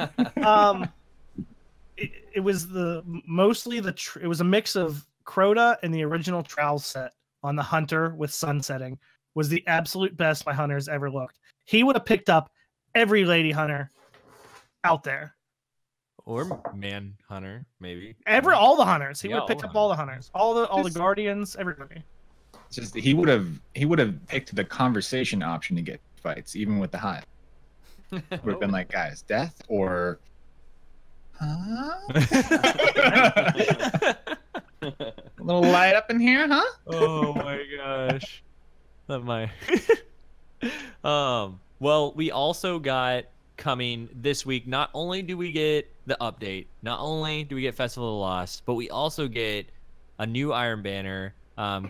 It was it was a mix of Crota and the original Trowel set on the Hunter with sunsetting was the absolute best my Hunter's ever looked. He would have picked up every lady hunter out there. Or Manhunter, maybe. All the hunters. He Yeah, would all have picked the up all the hunters, all the guardians, everybody. It's just he would have picked the conversation option to get fights, even with the hive. Would have been like, guys, death or huh? A little light up in here, huh? Oh my gosh. That might. Well, we also got coming this week. Not only do we get the update, not only do we get Festival of the Lost, but we also get a new Iron Banner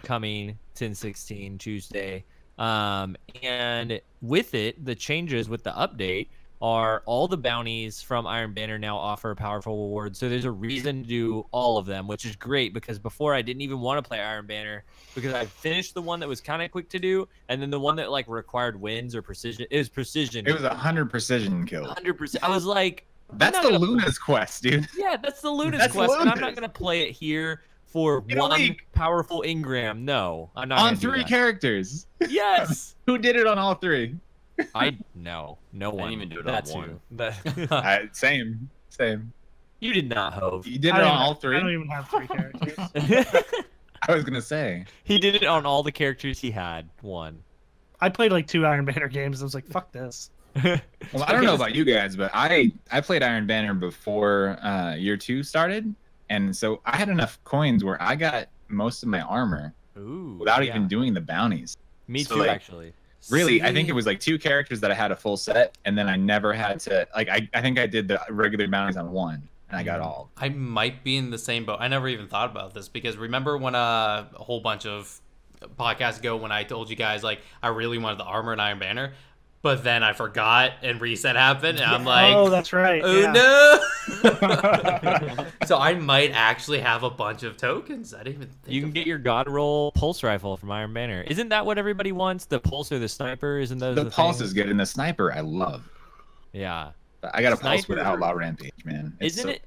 coming 10/16 Tuesday. And with it, the changes with the update are all the bounties from Iron Banner now offer powerful rewards. So there's a reason to do all of them, which is great because before I didn't even want to play Iron Banner because I finished the one that was kind of quick to do, and then the one that like required wins or precision. It was precision. It was 100 precision kills. 100%. I was like, that's the Luna's quest, dude. yeah, that's the Luna's That's quest, and I'm Luna's. not gonna play it here for In a one week. powerful engram. No, I'm not On gonna do 3 that. characters. Yes. Who did it on all 3? No one. even do it on That's one. who. Same. You did not, Hove. You did I it don't on all even- 3? I don't even have 3 characters. I was gonna say. He did it on all the characters he had. One. I played like 2 Iron Banner games. I was like, fuck this. Well, I don't know about you guys, but I played Iron Banner before year 2 started, and so I had enough coins where I got most of my armor Ooh. without yeah. even doing the bounties. Me so, too, like, actually. Really, I think it was like 2 characters that I had a full set, and then I never had to like. I think I did the regular bounties on 1, and I got all. I might be in the same boat. I never even thought about this because remember when a whole bunch of podcasts ago when I told you guys like I really wanted the armor and Iron Banner, but then I forgot and reset happened, and I'm like, Oh, that's right. oh yeah. no! So I might actually have a bunch of tokens. I didn't even think You can of get your God Roll pulse rifle from Iron Banner. Isn't that what everybody wants? The pulse or the sniper? Isn't those The pulse things? is good, and the sniper I love. Yeah. But I got a pulse with Sniper- Outlaw Rampage, man. It's Isn't so- it?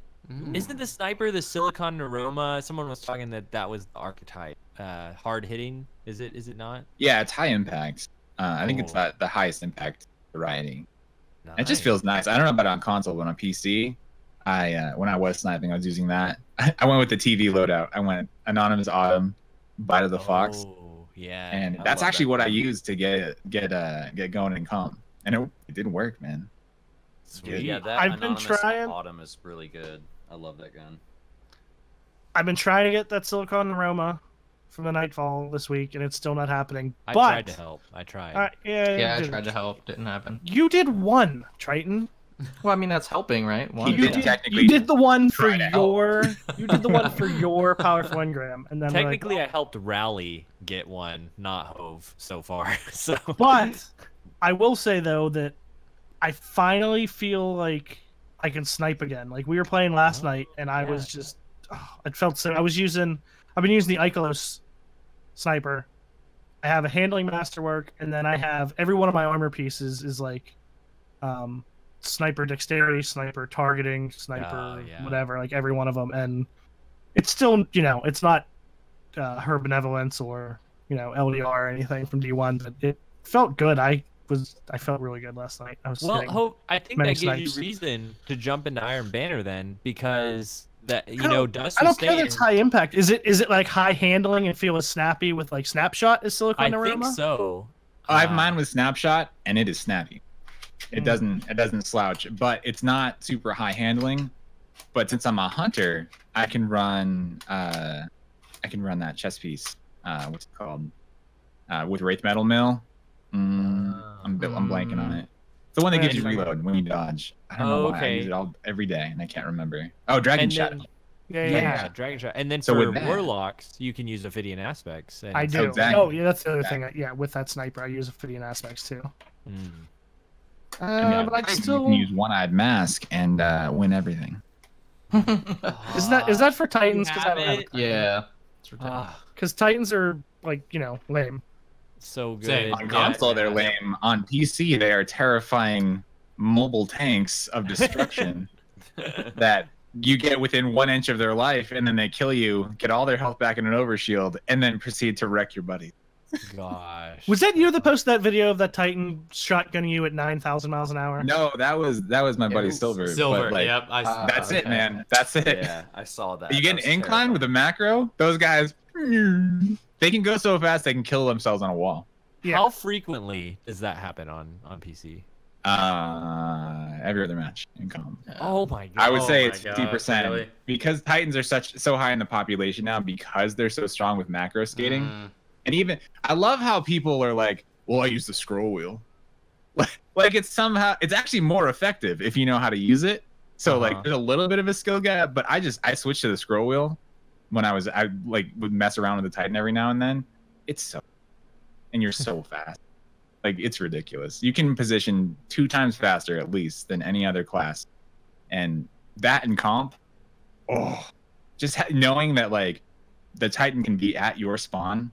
Isn't the sniper the Silicon Aroma? Someone was talking that was the archetype. Hard hitting. Is it? Is it not? Yeah, it's high impact. I think it's Oh. the highest impact variety. It just Nice. feels nice. I don't know about on console, but on PC, when I was sniping, I was using that. I went with the TV loadout. I went Anonymous Autumn, Bite of the Fox, Oh, yeah. and I that's love actually that what I gun. used to get going in comp, and it did work, man. Sweet. Yeah, that I've been Anonymous trying- Autumn is really good. I love that gun. I've been trying to get that Silicon Aroma from the Nightfall this week, and it's still not happening. I but tried to help. I tried. Yeah, I didn't. tried to help. Didn't happen. You did one, Triton. Well, I mean that's helping, right? One. You You did did, technically you did the one for try to help. your. You did the one for your powerful engram, and then Technically, like, I helped Rally get one, not Hove, so far. So. but I will say though that I finally feel like I can snipe again. Like we were playing last night, and I was just, it felt so. I've been using the Icolos sniper. I have a handling masterwork, and then I have every one of my armor pieces is like, sniper dexterity, sniper targeting, sniper yeah. whatever. Like every one of them, and it's still it's not her benevolence or LDR or anything from D1, but it felt good. I felt really good last night. I was Well, hitting Hope, I think many that gives snipes. you reason to jump into Iron Banner then, because that Dust I was don't care that it's high impact. Is it like high handling and feel as snappy with like snapshot as Silicon I Aroma? think so. I have mine with Snapshot, and it is snappy. It doesn't slouch, but it's not super high handling. But since I'm a hunter, I can run that chest piece. What's it called? With Wraith Metal Mill. I'm blanking on it. It's the one that gives you reload when you dodge. I don't know why. I okay. use it every day, and I can't remember. Oh, Dragon And Shadow. then- Yeah, Yeah, Dragon Shot. And then So for with that- Warlocks, you can use Ophidian Aspects. And I do. Exactly. Oh, yeah, that's the other thing. Yeah, with that sniper, I use Ophidian aspects too. Mm. But I'd You still. can use One-Eyed Mask and win everything. Is that for Titans? Because I have don't have it? Yeah. Because Titans are like lame. So good. Same. On console, they're lame. On PC, they are terrifying mobile tanks of destruction that you get within 1 inch of their life, and then they kill you, get all their health back in an overshield, and then proceed to wreck your buddy. Gosh. Was that you that posted that video of that Titan shotgunning you at 9,000 miles an hour? No, that was my buddy Silver. Silver. But, like, Yep. that's it, okay. man. That's it. Yeah, I saw that. You get an That was incline terrible. with a macro, those guys, they can go so fast they can kill themselves on a wall. Yeah. How frequently does that happen on PC? Every other match in comp. Oh my god. I would say my it's God, 50% really? because Titans are so high in the population now because they're so strong with macro skating. And even I love how people are like, well, I use the scroll wheel. Like it's actually more effective if you know how to use it. So like there's a little bit of a skill gap, but I switched to the scroll wheel when I would mess around with the Titan every now and then. It's so, and you're so fast. Like it's ridiculous. You can position 2 times faster at least than any other class. And that in comp, just knowing that like the Titan can be at your spawn,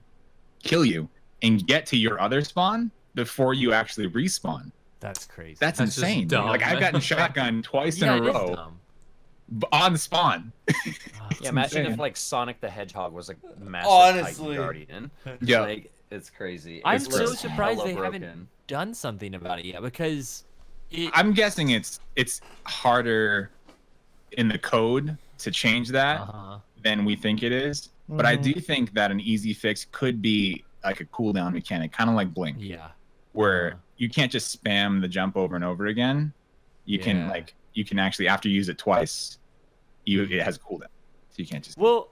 kill you, and get to your other spawn before you actually respawn. That's crazy. That's That's just insane. dude. dumb. Like I've gotten shotgun twice yeah, in a it is row dumb. on spawn. Yeah, imagine insane. if like Sonic the Hedgehog was a massive Honestly. Titan Guardian. Yeah. Like it's crazy. I'm It's so just surprised hella they haven't broken. done something about it yet because I'm guessing it's harder in the code to change that than we think it is. But I do think that an easy fix could be like a cooldown mechanic, kind of like Blink, yeah. where you can't just spam the jump over and over again. You can actually, after you use it twice, it has a cooldown, so you can't just. Well,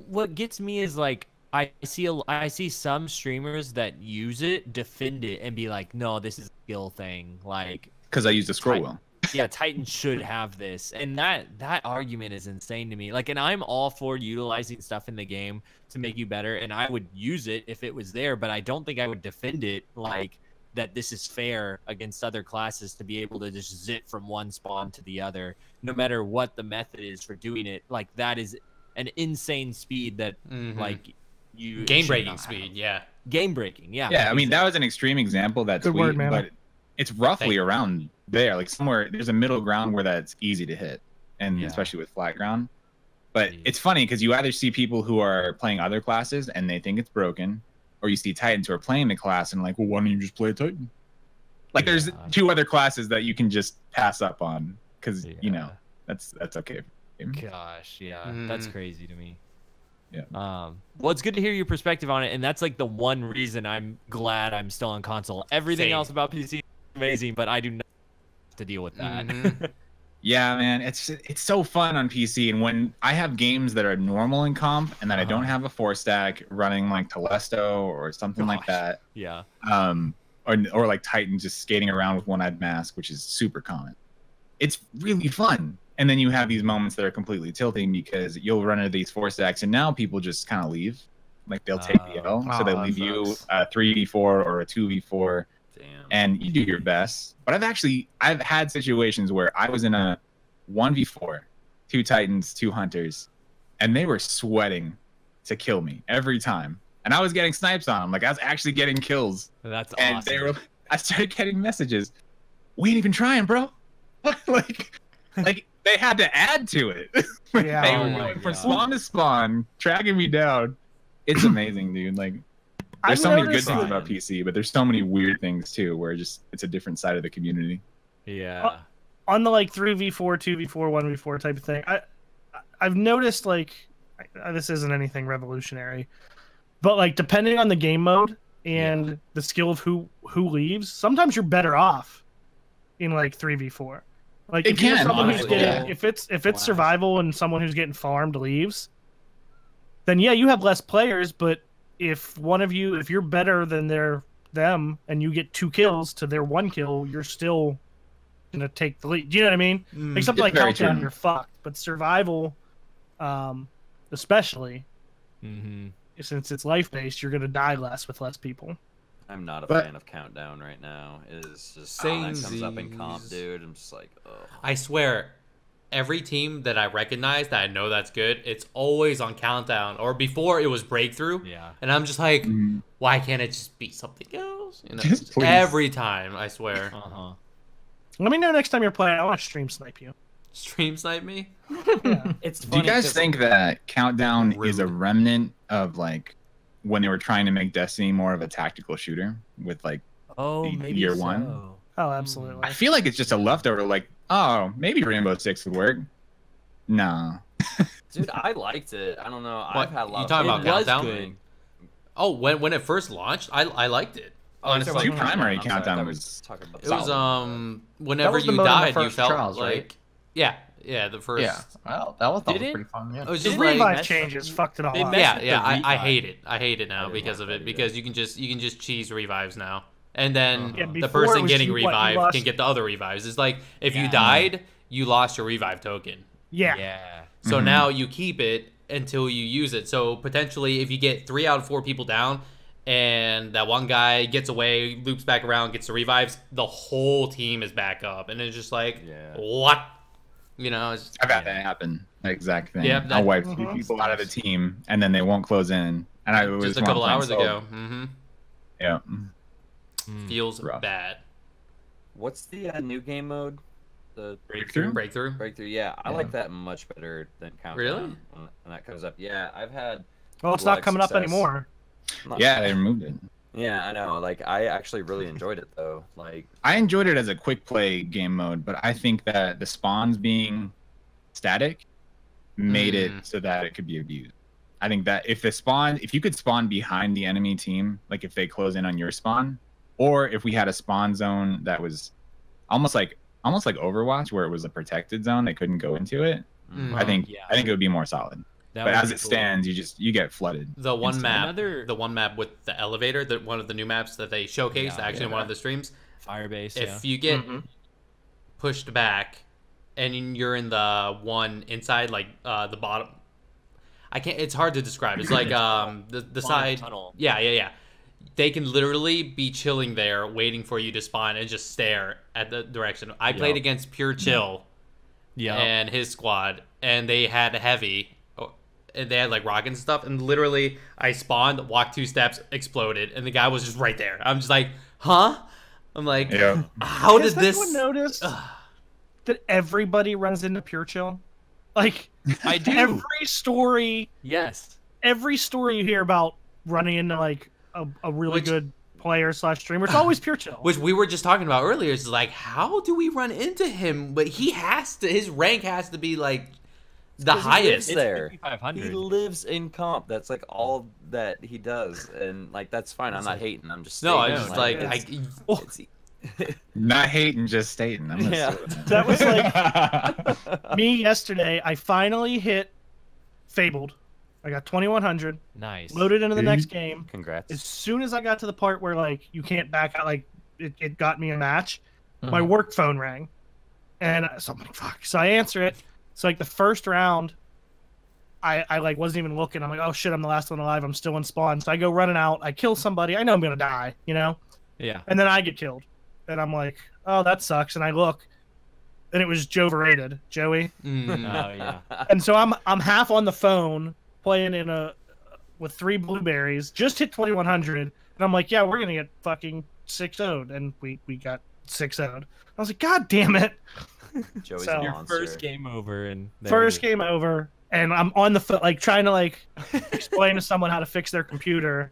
what gets me is like I see some streamers that use it, defend it, and be like, no, this is a skill thing. Like, Because I use the scroll wheel. yeah, Titan should have this, and that argument is insane to me. Like, and I'm all for utilizing stuff in the game to make you better, and I would use it if it was there, but I don't think I would defend it like that. This is fair against other classes to be able to just zit from one spawn to the other, no matter what the method is for doing it. Like that is an insane speed that like you Game should breaking not speed. have. Yeah. Game breaking. Yeah. Yeah, I mean that was an extreme example. That's Good word, man. but it's roughly around there, like somewhere. There's a middle ground where that's easy to hit, and especially with flat ground. But it's funny because you either see people who are playing other classes and they think it's broken, or you see Titans who are playing the class and like, well, why don't you just play a Titan? Like, there's 2 other classes that you can just pass up on because you know that's okay. Gosh, yeah, that's crazy to me. Yeah. Well, it's good to hear your perspective on it, and that's like the one reason I'm glad I'm still on console. Everything Same. else about PC is amazing, but I do not have to deal with that. Yeah, man, it's so fun on PC, and when I have games that are normal in comp and that I don't have a 4-stack running like Telesto or something like that, Yeah. or like Titan just skating around with one-eyed mask, which is super common. It's really fun. And then you have these moments that are completely tilting because you'll run into these 4-stacks, and now people just kind of leave. Like they'll take the L, so they that leave you sucks. a 3v4 or a 2v4, Damn. and you do your best. But I've had situations where I was in a 1v4, 2 Titans, 2 Hunters, and they were sweating to kill me every time. And I was getting snipes on them. Like I was actually getting kills. That's And awesome. I started getting messages. We ain't even trying, bro. like they had to add to it. Yeah. They Oh were my going from God. spawn to spawn, tracking me down. It's amazing, dude. Like I've there's so many good noticed things that- about PC, but there's so many weird things too, where it's a different side of the community. Yeah. on the like 3v4, 2v4, 1v4 type of thing. I've noticed like this isn't anything revolutionary, but like depending on the game mode and the skill of who leaves, sometimes you're better off in like 3v4. Like It if you're can, someone who's honestly, getting if it's survival and someone who's getting farmed leaves, then yeah, you have less players, but if you're better than them and you get 2 kills to their 1 kill, you're still gonna take the lead. Do you know what I mean? Like something like It's very Countdown, true. you're fucked. But survival, especially since it's life based, you're gonna die less with less people. I'm not a But- fan of Countdown right now. It is just when that comes up in comp, Samesies. dude. I'm just like, oh. I swear, every team that I recognize that I know that's good, it's always on Countdown. Or before it was Breakthrough. Yeah. And I'm just like, why can't it just be something else? You know, Just please. every time, I swear. Uh-huh. Let me know next time you're playing. I want to stream snipe you. Stream snipe me? Yeah. It's Do you funny guys 'cause- think that Countdown is a Rude. remnant of like when they were trying to make Destiny more of a tactical shooter with like Oh, maybe year so. one. Oh, absolutely. I feel like it's just a leftover. Like, oh, maybe Rainbow Six would work. No. Dude, I liked it. I don't know. What, I've had a lot you of talking fun about with it. Countdown? Good. Oh, when it first launched, I liked it. Oh, you're talking Honestly, Two about primary I'm sorry, I Countdown thought we was were talking about it was solid. whenever was the you mode in the died, you first felt Trials, like right? yeah, the first. Yeah. Well, that was Did it? pretty fun. Yeah. It was The just revive like changes fucked it all They up. messed yeah, with yeah. the I revive. hate it. I hate it now didn't because like of that it either. because you can just cheese revives now, and then Yeah, the before it person was getting you- what, you revived lost- can get the other revives. It's like if you Yeah. died, you lost your revive token. Yeah. Yeah. So Mhm. now you keep it until you use it. So potentially, if you get 3 out of 4 people down, and that one guy gets away, loops back around, gets the revives, the whole team is back up, and it's just like, Yeah. what? You know, it's just, I've had that happen. That exact thing. Yeah, I'll that- wipe 2 Mhm. people out of the team, and then they won't close in. And I was just a couple hours ago. Yeah. Feels Rough. bad. What's the new game mode? The Breakthrough? Breakthrough. Yeah, I Yeah. like that much better than Countdown. Really? When that comes up. Yeah, I've had. Well, it's a lot not of coming up success. anymore. Not- Yeah, they removed it. Yeah, I know. Like, I actually really enjoyed it though. Like, I enjoyed it as a quick play game mode, but I think that the spawns being static made it so that it could be abused. I think that if you could spawn behind the enemy team, like if they close in on your spawn, or if we had a spawn zone that was almost like Overwatch, where it was a protected zone, they couldn't go into it. Mm. I think Yeah. it would be more solid. That But would as be it cool. stands, you get flooded. The one instantly. map with the elevator, one of the new maps that they showcased Yeah, actually in one of the streams. Firebase. If Yeah. you get Mhm. pushed back and you're in the one inside, like the bottom, I can't. It's hard to describe. It's like the side tunnel. Yeah. They can literally be chilling there, waiting for you to spawn and just stare at the direction. I played against Pure Chill Yeah. and his squad, and they had heavy. And they had like rockets and stuff, and literally I spawned, walked 2 steps, exploded, and the guy was just right there. I'm just like, huh? I'm like, Yeah. how Has did this? anyone noticed that everybody runs into Pure Chill? Like, I do. every story Yes. you hear about running into like a really Which- good player / streamer, it's always Pure Chill. Which we were just talking about earlier. Is like, how do we run into him? But he has to. His rank has to be like the 'cause he highest. lives there. 5,500. He lives in comp. That's like all that he does, and like that's fine. I'm not hating. I'm just No, stating, it's just like it's- Not hating, just stating. I'm gonna Yeah. sit with That was like Me yesterday, I finally hit Fabled. I got 2100, Nice. loaded into the next game. Congrats. As soon as I got to the part where like you can't back out, like it got me a match, my Mhm. work phone rang, and so I'm like, fuck. So I answer it. So like the first round, I like wasn't even looking. I'm like, oh shit, I'm the last one alive. I'm still in spawn. So I go running out. I kill somebody. I know I'm gonna die, you know. Yeah. And then I get killed, and I'm like, oh that sucks. And I look, and it was Joey. Oh yeah. And so I'm half on the phone playing with 3 blueberries. Just hit 2100, and I'm like, yeah, we're gonna get fucking 6-0'd, and we got 6-0'd. I was like, god damn it. Joey's So- a Your monster. first game over and there First it is. game over, and I'm on the phone, like trying to like explain to someone how to fix their computer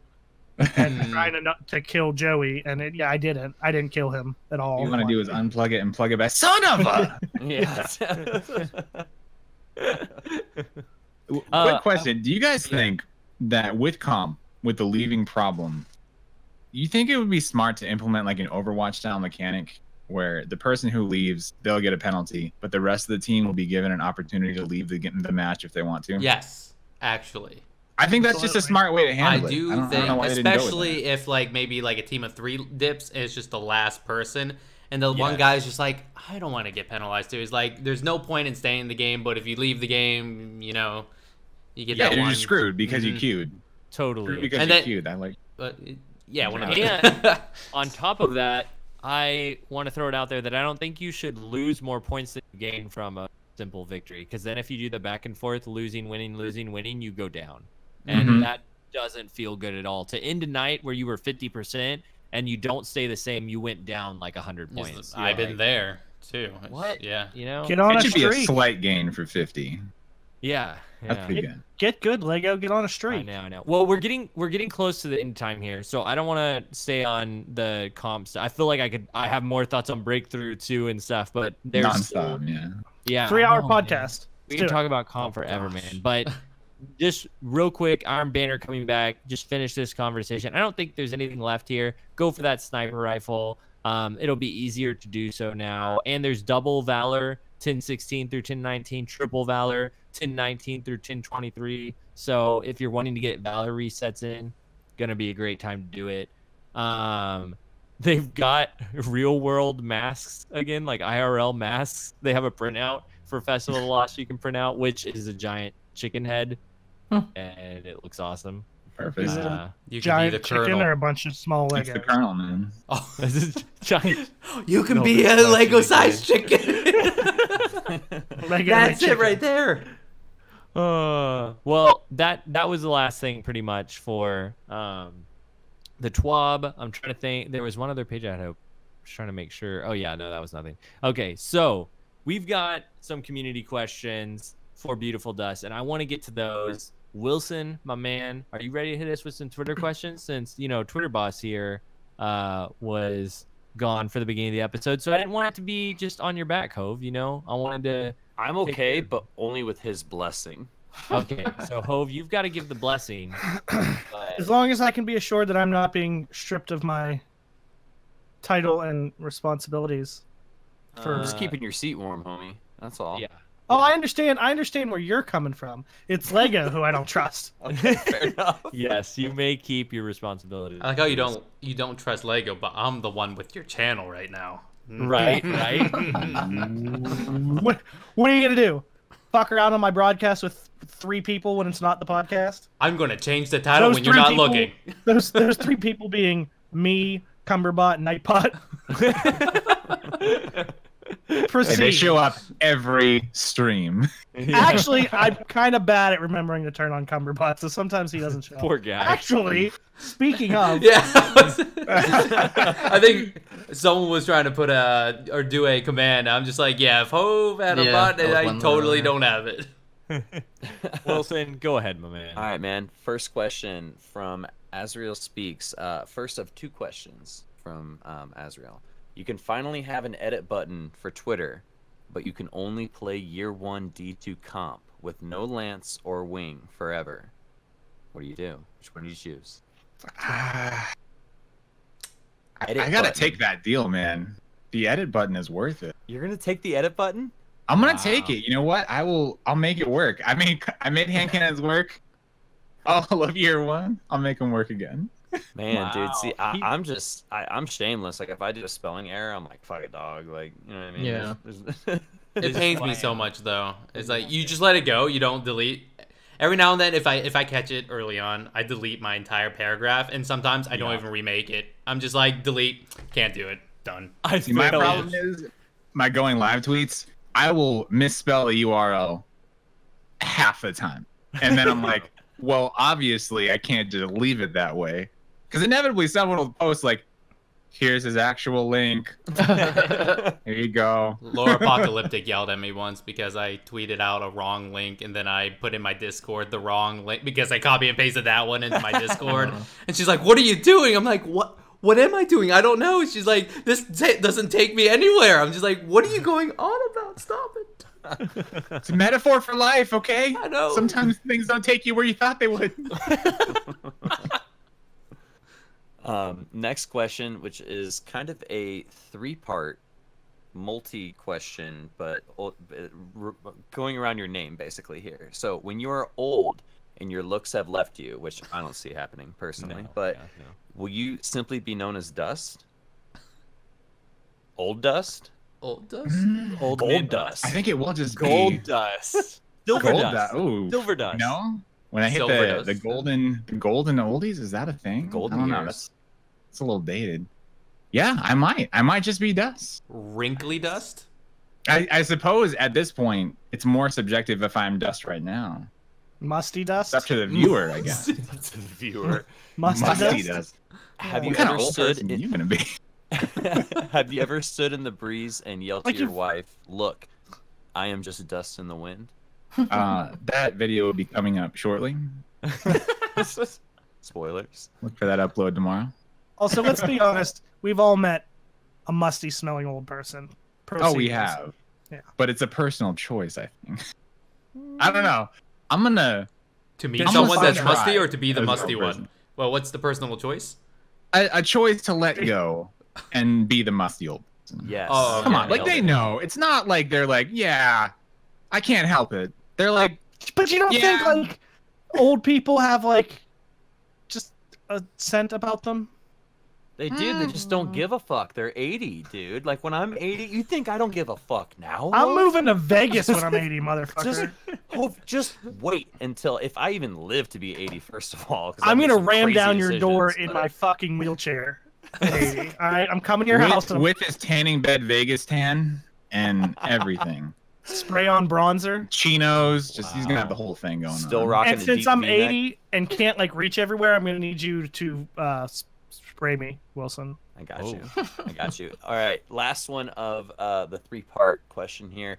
and trying to not to kill Joey, and I didn't kill him at all. all you want to do is unplug it and plug it back. Son of a! Yeah. Quick question: do you guys think that with the leaving problem, you think it would be smart to implement like an Overwatch style mechanic where the person who leaves, they'll get a penalty, but the rest of the team will be given an opportunity to leave the match if they want to? Yes, actually. I think that's just a smart way to I handle it. do I don't think, know why they didn't go with especially that. if like maybe like a team of 3 dips and it's just the last person, and the one Yes. guy's just like, I don't want to get penalized too. He's like, there's no point in staying in the game, but if you leave the game, you know, you get Yeah, that you're one. just screwed because you Mhm. queued. Totally. Screwed because And you then- queued. I like. But yeah, one of Yeah. the. On top of that, I want to throw it out there that I don't think you should lose more points than you gain from a simple victory. Because then if you do the back and forth, losing, winning, you go down. And Mhm. that doesn't feel good at all. To end a night where you were 50% and you don't stay the same, you went down like 100 points. I've You're been like, there too. What? Yeah. You know? Get on It a should be a streak. slight gain for 50. Yeah. That's pretty good. Get good, Lego. Get on a I streak. know. Well, we're getting close to the end time here, so I don't want to stay on the comps. I feel like I have more thoughts on breakthrough too and stuff, but there's Non-stop, yeah. yeah 3-hour I know, man. podcast. We Let's can do talk it. about comp forever, man. But just real quick, Iron Banner coming back. Just finish this conversation. I don't think there's anything left here. Go for that sniper rifle. It'll be easier to do so now. And there's double Valor 1016 through 1019, triple Valor 1019 through 1023. So if you're wanting to get Valor resets in, gonna be a great time to do it. They've got real world masks again, like IRL masks. They have a printout for Festival of the Lost you can print out, which is a giant chicken head, and it looks awesome. Perfect. Is it You can be giant the chicken colonel. or a bunch of small It's the Legos? Colonel, man. Oh, This is giant. you can No, be it's a not Lego-sized chicken. chicken. Lego That's it chicken. right there. Well, that was the last thing pretty much for the TWAB. I'm trying to think. There was one other page I was trying to make sure. Oh yeah, no, that was nothing. Okay, so we've got some community questions for Beautiful Dust, and I want to get to those. Wilson, my man, are you ready to hit us with some Twitter questions? Since Twitter boss here was gone for the beginning of the episode, so I didn't want it to be just on your back, Hove. I wanted to. I'm okay, but only with his blessing. Okay, so Hove, you've got to give the blessing. As long as I can be assured that I'm not being stripped of my title and responsibilities. For Just keeping your seat warm, homie. That's all. Yeah. Oh, I understand. I understand where you're coming from. It's Lego who I don't trust. Okay, fair enough. Yes, you may keep your responsibilities. I like how you don't trust Lego, but I'm the one with your channel right now. Right, right. What are you gonna do? Fuck around on my broadcast with 3 people when it's not the podcast? I'm gonna change the title Those when you're 3 not people- looking. Those 3 people being me, Cumberbot, and Nightbot. Hey, Proceed. they show up every stream. Actually, I'm kind of bad at remembering to turn on Cumberbot, so sometimes he doesn't show up. Poor guy. Actually, speaking of, Yeah, I think someone was trying to put do a command. I'm just like, yeah, if Hove had a Yeah, bot, that was I one totally that- don't have it. Wilson, go ahead, my man. All right, man. First question from Azriel Speaks. First of 2 questions from Azriel. You can finally have an edit button for Twitter, but you can only play Year 1 D2 comp with no Lance or Wing forever. What do you do? Which one do you choose? I Edit gotta button. take that deal, man. The edit button is worth it. You're gonna take the edit button? I'm gonna Wow. take it. You know what? I'll make it work. I made hand cannons work all of year 1. I'll make them work again. Man, dude, see, Wow. I'm shameless. Like, if I do a spelling error, I'm like, fuck it, dog. Like, you know what I mean? Yeah. There's- It pains me so much though. It's like you just let it go. You don't delete. Every now and then, if I catch it early on, I delete my entire paragraph, and sometimes I don't even remake it. I'm just like, delete, can't do it, done. See, my problem is my going live tweets. I will misspell a URL half the time, and then I'm like, well, obviously I can't just leave it that way, because inevitably someone will post like, here's his actual link. Here you go. Lore Apocalyptic yelled at me once because I tweeted out a wrong link, and then I put in my Discord the wrong link because I copy and pasted that one into my Discord. And she's like, "What are you doing?" I'm like, "What? What am I doing? I don't know." She's like, "This doesn't take me anywhere." I'm just like, "What are you going on about? Stop it." It's a metaphor for life, okay? I know. Sometimes things don't take you where you thought they would. Next question, which is kind of a 3-part multi-question, but going around your name basically here. So when you are old and your looks have left you, which I don't see happening personally, but will you simply be known as Dust? Old Dust? Old dust. Old Gold man Dust. I think it will just Gold be dust. Silver gold dust. Ooh. Silver dust. No? When I hit Silver the dust. golden oldies, is that a thing? Golden I don't know. years. It's a little dated. Yeah, I might just be dust. Wrinkly dust. I suppose at this point it's more subjective if I'm dust right now. Musty Dust? It's up to the viewer, I guess. That's a viewer. Musty Musty Dust? dust. Have What you kind ever of old stood? person are you gonna be? Have you ever stood in the breeze and yelled Like to your you've- wife, "Look, I am just dust in the wind"? That video will be coming up shortly. Spoilers. Look for that upload tomorrow. Also, let's be honest. We've all met a musty-smelling old person. Oh, we have. Yeah. But it's a personal choice, I think. I don't know. I'm gonna To meet I'm someone gonna that's try musty or to be the as a musty person. one? Well, what's the personal choice? a choice to let go and be the musty old person. Yes. Oh, Come okay. on, like they know. It's not like they're like, yeah, I can't help it. They're like, But you don't think Yeah. like old people have like just a scent about them? They do. They just don't give a fuck. They're 80, dude. Like when I'm 80, you think I don't give a fuck now? I'm moving to Vegas when I'm 80, motherfucker. Just wait until if I even live to be 80. First of all, 'cause I I'm make gonna some ram crazy down your door decisions, in but- my fucking wheelchair. at 80. All right, I'm coming to your house. And I'm with his tanning bed Vegas tan and everything. spray on bronzer. Chinos, just he's gonna have Wow. the whole thing going Still on. rocking And the since deep I'm V-neck. 80 and can't like reach everywhere, I'm gonna need you to spray me, Wilson. I got you. I got you. All right. Last one of the 3-part question here.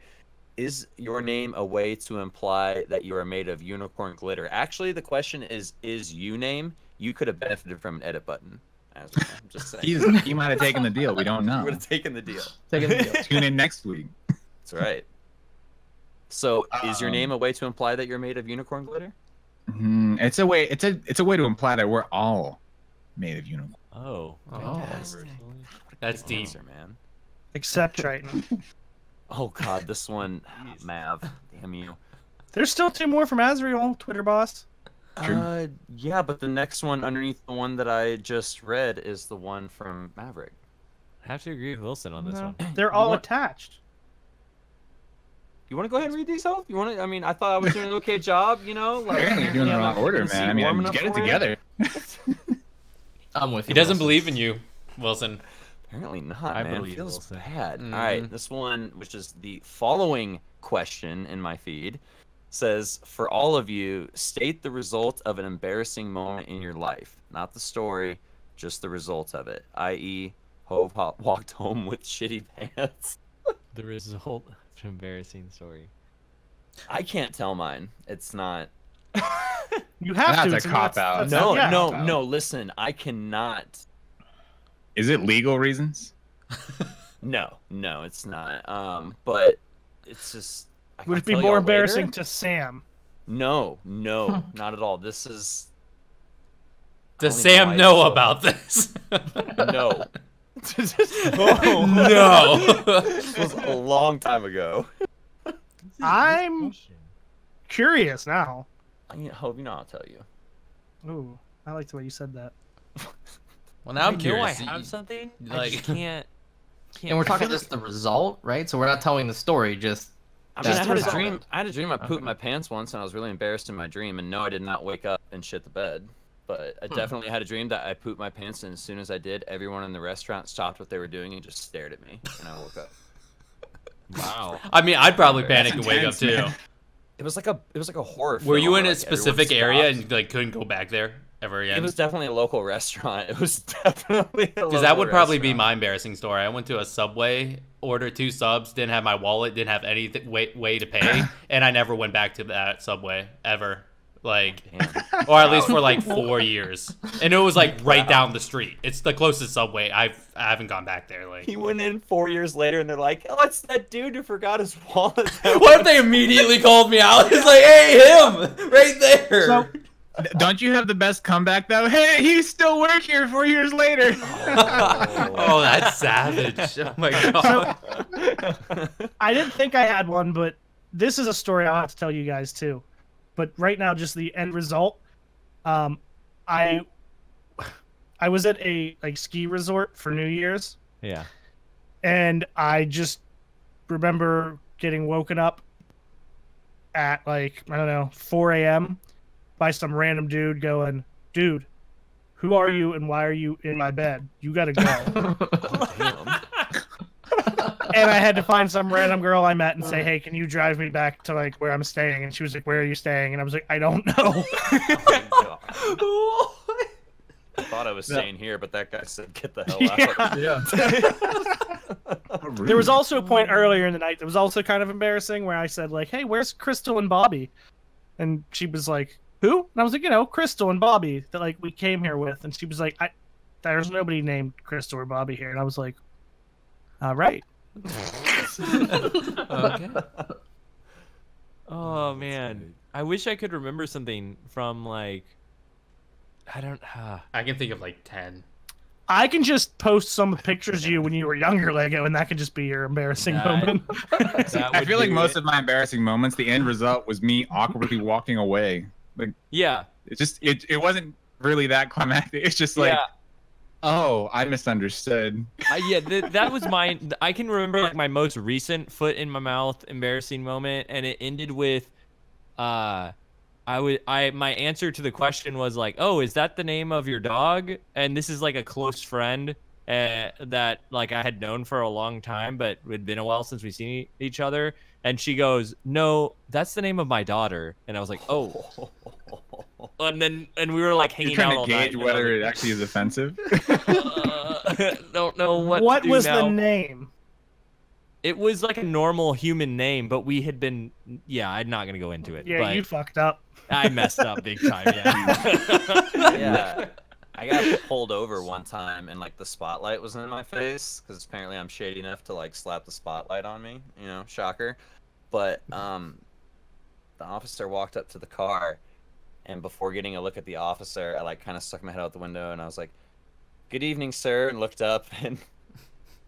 Is your name a way to imply that you are made of unicorn glitter? Actually, the question is you name? You could have benefited from an edit button. As well. I'm just saying. He might have taken the deal. We don't You know. would have taken the deal. Tune in next week. That's right. So, is your Um, name a way to imply that you're made of unicorn glitter? It's a way. It's a way to imply that we're all made of unicorn. Oh. Oh. fantastic. That's Good deep. answer, man. Except Triton. Oh God, this one, Mav. Damn you. There's still 2 more from Azrael, Twitter boss. True. Yeah, but the next one underneath the one that I just read is the one from Maverick. I have to agree with Wilson on this No, one. they're all What? attached. You want to go ahead and read these off? You want to? I mean, I thought I was doing an okay job. You know, like Apparently you're doing it in the wrong order, is he man. I mean, warming up get it for you? together. I'm with you. He doesn't Wilson. believe in you, Wilson. Apparently not, I man. believe Feels Wilson. bad. Mhm. All right, this one, which is the following question in my feed, says, "For all of you, state the result of an embarrassing moment in your life, not the story, just the result of it. I.e., Hove walked home with shitty pants." The result of an embarrassing story. I can't tell mine. It's not. You have That's to. a it's- cop-out. No, yeah. no. Listen, I cannot. Is it legal reasons? No, it's not. But it's just. Would I'll it be tell more y'all embarrassing later. to Sam? No, not at all. This is Does I don't even Sam know know why it's about this? no. Oh, no. This was a long time ago. I'm curious now. I hope you know. I'll tell you. Ooh, I like the way you said that. Well, now I'm I know curious. I have something. I like- just can't. And we're talking just the result, right? So we're not telling the story, just I mean, That's I the had a result. dream. I had a dream. I pooped my pants once, and I was really embarrassed in my dream. And no, I did not wake up and shit the bed. But I definitely had a dream that I pooped my pants, and as soon as I did, everyone in the restaurant stopped what they were doing and just stared at me, and I woke up. Wow. I mean, I'd probably That's panic and wake up intense, too. man. It was like a horror. Were film you in where, a like, everyone specific area stopped. and like couldn't go back there ever again? It was definitely a local restaurant. It was definitely Because that would probably be my embarrassing story. I went to a Subway, ordered 2 subs, didn't have my wallet, didn't have any way to pay, and I never went back to that Subway ever. Like, or at least for like 4 years. And it was like right down the street. It's the closest Subway. I haven't gone back there. Like, He went in 4 years later, and they're like, "Oh, it's that dude who forgot his wallet." what if they immediately called me out? It's like, hey, him, right there. So, Don't you have the best comeback though? Hey, he's still work here 4 years later. Oh, that's savage. Oh my god. I didn't think I had one, but this is a story I'll have to tell you guys too. But right now, just the end result. I was at a ski resort for New Year's, Yeah. and I just remember getting woken up at I don't know 4 a.m. by some random dude going, "Dude, who are you and why are you in my bed? You gotta go." And I had to find some random girl I met and say, "Hey, can you drive me back to where I'm staying?" And she was like, "Where are you staying?" And I was like, "I don't know." I thought I was staying here, but that guy said, "Get the hell out." Yeah. A There was also a point earlier in the night that was also kind of embarrassing where I said like, "Hey, where's Crystal and Bobby?" And she was like, "Who?" And I was like, Crystal and Bobby that like we came here with. And she was like, "There's nobody named Crystal or Bobby here." And I was like, "All right." Okay. Oh man, I wish I could remember something from like, I don't. I can think of like 10. I can just post some pictures of you when you were younger, Lego, and that could just be your embarrassing moment. I feel like most of my embarrassing moments, the end result was me awkwardly walking away. Like, Yeah. It wasn't really that climactic. It's just like, oh, I misunderstood. That was mine. I can remember like my most recent foot in my mouth embarrassing moment, and it ended with, my answer to the question was like, "Oh, is that the name of your dog?" And this is like a close friend that like I had known for a long time, but it had been a while since we seen each other. And she goes, "No, that's the name of my daughter." And I was like, "Oh." And we were like hanging You're trying out all to gauge night. whether it actually is offensive. Don't know what. What to do was now. the name? It was like a normal human name, but we had been. Yeah, I'm not gonna go into it. Yeah, but you fucked up. I messed up big time. Yeah. Yeah. I got pulled over one time and like the spotlight was in my face because apparently I'm shady enough to like slap the spotlight on me, shocker. But the officer walked up to the car, and before getting a look at the officer, I like kind of stuck my head out the window and I was like, "Good evening, sir," and looked up, and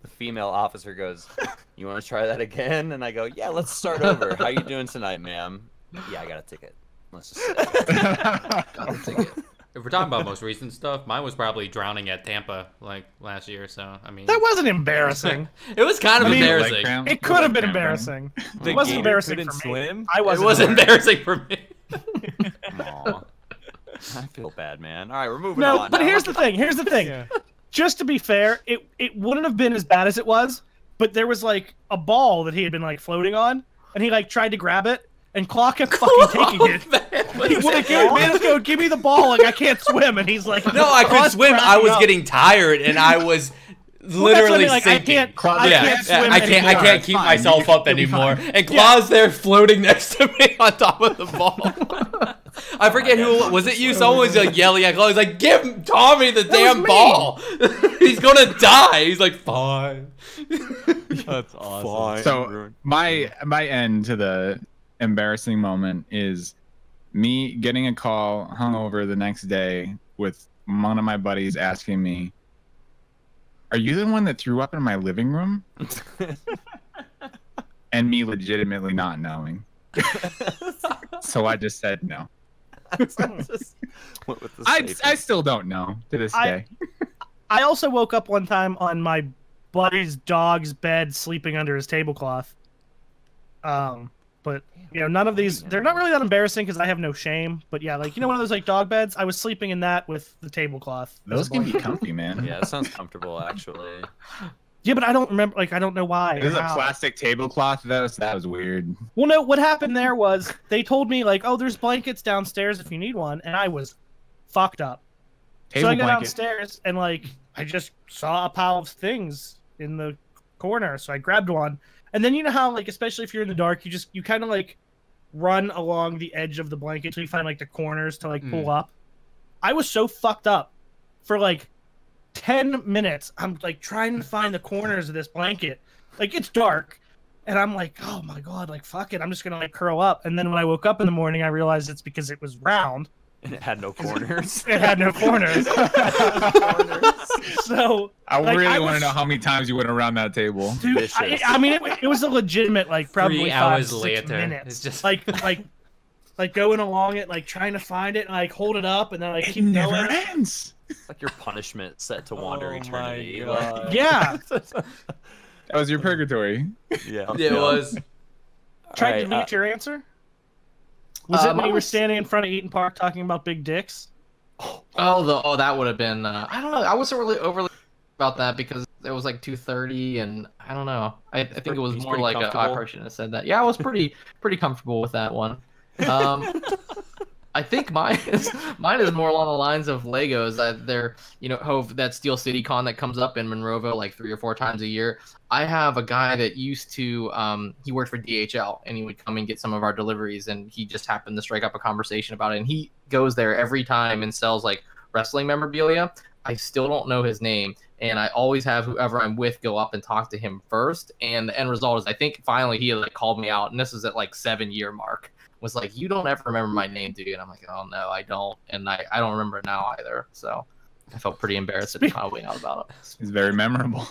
the female officer goes, "You want to try that again?" And I go, "Yeah, let's start over. How you doing tonight, ma'am?" "Yeah, I got a ticket." Let's just Got the ticket. If we're talking about most recent stuff, mine was probably drowning at Tampa like last year. So I mean, That wasn't embarrassing. it was kind of I mean, embarrassing. It could have been embarrassing. The It wasn't gator embarrassing couldn't for me. swim? I It wasn't. was embarrassing for me. Aw. I feel bad, man. All right, we're moving No, on. but now. here's the thing. Here's the thing. Yeah. Just to be fair, it wouldn't have been as bad as it was, but there was like a ball that he had been like floating on, and he like tried to grab it, and Claw kept fucking taking it. He was like, "Man, let's go, give me the ball. Like I can't swim," and he's like, No, I could Claw's swim. I cracking was up. getting tired, and I was Well, that's what I literally mean, like, I sinking. can't swim I can't anymore. keep Fine, myself up you'll be anymore. fine. And Claw's there floating next to me on top of the ball. I forget who was it. You? Someone was like yelling at Claw. He's like, "Give Tommy the damn me. ball. He's gonna die." He's like, "Fine." That's awesome. So my end to the embarrassing moment is me getting a call hungover the next day with one of my buddies asking me, "Are you the one that threw up in my living room?" And me legitimately not knowing. So I just said no. Just went with the safe I still don't know to this day. I also woke up one time on my buddy's dog's bed, sleeping under his tablecloth. But none of these, they're not really that embarrassing because I have no shame. But yeah, like one of those like dog beds, I was sleeping in that with the tablecloth. Those can be comfy, man. Yeah, that sounds comfortable actually. Yeah, but I don't remember. Like I don't know why. This is a how. plastic tablecloth. That was weird. Well, no, what happened there was they told me like, "Oh, there's blankets downstairs if you need one," and I was fucked up. Table So I go blanket. downstairs and like I just saw a pile of things in the corner, so I grabbed one. And then you know how like especially if you're in the dark, you kind of like run along the edge of the blanket till you find like the corners to like pull up. I was so fucked up for like 10 minutes. I'm like trying to find the corners of this blanket. Like it's dark. And I'm like, "Oh my god, like fuck it. I'm just gonna like curl up." And then when I woke up in the morning, I realized it's because it was round. And it had no corners. It had no corners. So I like, really I want to was- know how many times you went around that table. dude, Vicious. I mean, it was a legitimate like probably 3 5 hours 6 later, minutes. it's just- like going along it, like trying to find it, and like hold it up, and then like It keep never going. ends. It's like your punishment set to wander Oh my eternity. God. Like, Yeah, That was your purgatory. yeah. It was. tried to Alright, reach your answer. Was it when mine you were was- standing in front of Eaton Park talking about big dicks? That would have been. I don't know. I wasn't really overly about that because it was like 2:30, and I don't know. I think it was He's more pretty like I comfortable. probably shouldn't have said that. Yeah, I was pretty comfortable with that one. I think mine is more along the lines of Legos. That they're Hove, that Steel City Con that comes up in Monroeville like 3 or 4 times a year. I have a guy that used to he worked for DHL, and he would come and get some of our deliveries, and he just happened to strike up a conversation about it. And he goes there every time and sells like wrestling memorabilia. I still don't know his name, and I always have whoever I'm with go up and talk to him first. And the end result is I think finally he like called me out, and this is at like 7-year mark. Was like, you don't ever remember my name, do you? And I'm like, oh no, I don't, and I don't remember it now either. So I felt pretty embarrassed at finding out about it. It's very memorable.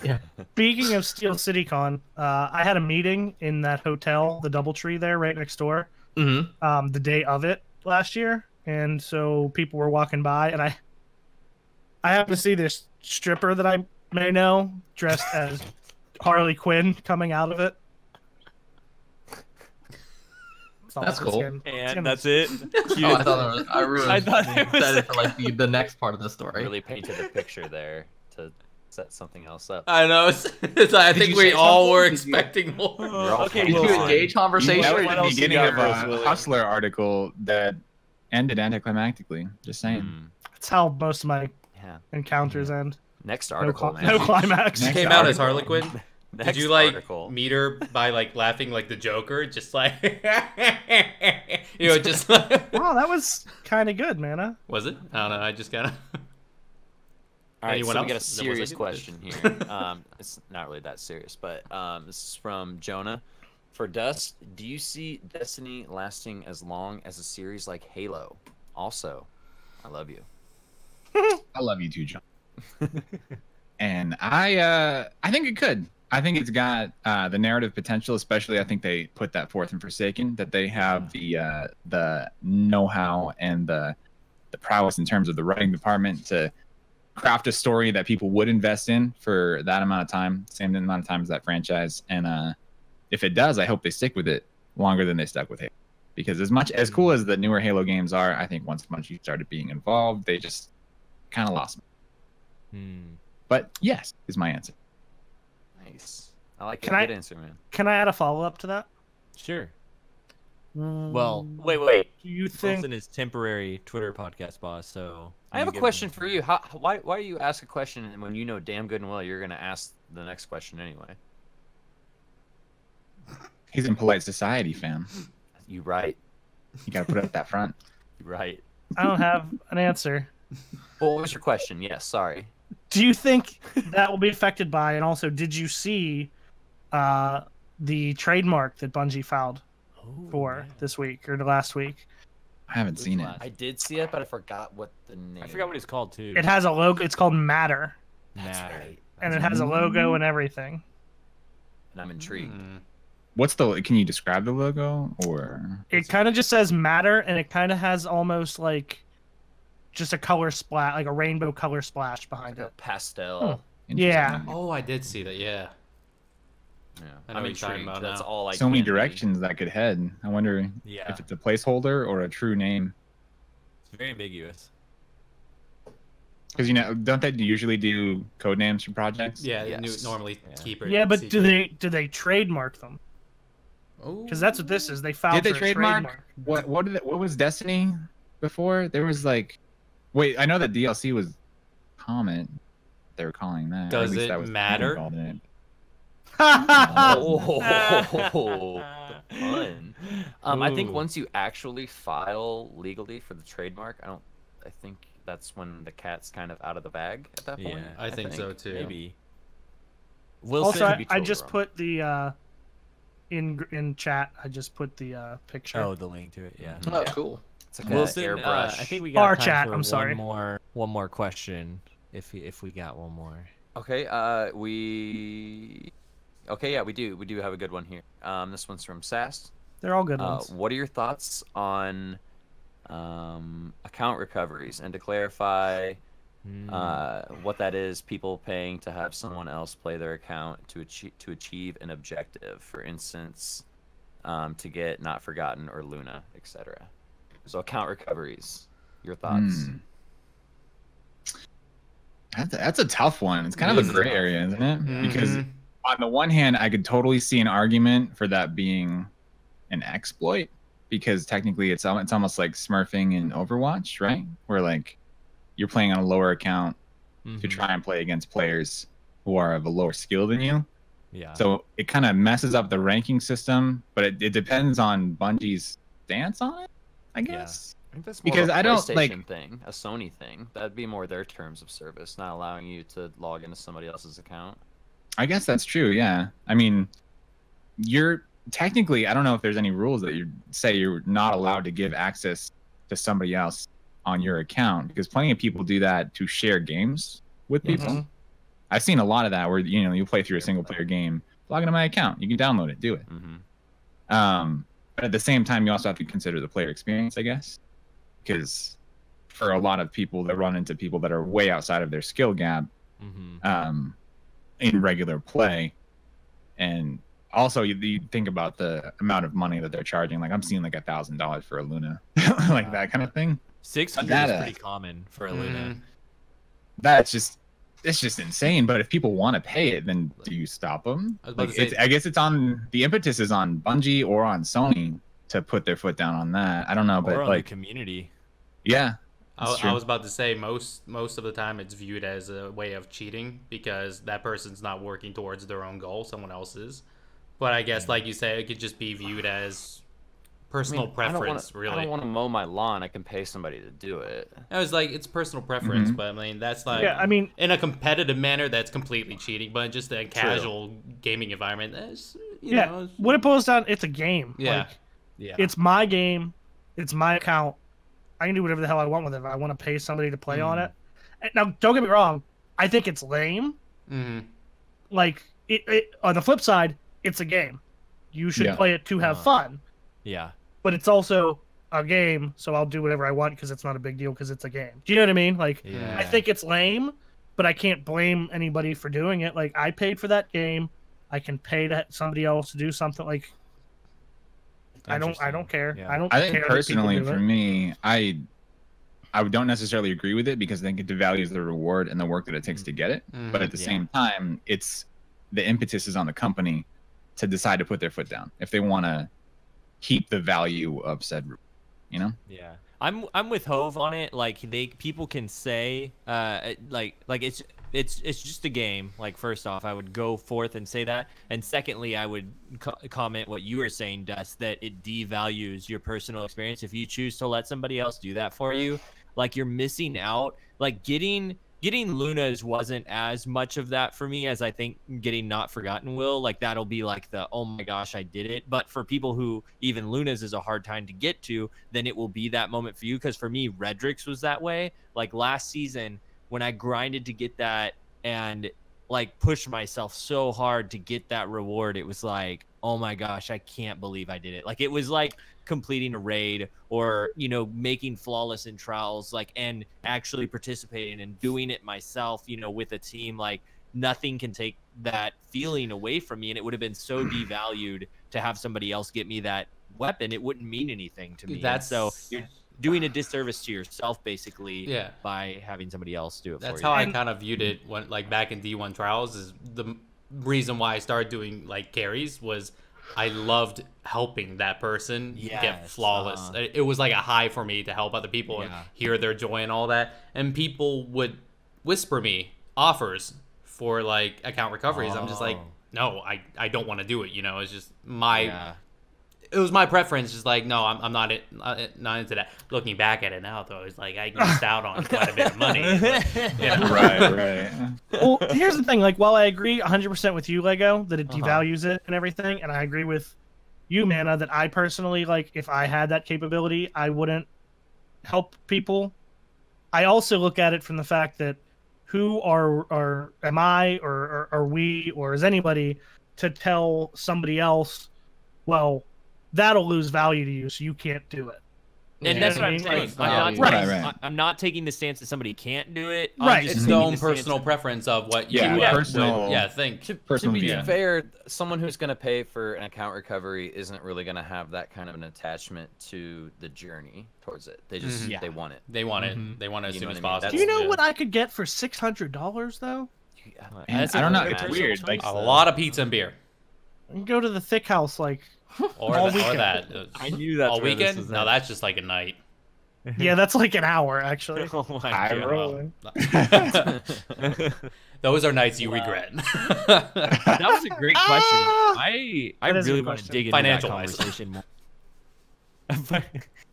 Yeah. Speaking of Steel City Con, I had a meeting in that hotel, the DoubleTree there, right next door. Mm-hmm. The day of it last year, and so people were walking by, and I happened to see this stripper that I may know dressed as Harley Quinn coming out of it. That's cool. And that's it. Oh, I thought it was, I really I thought it was excited for like the next part of the story. Really painted a picture there to set something else up. I know. I think you we say all something? were Did you- expecting more. Okay, Did you Wilson. engage conversation? That was What the else you beginning got of for a us, Willie? Hustler article that ended anticlimactically. Just saying. That's how most of my Yeah. encounters end. Next No, article, man. no climax. Next Came out as article. Harley Quinn. Did Next you like article. meet her by like laughing like the Joker, just like just like Wow, that was kind of good, man. was it? I don't know. I just kind of. All right, Anyone so we got a else? Was I serious good? question here. It's not really that serious, but this is from Jonah. For Dust, do you see Destiny lasting as long as a series like Halo? Also, I love you. I love you too, John. And I think it could. I think it's got the narrative potential, especially I think they put that forth in Forsaken, that they have the know-how and the prowess in terms of the writing department to craft a story that people would invest in for that amount of time, same amount of time as that franchise. And if it does, I hope they stick with it longer than they stuck with Halo. Because as cool as the newer Halo games are, I think once Bungie started being involved, they just kind of lost me. But yes, is my answer. Nice. I like Can it. I- Good answer, man. Can I add a follow up to that? Sure. Well, wait. Do you think? Wilson is temporary Twitter podcast boss, so I have a you give question him- for you. Why do you ask a question when you know damn good and well you're going to ask the next question anyway? He's in polite society, fam. You right. You gotta put it at that front. You right. I don't have an answer. Well, what was your question? Yes, sorry. Do you think that will be affected by? And also, did you see the trademark that Bungie filed for this week or the last week? I haven't seen it. I did see it, but I forgot what the name. I forgot what it's called too. It has a logo. It's called Matter, That's Matter. right. and it has a logo and everything. And I'm intrigued. What's can you describe the logo or? It kind of just says Matter, and it kind of has almost like just a color splash, like a rainbow color splash behind Like a it. pastel. Yeah. Interesting. Oh, I did see that. Yeah. Yeah. I know I'm what you're talking intrigued. about That's now. all I So many can be. directions that could head. I wonder Yeah, if it's a placeholder or a true name. it's very ambiguous. Because don't they usually do code names for projects? Yeah. Yes. Normally Yeah. keep it. Yeah, but secret. do they trademark them? Oh. Because that's what this is. They filed Did they for a trademark? What was Destiny before? There was like, wait, I know that DLC was Comet. They were calling that. or at Does least it that was matter? called it. Oh, the pun. I think Ooh. once you actually file legally for the trademark, I think that's when the cat's kind of out of the bag at that point. Yeah, I think so too. Maybe. Also, Wilson. be I totally just wrong. put the in chat. I just put the picture. Oh, the link to it. Yeah. Oh, cool. It's like Wilson, an airbrush. I think we got Our time chat, for I'm sorry. one more question, if we got one more. Okay, Okay, yeah, we do have a good one here. This one's from Sass. They're all good ones. What are your thoughts on account recoveries? And to clarify, what that is, people paying to have someone else play their account to achieve an objective. For instance, to get Not Forgotten or Luna, etc. So account recoveries. Your thoughts? That's a tough one. It's kind of a gray area, isn't it? Because Mhm. on the one hand, I could totally see an argument for that being an exploit because technically it's almost like smurfing in Overwatch, right? Where like you're playing on a lower account to try and play against players who are of a lower skill than you. Yeah. So it kind of messes up the ranking system, but it depends on Bungie's stance on it, I guess. I think that's more Because of a I don't, PlayStation like- thing, a Sony thing. That'd be more their terms of service, not allowing you to log into somebody else's account. I guess that's true, yeah. I mean, you're technically, I don't know if there's any rules that you say you're not allowed to give access to somebody else on your account, because plenty of people do that to share games with people. I've seen a lot of that where, you know, you play through a single player game, log into my account, you can download it, do it. But at the same time, you also have to consider the player experience, I guess, because for a lot of people that run into people that are way outside of their skill gap in regular play, and also you think about the amount of money that they're charging. Like I'm seeing like $1,000 for a Luna, like that kind of thing. 600 is pretty common for a Luna. It's just insane. But if people want to pay it, then do you stop them? Like, I guess it's on the impetus is on Bungie or on Sony to put their foot down on that. I don't know, but Or on like the community. Yeah, I was about to say most of the time it's viewed as a way of cheating because that person's not working towards their own goal, someone else is. But I guess, like you say, it could just be viewed as personal preference. I don't want to mow my lawn. I can pay somebody to do it. I was like, it's personal preference, but I mean, that's like, Yeah, I mean, in a competitive manner, that's completely cheating. But in just a casual gaming environment, that's, you know, what it boils down, it's a game. Yeah. Like, it's my game. It's my account. I can do whatever the hell I want with it. If I want to pay somebody to play on it. Now, don't get me wrong. I think it's lame. Like, on the flip side, it's a game. You should play it to have fun. Yeah. But it's also a game, so I'll do whatever I want because it's not a big deal because it's a game. Do you know what I mean? Like, I think it's lame, but I can't blame anybody for doing it. Like, I paid for that game. I can pay somebody else to do something. Like, I don't care. Yeah. I think personally for me, I don't necessarily agree with it because I think it devalues the reward and the work that it takes to get it. But at the same time, it's the impetus is on the company to decide to put their foot down if they want to keep the value of said, you know? Yeah. I'm with Hove on it. Like people can say like it's just a game. Like first off, I would go forth and say that, and secondly, I would comment what you were saying, Dust, that it devalues your personal experience if you choose to let somebody else do that for you. Like you're missing out. Like getting Lunas wasn't as much of that for me as I think getting Not Forgotten will. Like that'll be like the, oh my gosh, I did it. But for people who even Lunas is a hard time to get to, then it will be that moment for you. Because for me, Redrix was that way. Like last season when I grinded to get that and like pushed myself so hard to get that reward, it was like, oh my gosh, I can't believe I did it. Like it was like completing a raid or, you know, making flawless in trials, like, and actually participating and doing it myself, you know, with a team. Like nothing can take that feeling away from me. And it would have been so devalued to have somebody else get me that weapon. It wouldn't mean anything to me. That's so you're doing a disservice to yourself basically by having somebody else do it for you. That's how I kind of viewed it when, like, back in D1 trials. Is the reason why I started doing like carries was I loved helping that person get flawless. It was like a high for me to help other people and hear their joy and all that. And people would whisper me offers for like account recoveries. I'm just like, no, I don't want to do it. You know, it's just my. It was my preference, just like, no, I'm not into that. Looking back at it now, though, it's like I missed out on quite a bit of money. But, you know. Right. Well, here's the thing. Like, while I agree 100% with you, Lego, that it devalues it and everything, and I agree with you, Mana, that I personally, like, if I had that capability, I wouldn't help people. I also look at it from the fact that who am I or are we or is anybody to tell somebody else, well, that'll lose value to you, so you can't do it. And that's what I'm saying. I'm not taking the stance that somebody can't do it. Right. It's their own personal preference of what you think. To be fair, someone who's going to pay for an account recovery isn't really going to have that kind of an attachment to the journey towards it. They just they want it. They want it. They want it as soon as possible. Do you know what I could get for $600 though? I don't know. It's weird. Like a lot of pizza and beer. You can go to the Thick House like Or, All or weekend. that. I knew that's all where this weekend. was No, at. that's just like a night. Yeah, that's like an hour actually. Oh my High god. rolling. Those are nights you Wow. regret. That was a great question. I That is a really good want to question. dig into that Financial-wise. conversation more.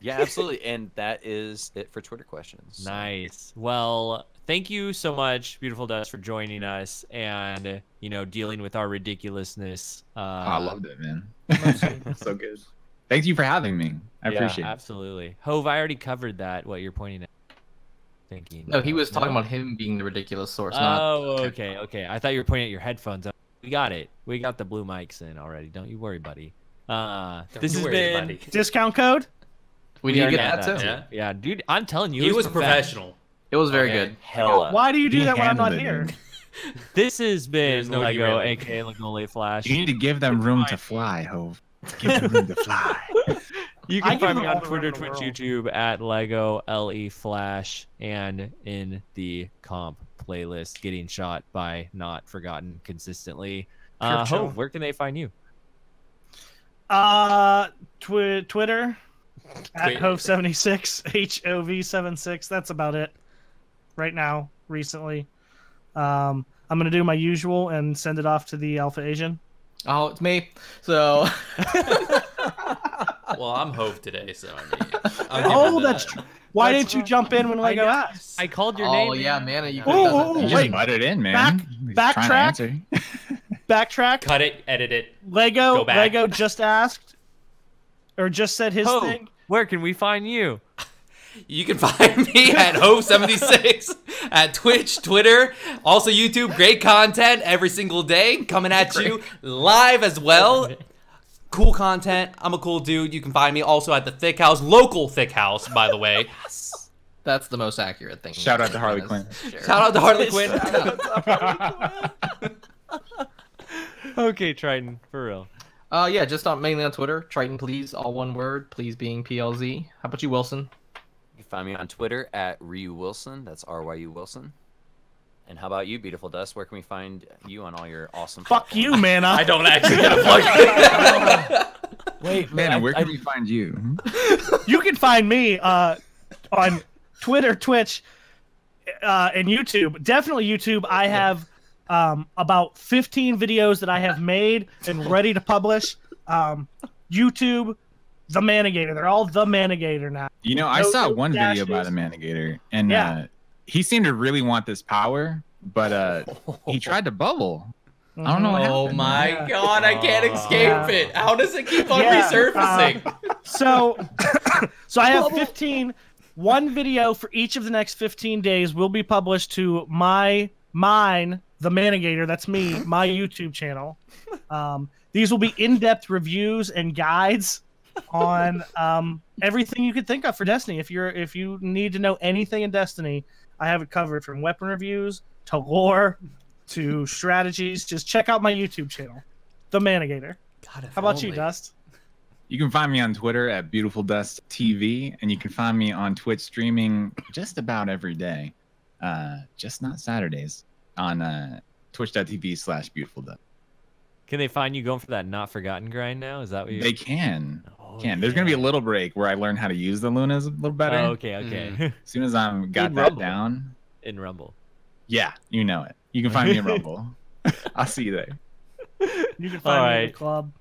Yeah, absolutely. And that is it for Twitter questions. Nice. Well, thank you so much, Beautiful Dust, for joining us and dealing with our ridiculousness. I loved it, man. So good. Thank you for having me. I appreciate it. Absolutely. Hove, I already covered that. What you're pointing at? Thinking. No, he was talking about him being the ridiculous source. Not Okay. I thought you were pointing at your headphones. We got it. We got the blue mics in already. Don't you worry, buddy. This has been. Discount code? we need to already get got that too. Yeah. Yeah, dude. I'm telling you, He it was perfect. professional. It was very Okay, good. Hella. Why do you do He that when I'm not handled it, here? dude. This has been There's no Lego, derailing. aka Lego Flash. You need to give them room to fly, Hove. Give them room to fly. You I can give find me them all on the Twitter, room in the Twitch, world. YouTube at Lego LE Flash, and in the comp playlist, getting shot by not forgotten consistently. Pure chill. Hove, where can they find you? Twitter at Tweet. Hove76 HOV76. That's about it. Right now, recently. I'm gonna do my usual and send it off to the Alpha Asian. Oh, it's me. So Well, I'm Hove today, so I mean. I'll give Oh, him that's that. true. Why That's didn't you jump in when Lego asked? I called your name. oh yeah, man. man, you Oh, could have oh, done You that. just wait. butted in, man. He's trying to backtrack. answer. Backtrack. Cut it, edit it. Lego. Go back. Lego just asked, or just said his Hove, thing. where can we find you? You can find me at Hove76 at Twitch, Twitter, also YouTube. Great content every single day coming at you live as well. Cool content. I'm a cool dude. You can find me also at the Thick House, local Thick House, by the way. That's the most accurate thing. Shout out to Harley Quinn. Shout out to Harley Quinn. Okay, Triton, for real. Yeah, just mainly on Twitter. Triton, please, all one word. Please being PLZ. How about you, Wilson? You can find me on Twitter at Ryu Wilson. That's RYU Wilson. And how about you, Beautiful Dust? Where can we find you on all your awesome Fuck platforms? you, man. I don't actually get a plug. Wait, Man, where can we find you? You can find me on Twitter, Twitch, and YouTube. Definitely YouTube. I have about 15 videos that I have made and ready to publish. YouTube, The Manigator. They're all The Manigator now. You know, I No- saw no one video by dashes. the Manigator, and Yeah. he seemed to really want this power, but he tried to bubble. I don't know what Oh happened. my Yeah. god, I can't escape Yeah. it. How does it keep on Yeah, resurfacing? So I have 15. One video for each of the next 15 days will be published to mine, The Manigator. That's me, my YouTube channel. These will be in-depth reviews and guides on everything you could think of for Destiny. If you need to know anything in Destiny, I have it covered from weapon reviews to lore to strategies. Just check out my YouTube channel, The Manigator. God, if How about you, only. Dust? You can find me on Twitter at BeautifulDust TV, and you can find me on Twitch streaming just about every day, just not Saturdays, on twitch.tv/BeautifulDust. Can they find you going for that not forgotten grind now? Is that what you? They can. Oh, There's gonna be a little break where I learn how to use the Lunas a little better. Oh, okay. As soon as I'm got In that Rumble. down, In Rumble. yeah, you know it. You can find me in Rumble. I'll see you there. You can find me in Alright. the club.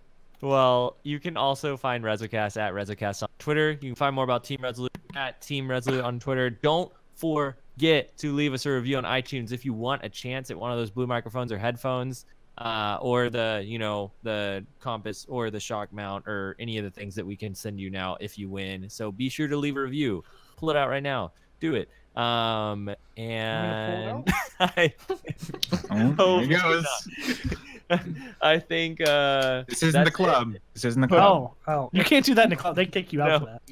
Well, you can also find RezoCast at RezoCast on Twitter. You can find more about Team Resolute at Team Resolute on Twitter. Don't forget to leave us a review on iTunes if you want a chance at one of those blue microphones or headphones, or the compass or the shock mount or any of the things that we can send you now if you win. So be sure to leave a review. Pull it out right now. Do it. And I, Oh, here he goes. I think This isn't the that's club. it. This isn't the club. Oh, you can't do that in the club. They kick you out for that.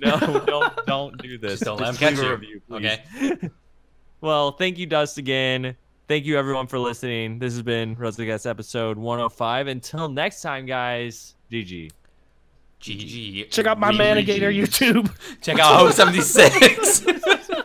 No, don't do this. Just don't let 'em Just catch leave a you. review, please. Okay. Well, thank you, Dust, again. Thank you, everyone, for listening. This has been RezoCast episode 105. Until next time, guys. GG. GG. Check out my Re- Manigator YouTube. Check out Hove76.